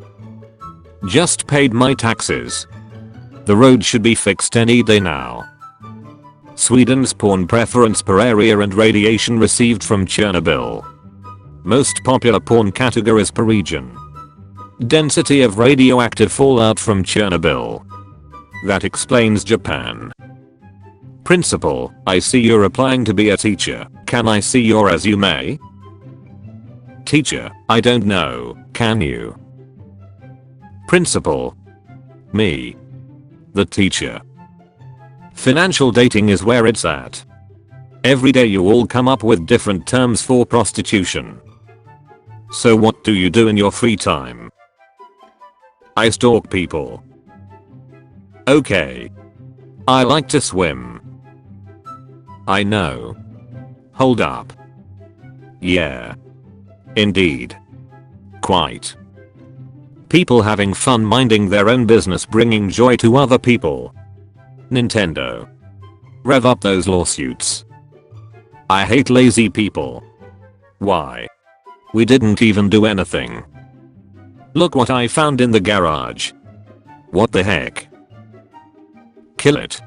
Just paid my taxes. The road should be fixed any day now. Sweden's porn preference per area and radiation received from Chernobyl. Most popular porn categories per region. Density of radioactive fallout from Chernobyl. That explains Japan. Principal, I see you're applying to be a teacher. Can I see your resume? Teacher, I don't know, can you? Principal. Me. The teacher. Financial dating is where it's at. Every day you all come up with different terms for prostitution. So what do you do in your free time? I stalk people. Okay. I like to swim. I know. Hold up. Yeah. Indeed. Quite. People having fun minding their own business, bringing joy to other people. Nintendo. Rev up those lawsuits. I hate lazy people. Why? We didn't even do anything. Look what I found in the garage. What the heck? Kill it.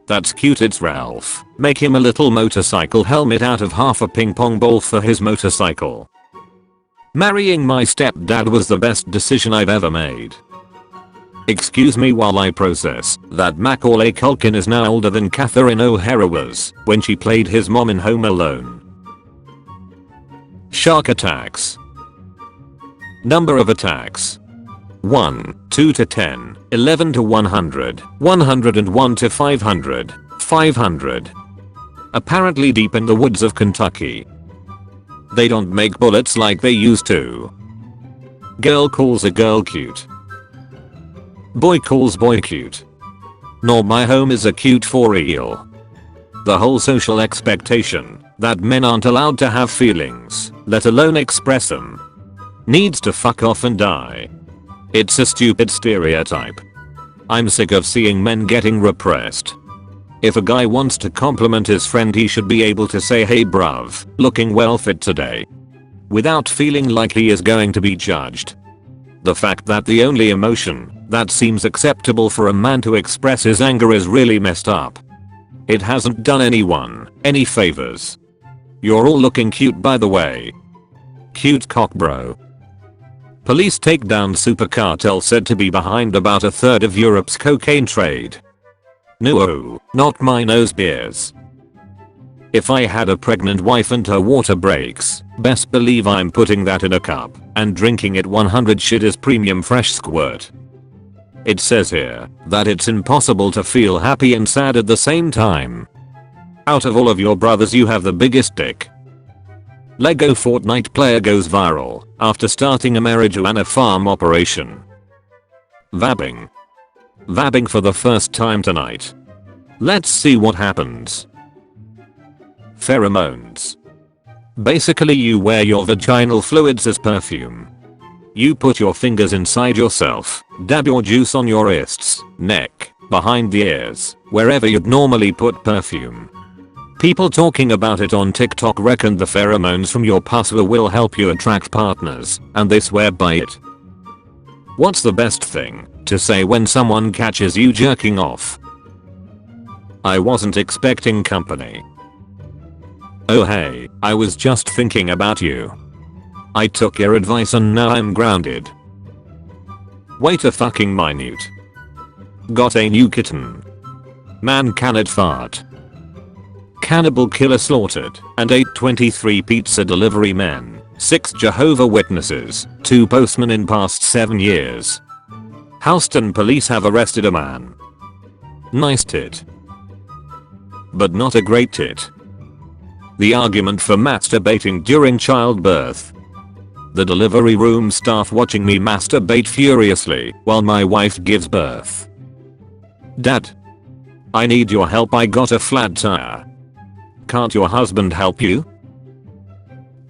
That's cute, it's Ralph. Make him a little motorcycle helmet out of half a ping pong ball for his motorcycle. Marrying my stepdad was the best decision I've ever made. Excuse me while I process that Macaulay Culkin is now older than Catherine O'Hara was when she played his mom in Home Alone. Shark attacks. Number of attacks. 1, 2 to 10, 11 to 100, 101 to 500, 500. Apparently deep in the woods of Kentucky. They don't make bullets like they used to. Girl calls a girl cute. Boy calls boy cute. Nor my home is a cute for real. The whole social expectation that men aren't allowed to have feelings, let alone express them, needs to fuck off and die. It's a stupid stereotype. I'm sick of seeing men getting repressed. If a guy wants to compliment his friend, he should be able to say, "Hey bruv, looking well fit today," without feeling like he is going to be judged. The fact that the only emotion that seems acceptable for a man to express his anger is really messed up. It hasn't done anyone any favors. You're all looking cute, by the way. Cute cock bro. Police take down super cartel said to be behind about a third of Europe's cocaine trade. No, not my nose beers. If I had a pregnant wife and her water breaks, best believe I'm putting that in a cup and drinking it 100 shit is premium fresh squirt. It says here that it's impossible to feel happy and sad at the same time. Out of all of your brothers, you have the biggest dick. Lego Fortnite player goes viral after starting a marijuana farm operation. Vabbing. Vabbing for the first time tonight. Let's see what happens. Pheromones. Basically you wear your vaginal fluids as perfume. You put your fingers inside yourself, dab your juice on your wrists, neck, behind the ears, wherever you'd normally put perfume. People talking about it on TikTok reckon the pheromones from your pus will help you attract partners, and they swear by it. What's the best thing to say when someone catches you jerking off? I wasn't expecting company. Oh hey, I was just thinking about you. I took your advice and now I'm grounded. Wait a fucking minute. Got a new kitten. Man can it fart. Cannibal killer slaughtered and ate 23 pizza delivery men, 6 Jehovah Witnesses, 2 postmen in past 7 years. Houston police have arrested a man. Nice tit. But not a great tit. The argument for masturbating during childbirth. The delivery room staff watching me masturbate furiously while my wife gives birth. Dad. I need your help, I got a flat tire. Can't your husband help you?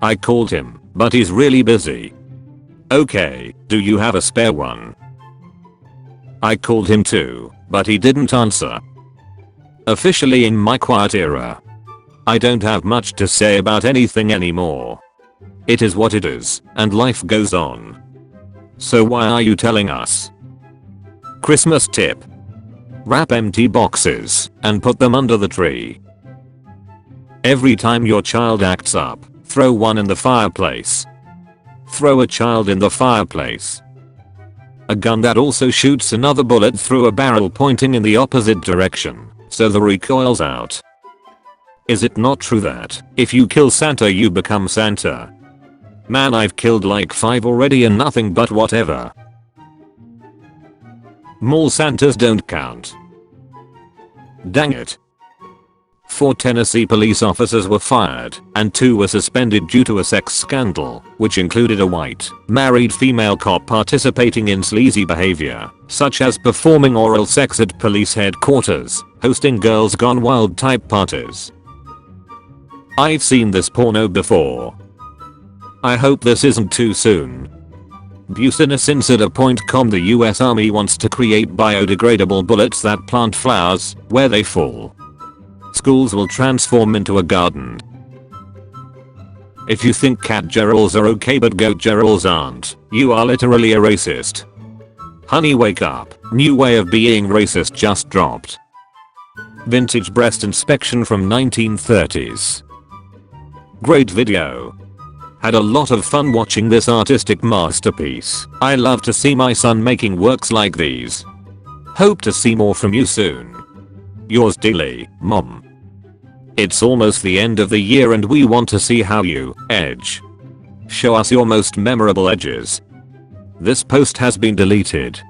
I called him, but he's really busy. Okay, do you have a spare one? I called him too, but he didn't answer. Officially in my quiet era. I don't have much to say about anything anymore. It is what it is, and life goes on. So why are you telling us? Christmas tip. Wrap empty boxes and put them under the tree. Every time your child acts up, throw one in the fireplace. Throw a child in the fireplace. A gun that also shoots another bullet through a barrel pointing in the opposite direction, so the recoil's out. Is it not true that if you kill Santa you become Santa? Man, I've killed like 5 already and nothing but whatever. Mall Santas don't count. Dang it. 4 Tennessee police officers were fired, and 2 were suspended due to a sex scandal, which included a white, married female cop participating in sleazy behavior, such as performing oral sex at police headquarters, hosting Girls Gone Wild type parties. I've seen this porno before. I hope this isn't too soon. Business.com. The US Army wants to create biodegradable bullets that plant flowers where they fall. Schools will transform into a garden. If you think cat gerals are okay but goat gerals aren't, you are literally a racist. Honey, wake up. New way of being racist just dropped. Vintage breast inspection from 1930s. Great video. Had a lot of fun watching this artistic masterpiece. I love to see my son making works like these. Hope to see more from you soon. Yours dearly, Mom. It's almost the end of the year and we want to see how you edge. Show us your most memorable edges. This post has been deleted.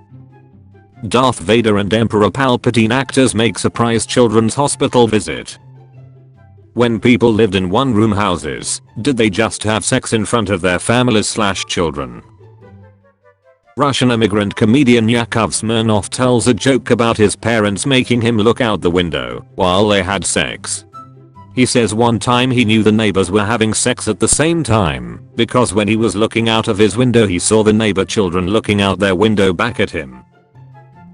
Darth Vader and Emperor Palpatine actors make surprise children's hospital visit. When people lived in one-room houses, did they just have sex in front of their families/children? Russian immigrant comedian Yakov Smirnoff tells a joke about his parents making him look out the window while they had sex. He says one time he knew the neighbors were having sex at the same time because when he was looking out of his window he saw the neighbor children looking out their window back at him.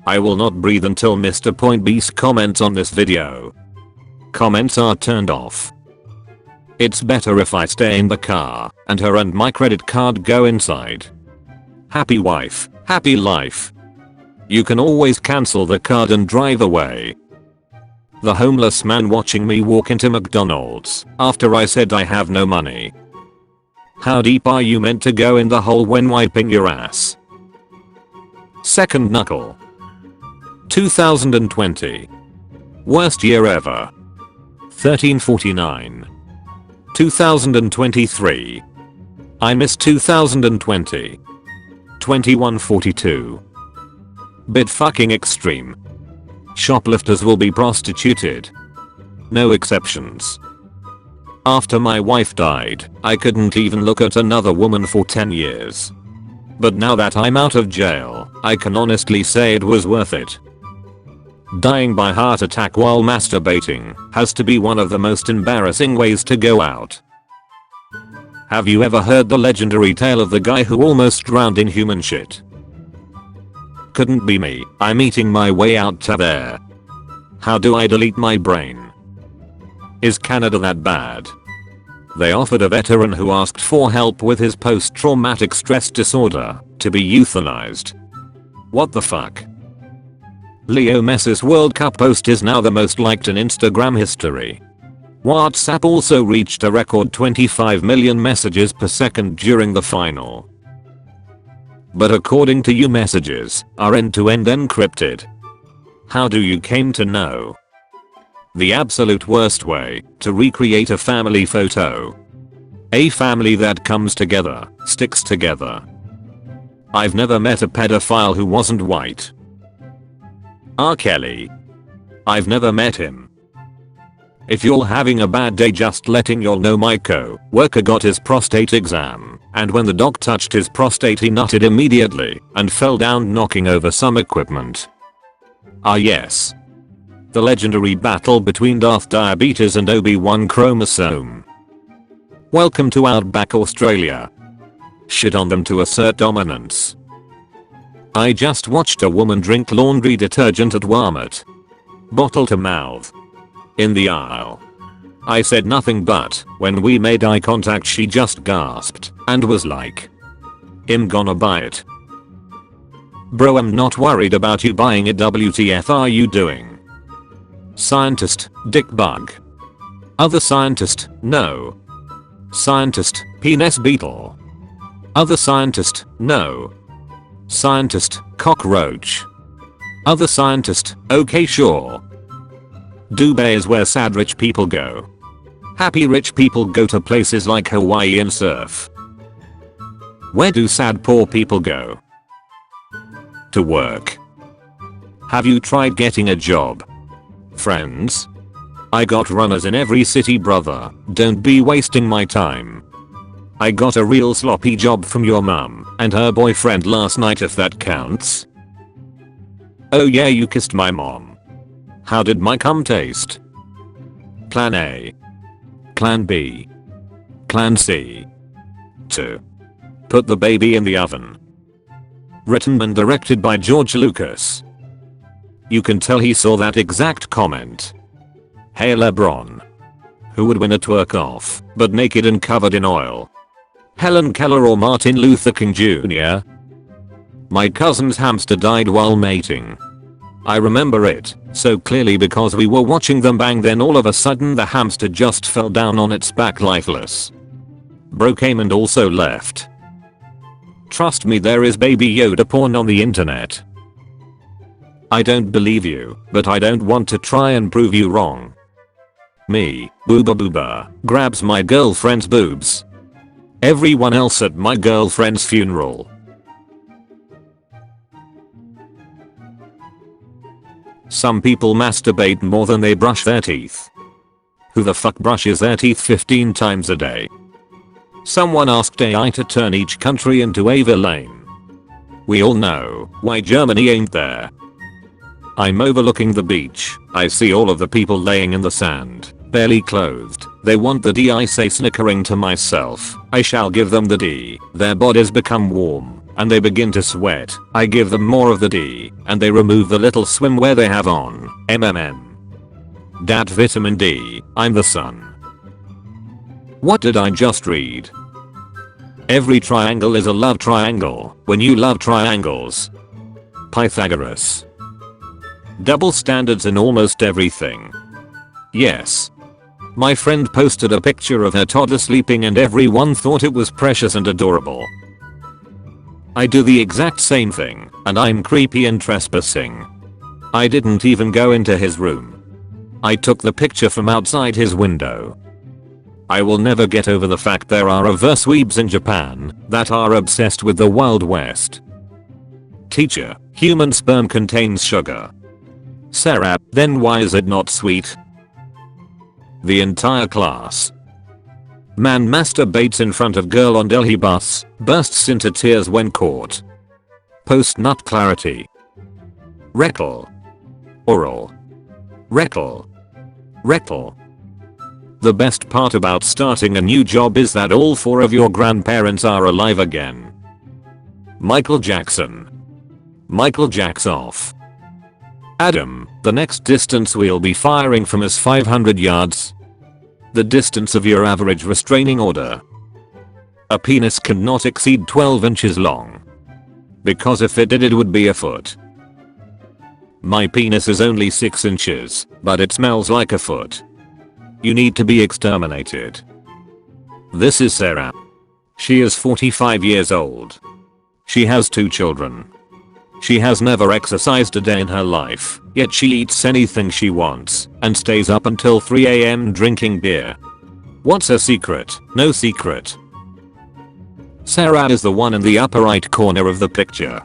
I will not breathe until Mr. Point Beast comments on this video. Comments are turned off. It's better if I stay in the car and her and my credit card go inside. Happy wife, happy life. You can always cancel the card and drive away. The homeless man watching me walk into McDonald's after I said I have no money. How deep are you meant to go in the hole when wiping your ass? Second knuckle. 2020. Worst year ever. 1349. 2023. I miss 2020. 2142. Bit fucking extreme. Shoplifters will be prostituted. No exceptions. After my wife died, I couldn't even look at another woman for 10 years. But now that I'm out of jail, I can honestly say it was worth it. Dying by heart attack while masturbating has to be one of the most embarrassing ways to go out. Have you ever heard the legendary tale of the guy who almost drowned in human shit? Couldn't be me. I'm eating my way out to there. How do I delete my brain? Is Canada that bad? They offered a veteran who asked for help with his post-traumatic stress disorder to be euthanized. What the fuck? Leo Messi's World Cup post is now the most liked in Instagram history. WhatsApp also reached a record 25 million messages per second during the final. But according to you, messages are end-to-end encrypted. How do you came to know? The absolute worst way to recreate a family photo. A family that comes together, sticks together. I've never met a pedophile who wasn't white. R. Kelly. I've never met him. If you're having a bad day, just letting you know, my co-worker got his prostate exam, and when the doc touched his prostate he nutted immediately and fell down knocking over some equipment. Ah yes. The legendary battle between Darth Diabetes and Obi-Wan Chromosome. Welcome to Outback Australia. Shit on them to assert dominance. I just watched a woman drink laundry detergent at Walmart. Bottle to mouth. In the aisle. I said nothing, but when we made eye contact she just gasped and was like, "I'm gonna buy it." Bro, I'm not worried about you buying it. WTF are you doing? Scientist, dick bug. Other scientist, no. Scientist, penis beetle. Other scientist, no. Scientist, cockroach. Other scientist, okay sure. Dubai is where sad rich people go. Happy rich people go to places like Hawaii and surf. Where do sad poor people go? To work. Have you tried getting a job? Friends? I got runners in every city, brother. Don't be wasting my time. I got a real sloppy job from your mum and her boyfriend last night, if that counts. Oh yeah, you kissed my mom. How did my cum taste? Plan A. Plan B. Plan C. 2. Put the baby in the oven. Written and directed by George Lucas. You can tell he saw that exact comment. Hey LeBron. Who would win a twerk off, but naked and covered in oil? Helen Keller or Martin Luther King Jr.? My cousin's hamster died while mating. I remember it so clearly because we were watching them bang, then all of a sudden the hamster just fell down on its back lifeless. Bro came and also left. Trust me, there is Baby Yoda porn on the internet. I don't believe you, but I don't want to try and prove you wrong. Me, booba booba, grabs my girlfriend's boobs. Everyone else at my girlfriend's funeral. Some people masturbate more than they brush their teeth. Who the fuck brushes their teeth 15 times a day? Someone asked AI to turn each country into a villain. We all know why Germany ain't there. I'm overlooking the beach. I see all of the people laying in the sand, barely clothed. They want the D, I say, snickering to myself. I shall give them the D. Their bodies become warm and they begin to sweat. I give them more of the D and they remove the little swimwear they have on. Dat vitamin D. I'm the sun. What did I just read? Every triangle is a love triangle when you love triangles. Pythagoras. Double standards in almost everything. Yes. My friend posted a picture of her toddler sleeping and everyone thought it was precious and adorable. I do the exact same thing, and I'm creepy and trespassing. I didn't even go into his room. I took the picture from outside his window. I will never get over the fact there are reverse weebs in Japan that are obsessed with the Wild West. Teacher, human sperm contains sugar. Sarah, then why is it not sweet? The entire class. Man masturbates in front of girl on Delhi bus, bursts into tears when caught. Post nut clarity. Rectal. Oral. Rectal. Rectal. The best part about starting a new job is that all 4 of your grandparents are alive again. Michael Jackson. Michael jacks off. Adam, the next distance we'll be firing from is 500 yards. The distance of your average restraining order. A penis cannot exceed 12 inches long. Because if it did, it would be a foot. My penis is only 6 inches, but it smells like a foot. You need to be exterminated. This is Sarah. She is 45 years old. She has 2 children. She has never exercised a day in her life, yet she eats anything she wants and stays up until 3 AM drinking beer. What's her secret? No secret. Sarah is the one in the upper right corner of the picture.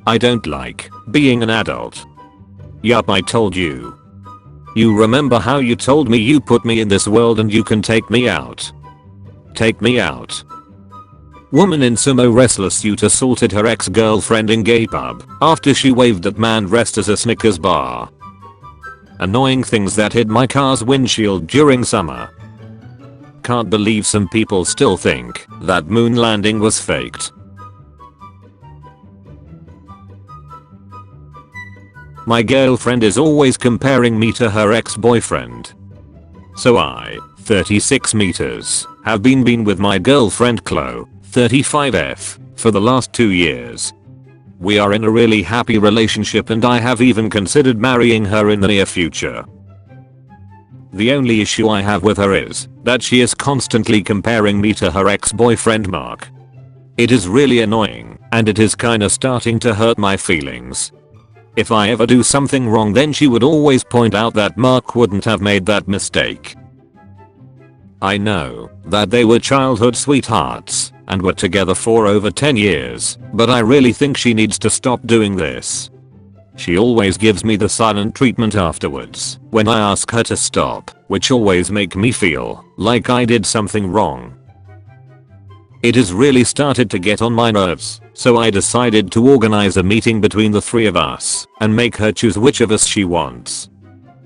I don't like being an adult. Yup, I told you. You remember how you told me you put me in this world and you can take me out? Take me out. Woman in sumo wrestler suit assaulted her ex-girlfriend in gay pub after she waved at man dressed as a Snickers bar. Annoying things that hit my car's windshield during summer. Can't believe some people still think that moon landing was faked. My girlfriend is always comparing me to her ex-boyfriend. So I, 36 meters, have been with my girlfriend Chloe, 35F, for the last 2 years. We are in a really happy relationship and I have even considered marrying her in the near future. The only issue I have with her is that she is constantly comparing me to her ex-boyfriend Mark. It is really annoying and it is kinda starting to hurt my feelings. If I ever do something wrong, then she would always point out that Mark wouldn't have made that mistake. I know that they were childhood sweethearts and were together for over 10 years, but I really think she needs to stop doing this. She always gives me the silent treatment afterwards when I ask her to stop, which always make me feel like I did something wrong. It has really started to get on my nerves, so I decided to organize a meeting between the 3 of us and make her choose which of us she wants.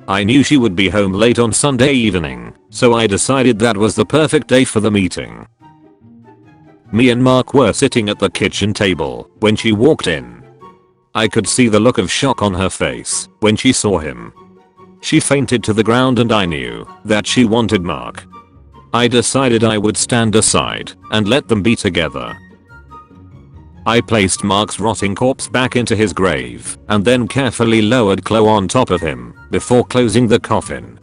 I knew she would be home late on Sunday evening, so I decided that was the perfect day for the meeting. Me and Mark were sitting at the kitchen table when she walked in. I could see the look of shock on her face when she saw him. She fainted to the ground and I knew that she wanted Mark. I decided I would stand aside and let them be together. I placed Mark's rotting corpse back into his grave and then carefully lowered Chloe on top of him before closing the coffin.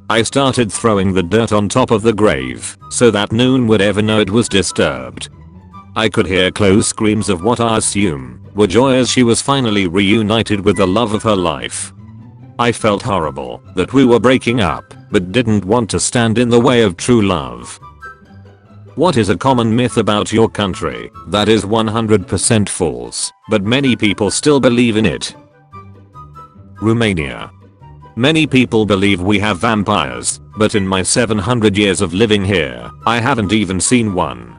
I started throwing the dirt on top of the grave so that no one would ever know it was disturbed. I could hear Chloe's screams of what I assume were joy as she was finally reunited with the love of her life. I felt horrible that we were breaking up, but didn't want to stand in the way of true love. What is a common myth about your country that is 100% false, but many people still believe in it? Romania. Many people believe we have vampires, but in my 700 years of living here, I haven't even seen one.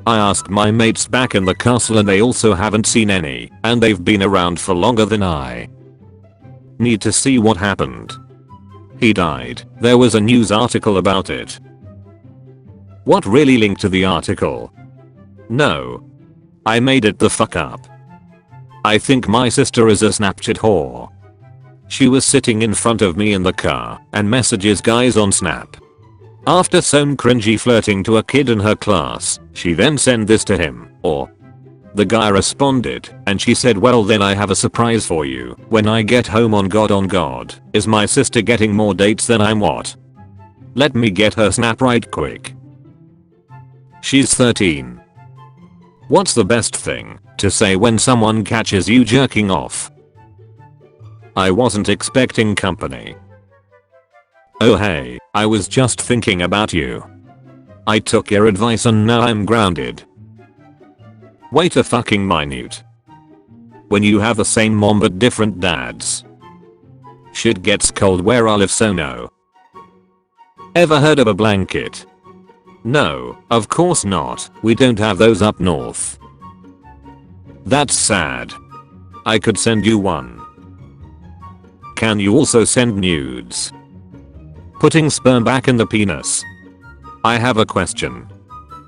I asked my mates back in the castle and they also haven't seen any, and they've been around for longer than I. Need to see what happened. He died. There was a news article about it. What really linked to the article? No. I made it the fuck up. I think my sister is a Snapchat whore. She was sitting in front of me in the car and messages guys on Snap. After some cringy flirting to a kid in her class, she then sent this to him, or the guy responded and she said, well then I have a surprise for you. When I get home on God, is my sister getting more dates than I'm what? Let me get her Snap right quick. She's 13. What's the best thing to say when someone catches you jerking off? I wasn't expecting company. Oh hey, I was just thinking about you. I took your advice and now I'm grounded. Wait a fucking minute. When you have the same mom but different dads. Shit gets cold where I live, so no. Ever heard of a blanket? No, of course not, we don't have those up north. That's sad. I could send you one. Can you also send nudes? Putting sperm back in the penis. I have a question.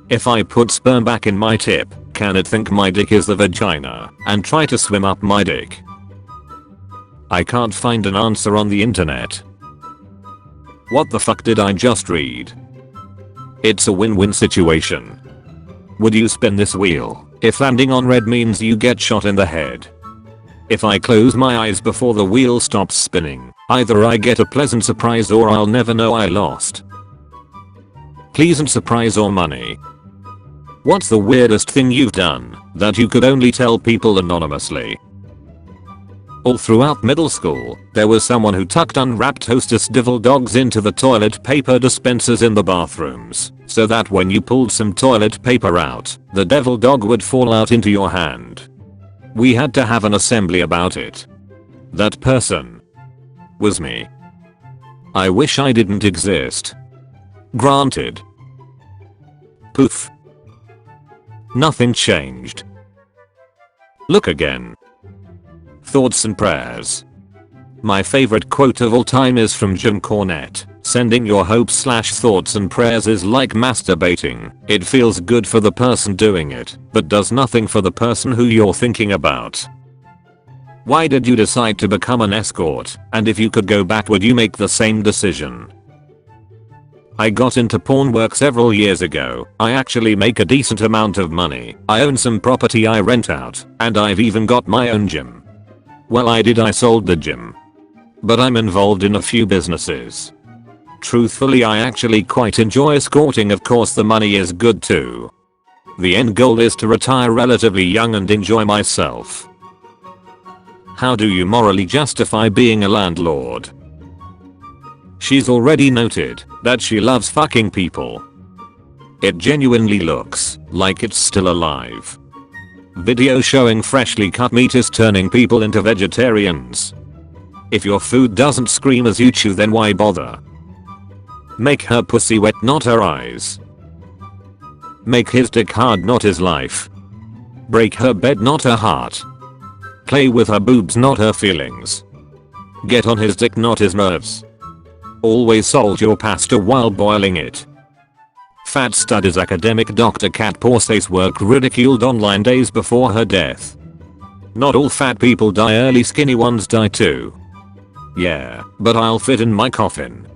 If I put sperm back in my tip, can it think my dick is the vagina and try to swim up my dick? I can't find an answer on the internet. What the fuck did I just read? It's a win-win situation. Would you spin this wheel if landing on red means you get shot in the head? If I close my eyes before the wheel stops spinning, either I get a pleasant surprise or I'll never know I lost. Pleasant surprise or money? What's the weirdest thing you've done that you could only tell people anonymously? All throughout middle school, there was someone who tucked unwrapped Hostess devil dogs into the toilet paper dispensers in the bathrooms, so that when you pulled some toilet paper out, the devil dog would fall out into your hand. We had to have an assembly about it. That person was me. I wish I didn't exist. Granted. Poof. Nothing changed. Look again. Thoughts and prayers. My favorite quote of all time is from Jim Cornette. Sending your hopes/thoughts and prayers is like masturbating. It feels good for the person doing it, but does nothing for the person who you're thinking about. Why did you decide to become an escort, and if you could go back would you make the same decision? I got into porn work several years ago. I actually make a decent amount of money. I own some property I rent out, and I've even got my own gym. Well, I sold the gym. But I'm involved in a few businesses. Truthfully, I actually quite enjoy escorting. Of course the money is good too. The end goal is to retire relatively young and enjoy myself. How do you morally justify being a landlord? She's already noted that she loves fucking people. It genuinely looks like it's still alive. Video showing freshly cut meat is turning people into vegetarians. If your food doesn't scream as you chew, then why bother? Make her pussy wet, not her eyes. Make his dick hard, not his life. Break her bed, not her heart. Play with her boobs, not her feelings. Get on his dick, not his nerves. Always salt your pasta while boiling it. Fat studies academic Dr. Kat Porce's work ridiculed online days before her death. Not all fat people die early, skinny ones die too. Yeah, but I'll fit in my coffin.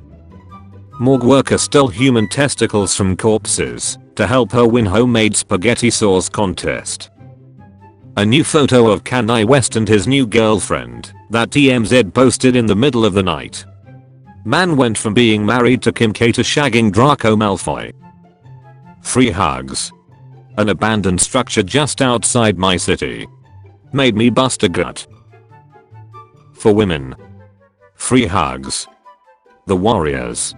Morgue worker stole human testicles from corpses to help her win homemade spaghetti sauce contest. A new photo of Kanye West and his new girlfriend that TMZ posted in the middle of the night. Man went from being married to Kim K to shagging Draco Malfoy. Free hugs. An abandoned structure just outside my city made me bust a gut. For women. Free hugs. The warriors.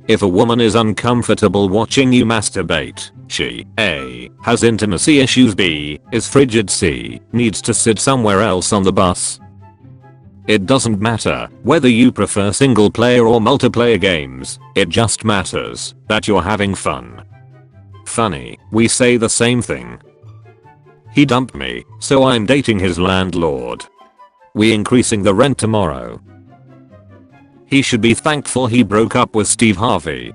If a woman is uncomfortable watching you masturbate, she A. has intimacy issues, B. is frigid, C. needs to sit somewhere else on the bus. It doesn't matter whether you prefer single player or multiplayer games, it just matters that you're having fun. Funny, we say the same thing. He dumped me, so I'm dating his landlord. We increasing the rent tomorrow. He should be thankful he broke up with Steve Harvey.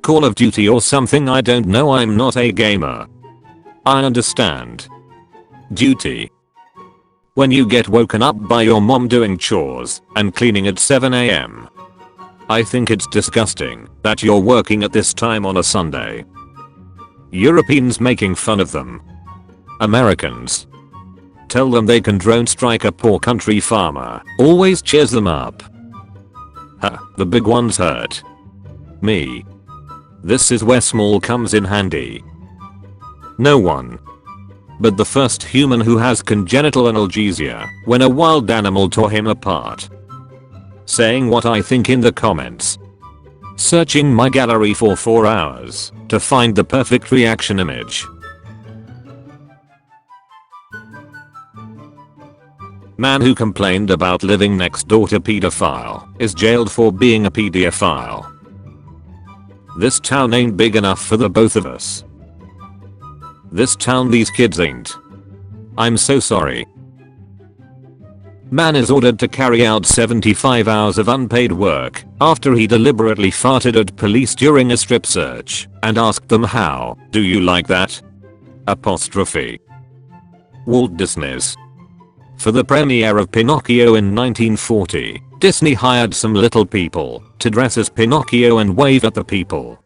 Call of Duty or something, I don't know, I'm not a gamer. I understand. Duty. When you get woken up by your mom doing chores and cleaning at 7 AM. I think it's disgusting that you're working at this time on a Sunday. Europeans making fun of them. Americans. Tell them they can drone strike a poor country farmer. Always cheers them up. Ha, the big ones hurt. Me. This is where small comes in handy. No one. But the first human who has congenital analgesia when a wild animal tore him apart. Saying what I think in the comments. Searching my gallery for 4 hours to find the perfect reaction image. Man who complained about living next door to pedophile is jailed for being a pedophile. This town ain't big enough for the both of us. This town, these kids ain't. I'm so sorry. Man is ordered to carry out 75 hours of unpaid work after he deliberately farted at police during a strip search and asked them how, do you like that? Apostrophe. Walt Disney's. For the premiere of Pinocchio in 1940, Disney hired some little people to dress as Pinocchio and wave at the people.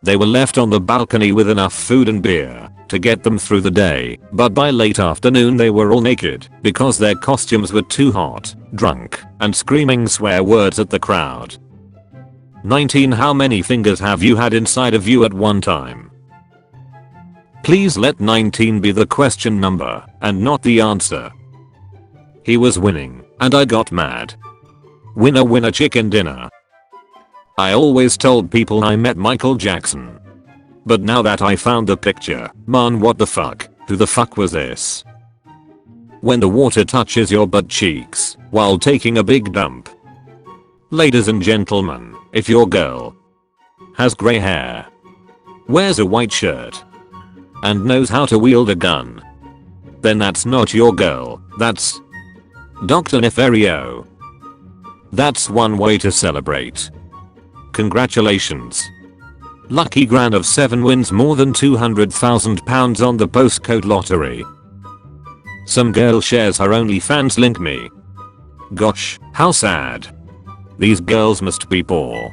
They were left on the balcony with enough food and beer to get them through the day, but by late afternoon they were all naked because their costumes were too hot, drunk, and screaming swear words at the crowd. 19. How many fingers have you had inside of you at one time? Please let 19 be the question number and not the answer. He was winning, and I got mad. Winner winner chicken dinner. I always told people I met Michael Jackson. But now that I found the picture, man, what the fuck, who the fuck was this? When the water touches your butt cheeks while taking a big dump. Ladies and gentlemen, if your girl has grey hair, wears a white shirt, and knows how to wield a gun, then that's not your girl, that's Dr. Nefario. That's one way to celebrate. Congratulations. Lucky Gran of 7 wins more than £200,000 on the postcode lottery. Some girl shares her OnlyFans link me. Gosh, how sad. These girls must be poor.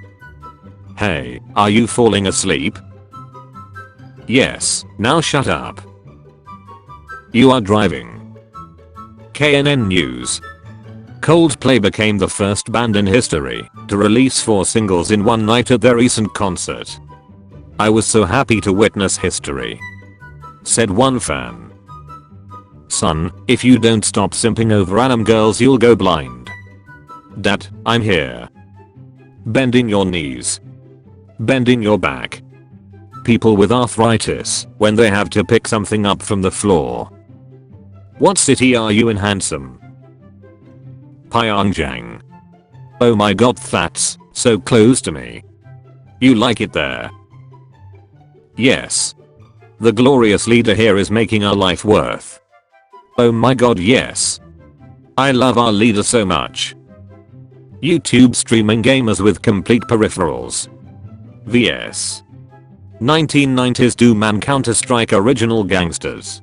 Hey, are you falling asleep? Yes, now shut up. You are driving. KNN News. Coldplay became the first band in history to release 4 singles in one night at their recent concert. I was so happy to witness history, said one fan. Son, if you don't stop simping over anime girls you'll go blind. Dad, I'm here. Bending your knees. Bending your back. People with arthritis when they have to pick something up from the floor. What city are you in, handsome? Pyongyang. Oh my god, that's so close to me. You like it there? Yes. The glorious leader here is making our life worth. Oh my god, yes. I love our leader so much. YouTube streaming gamers with complete peripherals. vs 1990s Doom and Counter-Strike original gangsters.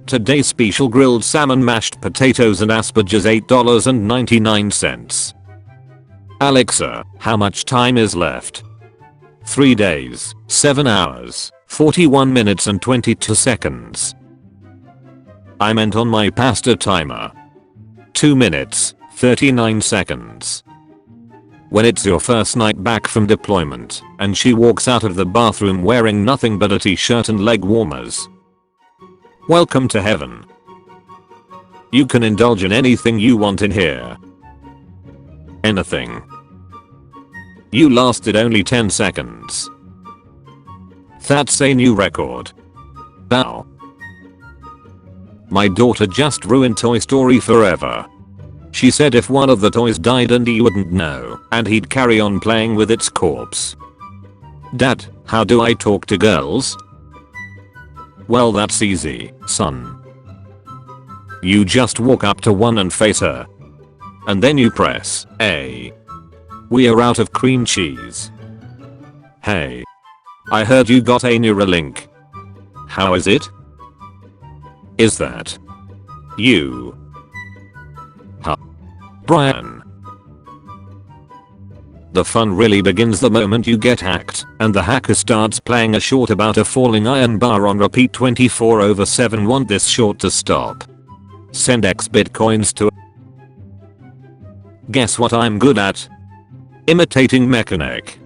Today's special grilled salmon, mashed potatoes and asperges $8.99. Alexa, how much time is left? 3 days, 7 hours, 41 minutes and 22 seconds. I meant on my pasta timer. 2 minutes, 39 seconds. When it's your first night back from deployment and she walks out of the bathroom wearing nothing but a t-shirt and leg warmers. Welcome to heaven. You can indulge in anything you want in here. Anything. You lasted only 10 seconds. That's a new record. Bow. My daughter just ruined Toy Story forever. She said if one of the toys died and he wouldn't know, and he'd carry on playing with its corpse. Dad, how do I talk to girls? Well, that's easy, son. You just walk up to one and face her. And then you press A. We are out of cream cheese. Hey. I heard you got a Neuralink. How is it? Is that you? Huh. Brian. The fun really begins the moment you get hacked and the hacker starts playing a short about a falling iron bar on repeat 24/7. Want this short to stop? Send X bitcoins to. Guess what I'm good at? Imitating mechanic.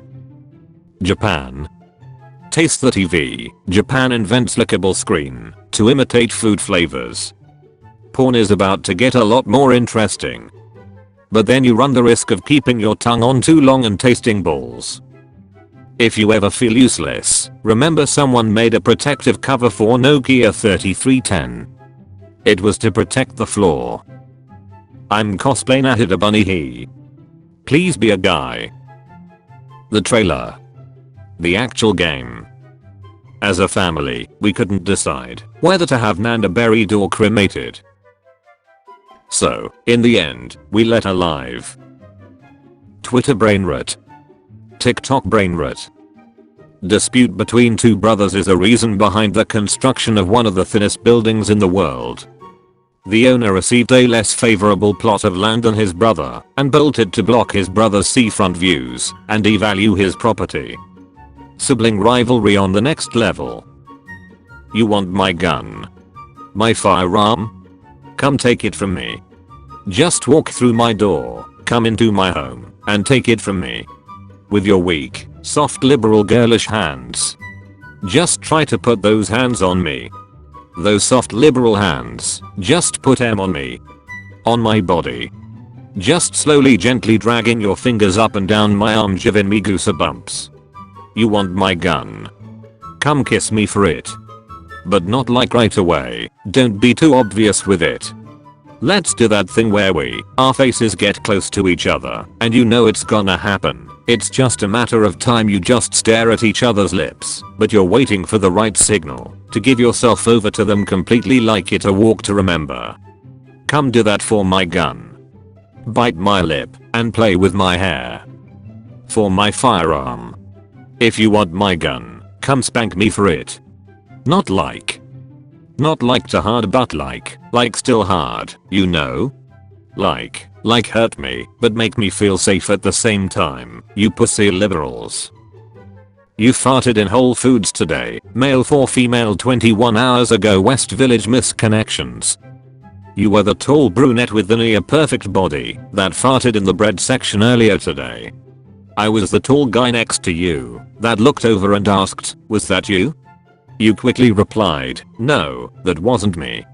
Japan. Taste the TV. Japan invents lickable screen to imitate food flavors. Porn is about to get a lot more interesting. But then you run the risk of keeping your tongue on too long and tasting balls. If you ever feel useless, remember someone made a protective cover for Nokia 3310. It was to protect the floor. I'm cosplaying at a bunny he. Please be a guy. The trailer. The actual game. As a family, we couldn't decide whether to have Nanda buried or cremated. So, in the end, we let her live. Twitter brain rot. TikTok brain rot. Dispute between two brothers is a reason behind the construction of one of the thinnest buildings in the world. The owner received a less favorable plot of land than his brother and built it to block his brother's seafront views and devalue his property. Sibling rivalry on the next level. You want my gun? My firearm? Come take it from me. Just walk through my door, come into my home, and take it from me. With your weak, soft liberal girlish hands. Just try to put those hands on me. Those soft liberal hands, just put them on me. On my body. Just slowly gently dragging your fingers up and down my arm, giving me goosebumps. You want my gun? Come kiss me for it. But not like right away, don't be too obvious with it. Let's do that thing where our faces get close to each other and you know it's gonna happen. It's just a matter of time, you just stare at each other's lips, but you're waiting for the right signal to give yourself over to them completely, like it a walk to remember. Come do that for my gun. Bite my lip and play with my hair. For my firearm. If you want my gun, come spank me for it. Not like to hard, but like still hard, you know? Like hurt me, but make me feel safe at the same time, you pussy liberals. You farted in Whole Foods today, male for female 21 hours ago, West Village misconnections. You were the tall brunette with the near perfect body that farted in the bread section earlier today. I was the tall guy next to you that looked over and asked, was that you? You quickly replied, no, that wasn't me.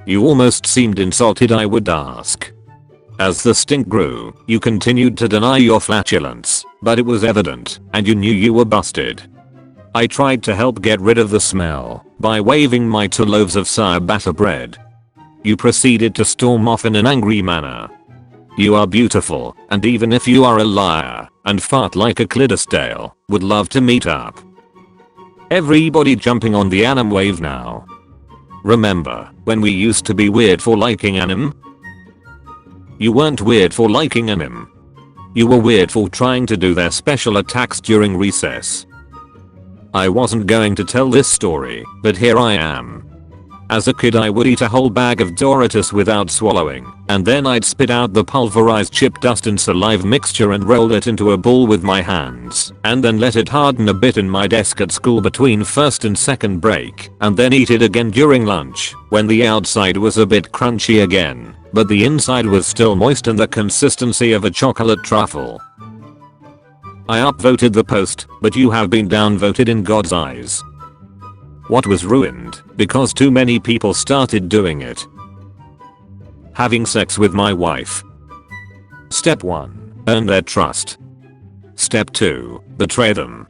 You almost seemed insulted I would ask. As the stink grew, you continued to deny your flatulence, but it was evident, and you knew you were busted. I tried to help get rid of the smell by waving my 2 loaves of sour batter bread. You proceeded to storm off in an angry manner. You are beautiful, and even if you are a liar and fart like a Clydesdale, would love to meet up. Everybody jumping on the anime wave now. Remember when we used to be weird for liking anime? You weren't weird for liking anime. You were weird for trying to do their special attacks during recess. I wasn't going to tell this story, but here I am. As a kid I would eat a whole bag of Doritos without swallowing, and then I'd spit out the pulverized chip dust and saliva mixture and roll it into a ball with my hands, and then let it harden a bit in my desk at school between first and second break, and then eat it again during lunch, when the outside was a bit crunchy again, but the inside was still moist and the consistency of a chocolate truffle. I upvoted the post, but you have been downvoted in God's eyes. What was ruined? Because too many people started doing it. Having sex with my wife. Step 1. Earn their trust. Step 2. Betray them.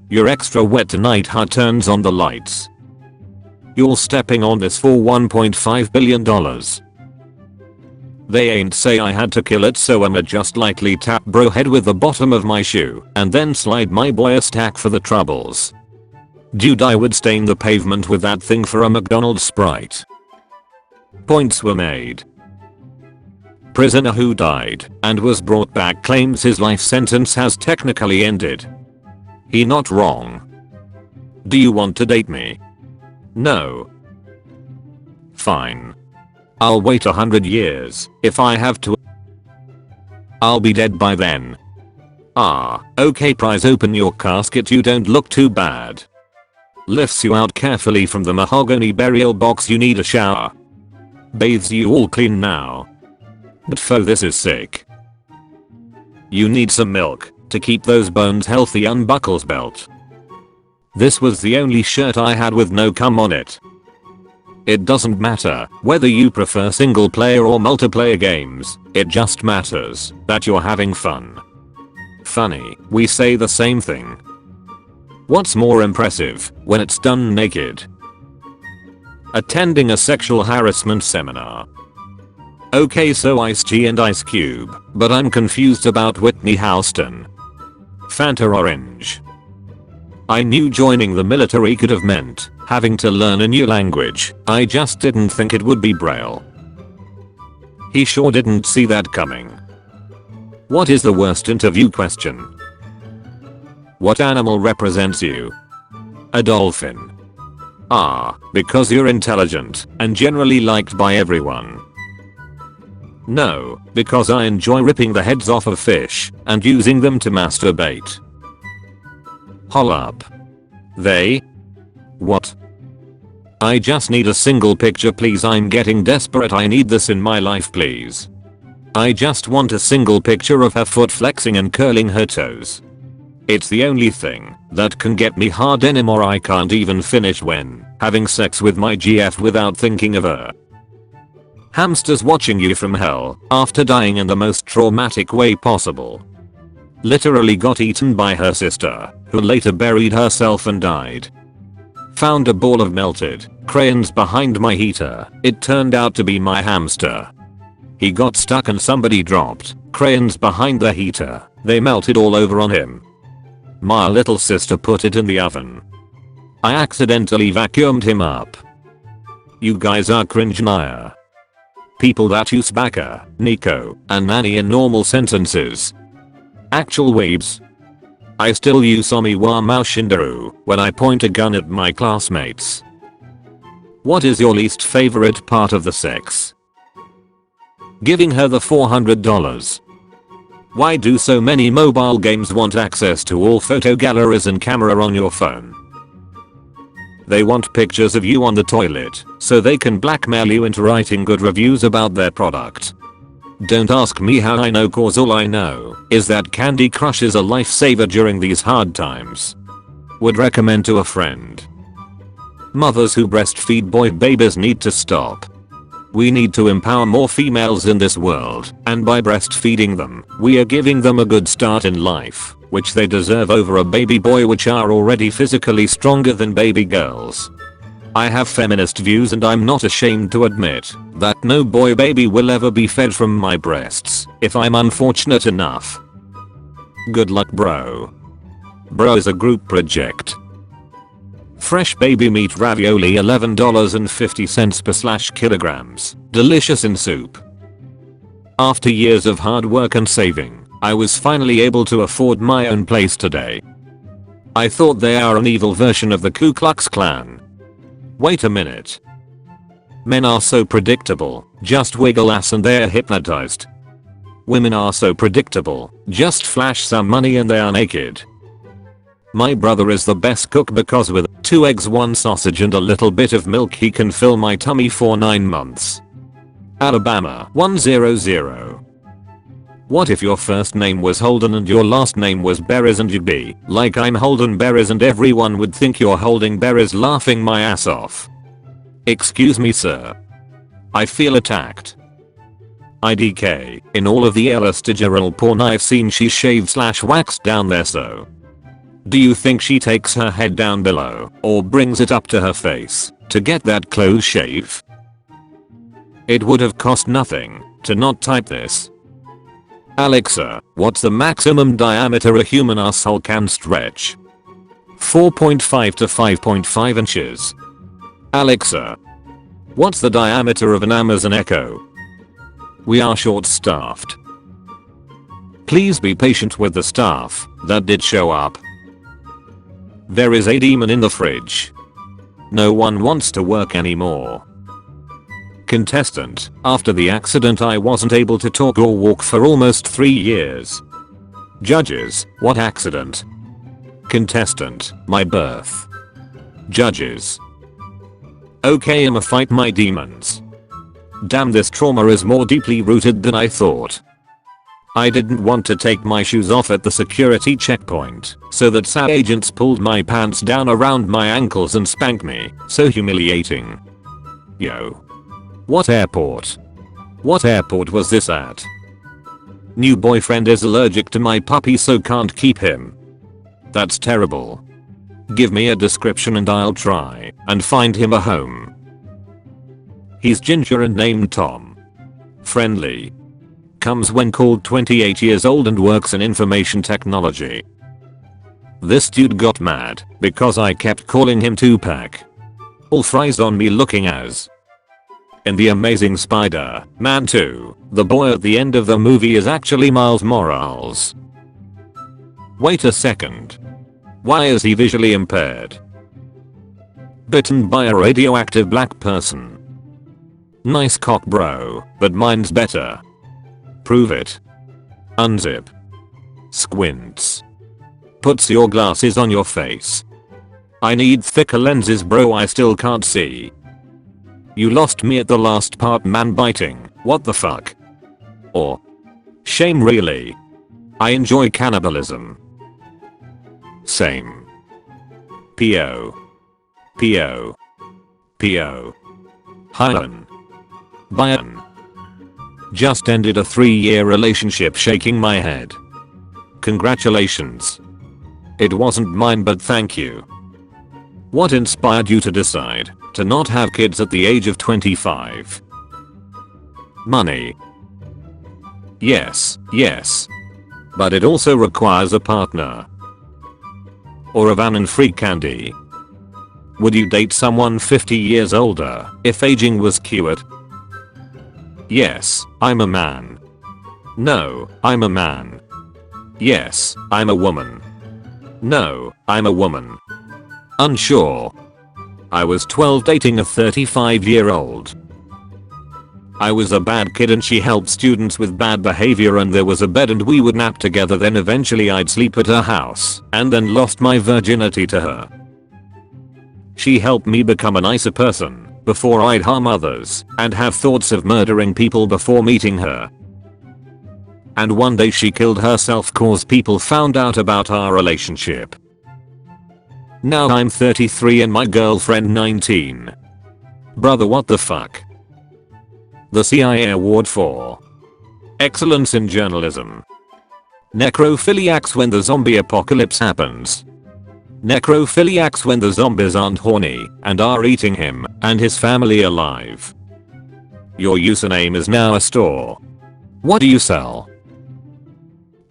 You're extra wet tonight. Ha turns on the lights. You're stepping on this for $1.5 billion. They ain't say I had to kill it, so I'ma just lightly tap bro head with the bottom of my shoe and then slide my boy a stack for the troubles. Dude, I would stain the pavement with that thing for a McDonald's Sprite. Points were made. Prisoner who died and was brought back claims his life sentence has technically ended. He not wrong. Do you want to date me? No. Fine. I'll wait 100 years if I have to. I'll be dead by then. Ah, okay, prize open your casket, you don't look too bad. Lifts you out carefully from the mahogany burial box, you need a shower. Bathes you all clean now. But this is sick. You need some milk to keep those bones healthy, unbuckles belt. This was the only shirt I had with no cum on it. It doesn't matter whether you prefer single player or multiplayer games, it just matters that you're having fun. Funny, we say the same thing. What's more impressive when it's done naked? Attending a sexual harassment seminar. Okay, so Ice-T and Ice Cube, but I'm confused about Whitney Houston. Fanta Orange. I knew joining the military could have meant having to learn a new language, I just didn't think it would be Braille. He sure didn't see that coming. What is the worst interview question? What animal represents you? A dolphin. Ah, because you're intelligent and generally liked by everyone. No, because I enjoy ripping the heads off of fish and using them to masturbate. Hol up. They? What? I just need a single picture please, I'm getting desperate, I need this in my life please. I just want a single picture of her foot flexing and curling her toes. It's the only thing that can get me hard anymore. I can't even finish when having sex with my GF without thinking of her. Hamsters watching you from hell after dying in the most traumatic way possible. Literally got eaten by her sister, who later buried herself and died. Found a ball of melted crayons behind my heater. It turned out to be my hamster. He got stuck and somebody dropped crayons behind the heater. They melted all over on him. My little sister put it in the oven. I accidentally vacuumed him up. You guys are cringe naya. People that use baka, Nico, and nanny in normal sentences. Actual weebs. I still use Omi wa Mao Shindaru when I point a gun at my classmates. What is your least favorite part of the sex? Giving her the $400. Why do so many mobile games want access to all photo galleries and camera on your phone? They want pictures of you on the toilet so they can blackmail you into writing good reviews about their product. Don't ask me how I know, cause all I know is that Candy Crush is a lifesaver during these hard times. Would recommend to a friend. Mothers who breastfeed boy babies need to stop. We need to empower more females in this world, and by breastfeeding them, we are giving them a good start in life, which they deserve over a baby boy, which are already physically stronger than baby girls. I have feminist views and I'm not ashamed to admit that no boy baby will ever be fed from my breasts if I'm unfortunate enough. Good luck bro. Bro is a group project. Fresh baby meat ravioli $11.50 per kilograms. Delicious in soup. After years of hard work and saving, I was finally able to afford my own place today. I thought they are an evil version of the Ku Klux Klan. Wait a minute. Men are so predictable, just wiggle ass and they're hypnotized. Women are so predictable, just flash some money and they are naked. My brother is the best cook because with 2 eggs, 1 sausage and a little bit of milk he can fill my tummy for 9 months. Alabama 100. What if your first name was Holden and your last name was Berries and you'd be like I'm Holden Berries and everyone would think you're holding berries, laughing my ass off. Excuse me sir. I feel attacked. IDK, in all of the elastigeral porn I've seen she shaves/waxed down there, so do you think she takes her head down below or brings it up to her face to get that close shave? It would have cost nothing to not type this. Alexa, what's the maximum diameter a human asshole can stretch? 4.5 to 5.5 inches. Alexa, what's the diameter of an Amazon Echo? We are short-staffed. Please be patient with the staff that did show up. There is a demon in the fridge. No one wants to work anymore. Contestant, after the accident I wasn't able to talk or walk for almost 3 years. Judges, what accident? Contestant, my birth. Judges, okay, I'ma fight my demons. Damn, this trauma is more deeply rooted than I thought. I didn't want to take my shoes off at the security checkpoint, so that SAT agents pulled my pants down around my ankles and spanked me. So humiliating. Yo. What airport? What airport was this at? New boyfriend is allergic to my puppy so can't keep him. That's terrible. Give me a description and I'll try and find him a home. He's ginger and named Tom. Friendly. Comes when called, 28 years old and works in information technology. This dude got mad because I kept calling him Tupac. All fries on me looking as In The Amazing Spider-Man 2, the boy at the end of the movie is actually Miles Morales. Wait a second. Why is he visually impaired? Bitten by a radioactive black person. Nice cock bro, but mine's better. Prove it. Unzip. Squints. Puts your glasses on your face. I need thicker lenses bro, I still can't see. You lost me at the last part, man biting, what the fuck? Or shame really. I enjoy cannibalism. Same. P.O. P.O. P.O. Hylan. Bayan. Just ended a 3-year relationship, shaking my head. Congratulations. It wasn't mine but thank you. What inspired you to decide to not have kids at the age of 25? Money. Yes, yes. But it also requires a partner. Or a van and free candy. Would you date someone 50 years older if aging was cured? Yes, I'm a man. No, I'm a man. Yes, I'm a woman. No, I'm a woman. Unsure. I was 12 dating a 35-year-old. I was a bad kid and she helped students with bad behavior, and there was a bed and we would nap together, then eventually I'd sleep at her house and then lost my virginity to her. She helped me become a nicer person before I'd harm others and have thoughts of murdering people before meeting her. And one day she killed herself cause people found out about our relationship. Now I'm 33 and my girlfriend 19. Brother, what the fuck? The CIA award for excellence in journalism. Necrophiliacs when the zombie apocalypse happens. Necrophiliacs when the zombies aren't horny and are eating him and his family alive. Your username is now a store. What do you sell?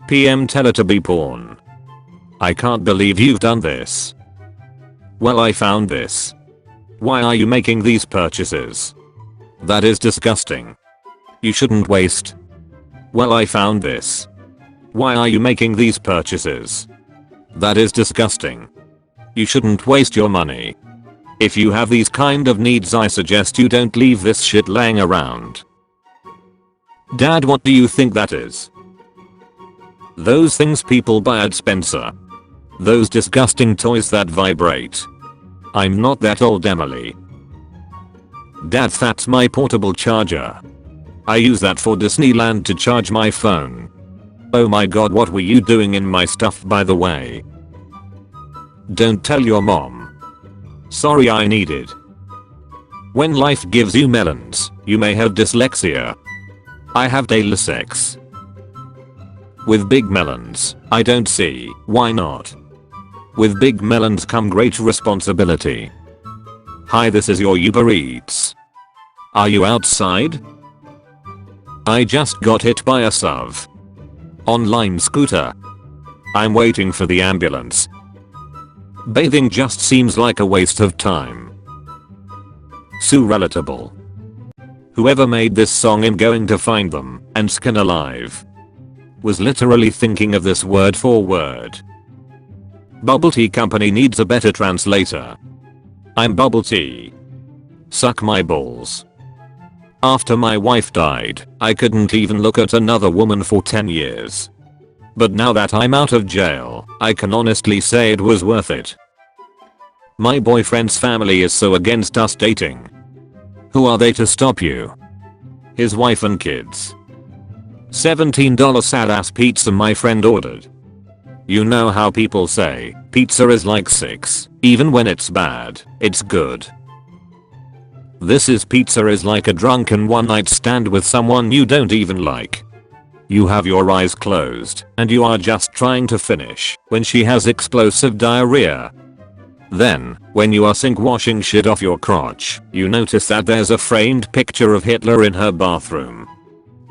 PM Teletubby porn. I can't believe you've done this. Well, I found this. Why are you making these purchases? That is disgusting. You shouldn't waste. Well, I found this. Why are you making these purchases? That is disgusting. You shouldn't waste your money. If you have these kind of needs, I suggest you don't leave this shit laying around. Dad, what do you think that is? Those things people buy at Spencer. Those disgusting toys that vibrate. I'm not that old, Emily. Dad, that's my portable charger. I use that for Disneyland to charge my phone. Oh my god, what were you doing in my stuff, by the way? Don't tell your mom. Sorry, I need it. When life gives you melons, you may have dyslexia. I have dyslexia. With big melons, I don't see why not. With big melons come great responsibility. Hi, this is your Uber Eats. Are you outside? I just got hit by a SUV. Online scooter. I'm waiting for the ambulance. Bathing just seems like a waste of time. So relatable. Whoever made this song, I'm going to find them and skin alive. Was literally thinking of this word for word. Bubble tea company needs a better translator. I'm bubble tea. Suck my balls. After my wife died, I couldn't even look at another woman for 10 years. But now that I'm out of jail, I can honestly say it was worth it. My boyfriend's family is so against us dating. Who are they to stop you? His wife and kids. $17 sad ass pizza my friend ordered. You know how people say, pizza is like sex, even when it's bad, it's good. This is pizza is like a drunken one night stand with someone you don't even like. You have your eyes closed and you are just trying to finish when she has explosive diarrhea. Then, when you are sink washing shit off your crotch, you notice that there's a framed picture of Hitler in her bathroom.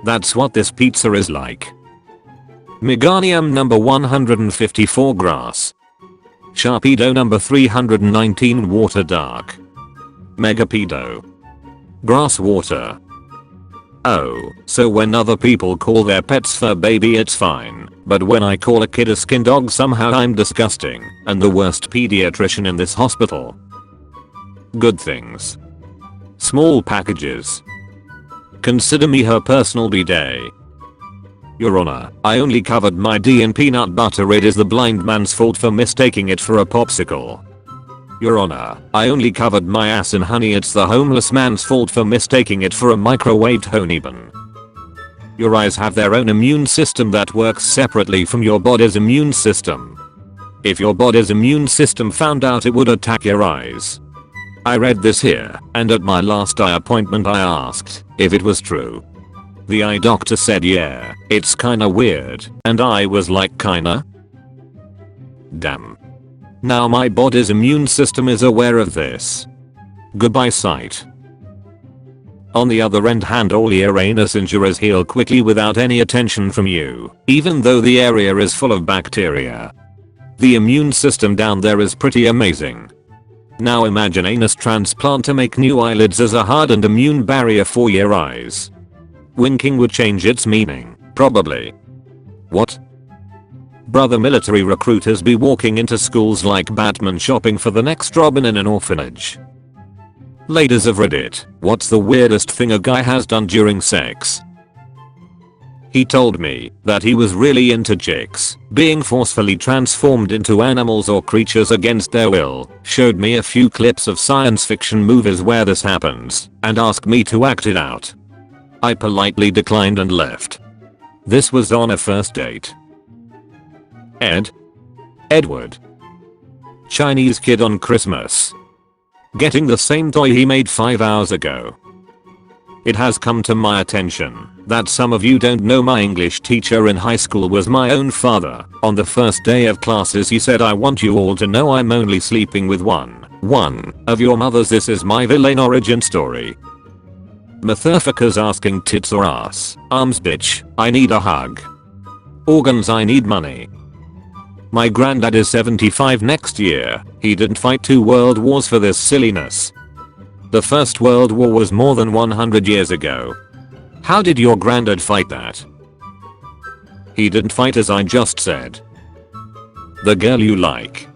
That's what this pizza is like. Meganium number 154 grass. Sharpedo number 319 water dark. Megapedo. Grass water. Oh, so when other people call their pets fur baby it's fine, but when I call a kid a skin dog somehow I'm disgusting and the worst pediatrician in this hospital. Good things. Small packages. Consider me her personal bidet. Your Honor, I only covered my D in peanut butter. It is the blind man's fault for mistaking it for a popsicle. Your Honor, I only covered my ass in honey. It's the homeless man's fault for mistaking it for a microwaved honey bun. Your eyes have their own immune system that works separately from your body's immune system. If your body's immune system found out, it would attack your eyes. I read this here, and at my last eye appointment I asked if it was true. The eye doctor said yeah, it's kinda weird, and I was like kinda? Damn. Now my body's immune system is aware of this. Goodbye sight. On the other hand, all ear anus injuries heal quickly without any attention from you, even though the area is full of bacteria. The immune system down there is pretty amazing. Now imagine anus transplant to make new eyelids as a hardened immune barrier for your eyes. Winking would change its meaning, probably. What? Brother, military recruiters be walking into schools like Batman shopping for the next Robin in an orphanage. Ladies of Reddit, what's the weirdest thing a guy has done during sex? He told me that he was really into chicks being forcefully transformed into animals or creatures against their will, showed me a few clips of science fiction movies where this happens, and asked me to act it out. I politely declined and left. This was on a first date. Edward. Chinese kid on Christmas. Getting the same toy he made 5 hours ago. It has come to my attention that some of you don't know my English teacher in high school was my own father. On the first day of classes he said, I want you all to know I'm only sleeping with one of your mothers. This is my villain origin story. Motherfuckers asking tits or ass. Arms bitch, I need a hug. Organs, I need money. My granddad is 75 next year. He didn't fight 2 world wars for this silliness. The First World War was more than 100 years ago. How did your granddad fight that? He didn't fight, as I just said. The girl you like.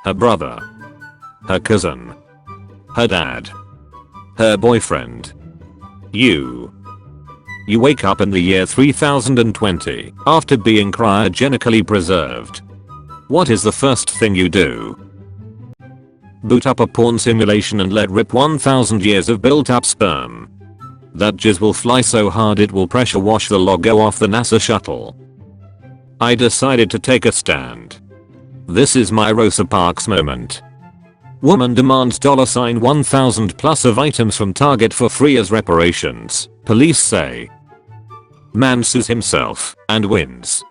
Her brother. Her cousin. Her dad. Her boyfriend. You. You wake up in the year 3020 after being cryogenically preserved. What is the first thing you do? Boot up a porn simulation and let rip 1000 years of built up sperm. That jizz will fly so hard it will pressure wash the logo off the NASA shuttle. I decided to take a stand. This is my Rosa Parks moment. Woman demands $1,000 plus of items from Target for free as reparations, police say. Man sues himself and wins.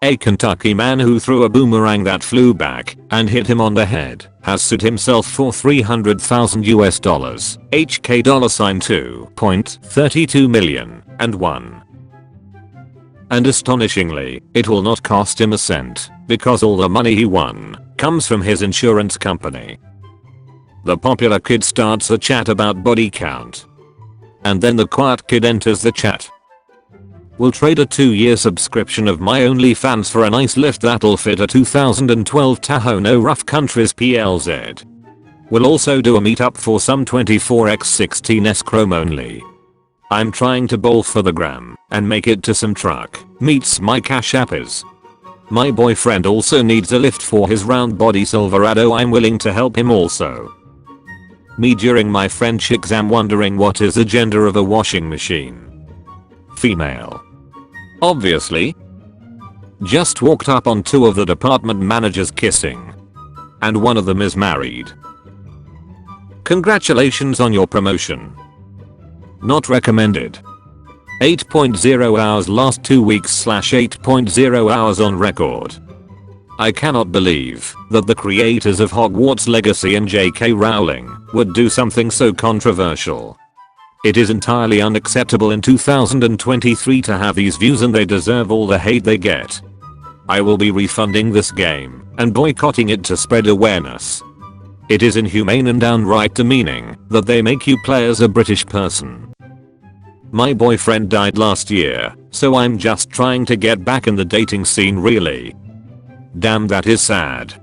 A Kentucky man who threw a boomerang that flew back and hit him on the head has sued himself for $300,000 US, HK $2.32 million and won. And astonishingly, it will not cost him a cent because all the money he won comes from his insurance company. The popular kid starts a chat about body count. And then the quiet kid enters the chat. Will trade a 2-year subscription of my OnlyFans for a nice lift that'll fit a 2012 Tahoe no rough countries PLZ. Will also do a meetup for some 24x16s chrome only. I'm trying to bowl for the gram and make it to some truck meets my cash app is. My boyfriend also needs a lift for his round body Silverado. I'm willing to help him also. Me during my French exam wondering what is the gender of a washing machine. Female. Obviously. Just walked up on 2 of the department managers kissing. And one of them is married. Congratulations on your promotion. Not recommended. 8.0 hours last 2 weeks / 8.0 hours on record. I cannot believe that the creators of Hogwarts Legacy and J.K. Rowling would do something so controversial. It is entirely unacceptable in 2023 to have these views, and they deserve all the hate they get. I will be refunding this game and boycotting it to spread awareness. It is inhumane and downright demeaning that they make you play as a British person. My boyfriend died last year, so I'm just trying to get back in the dating scene really. Damn, that is sad.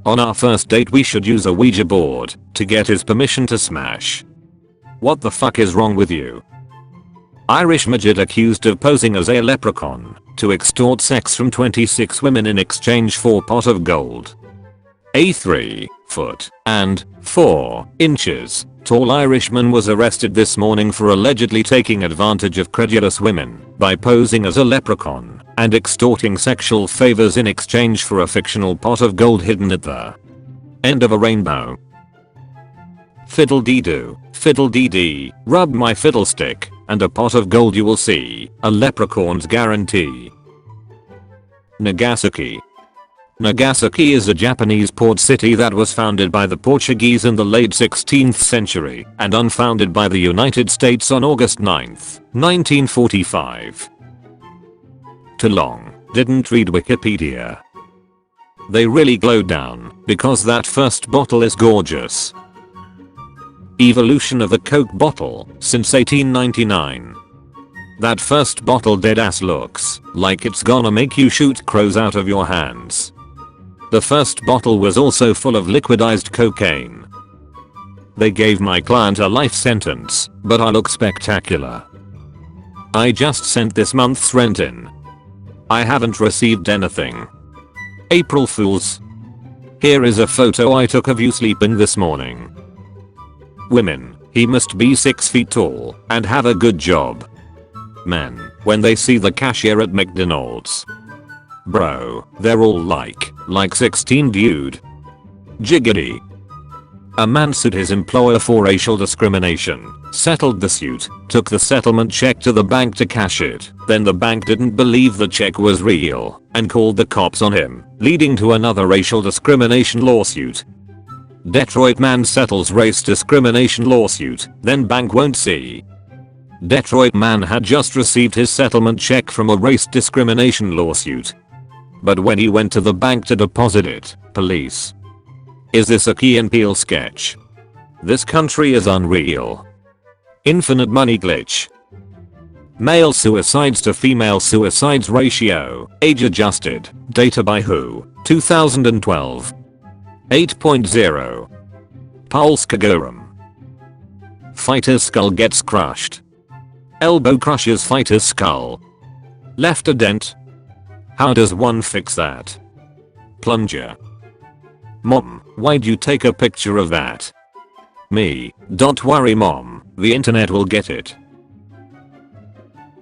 On our first date we should use a Ouija board to get his permission to smash. What the fuck is wrong with you? Irish midget accused of posing as a leprechaun to extort sex from 26 women in exchange for pot of gold. A 3 and 4 inches tall Irishman was arrested this morning for allegedly taking advantage of credulous women by posing as a leprechaun and extorting sexual favors in exchange for a fictional pot of gold hidden at the end of a rainbow. Fiddle-dee-doo, fiddle-dee-dee, rub my fiddlestick, and a pot of gold you will see, a leprechaun's guarantee. Nagasaki. Nagasaki is a Japanese port city that was founded by the Portuguese in the late 16th century and unfounded by the United States on August 9, 1945. Too long, didn't read Wikipedia. They really glowed down because that first bottle is gorgeous. Evolution of a Coke bottle since 1899. That first bottle deadass looks like it's gonna make you shoot crows out of your hands. The first bottle was also full of liquidized cocaine. They gave my client a life sentence, but I look spectacular. I just sent this month's rent in. I haven't received anything. April Fools. Here is a photo I took of you sleeping this morning. Women, he must be 6 feet tall and have a good job. Men, when they see the cashier at McDonald's. Bro, they're all like 16 dude. Jiggity. A man sued his employer for racial discrimination, settled the suit, took the settlement check to the bank to cash it, then the bank didn't believe the check was real and called the cops on him, leading to another racial discrimination lawsuit. Detroit man settles race discrimination lawsuit, then bank won't see. Detroit man had just received his settlement check from a race discrimination lawsuit. But when he went to the bank to deposit it, police. Is this a Key and Peele sketch? This country is unreal. Infinite money glitch. Male suicides to female suicides ratio, age adjusted, data by WHO, 2012. 8.0. Polska Gorum. Fighter's skull gets crushed. Elbow crushes fighter's skull. Left a dent. How does one fix that? Plunger. Mom, why'd you take a picture of that? Me, don't worry mom, the internet will get it.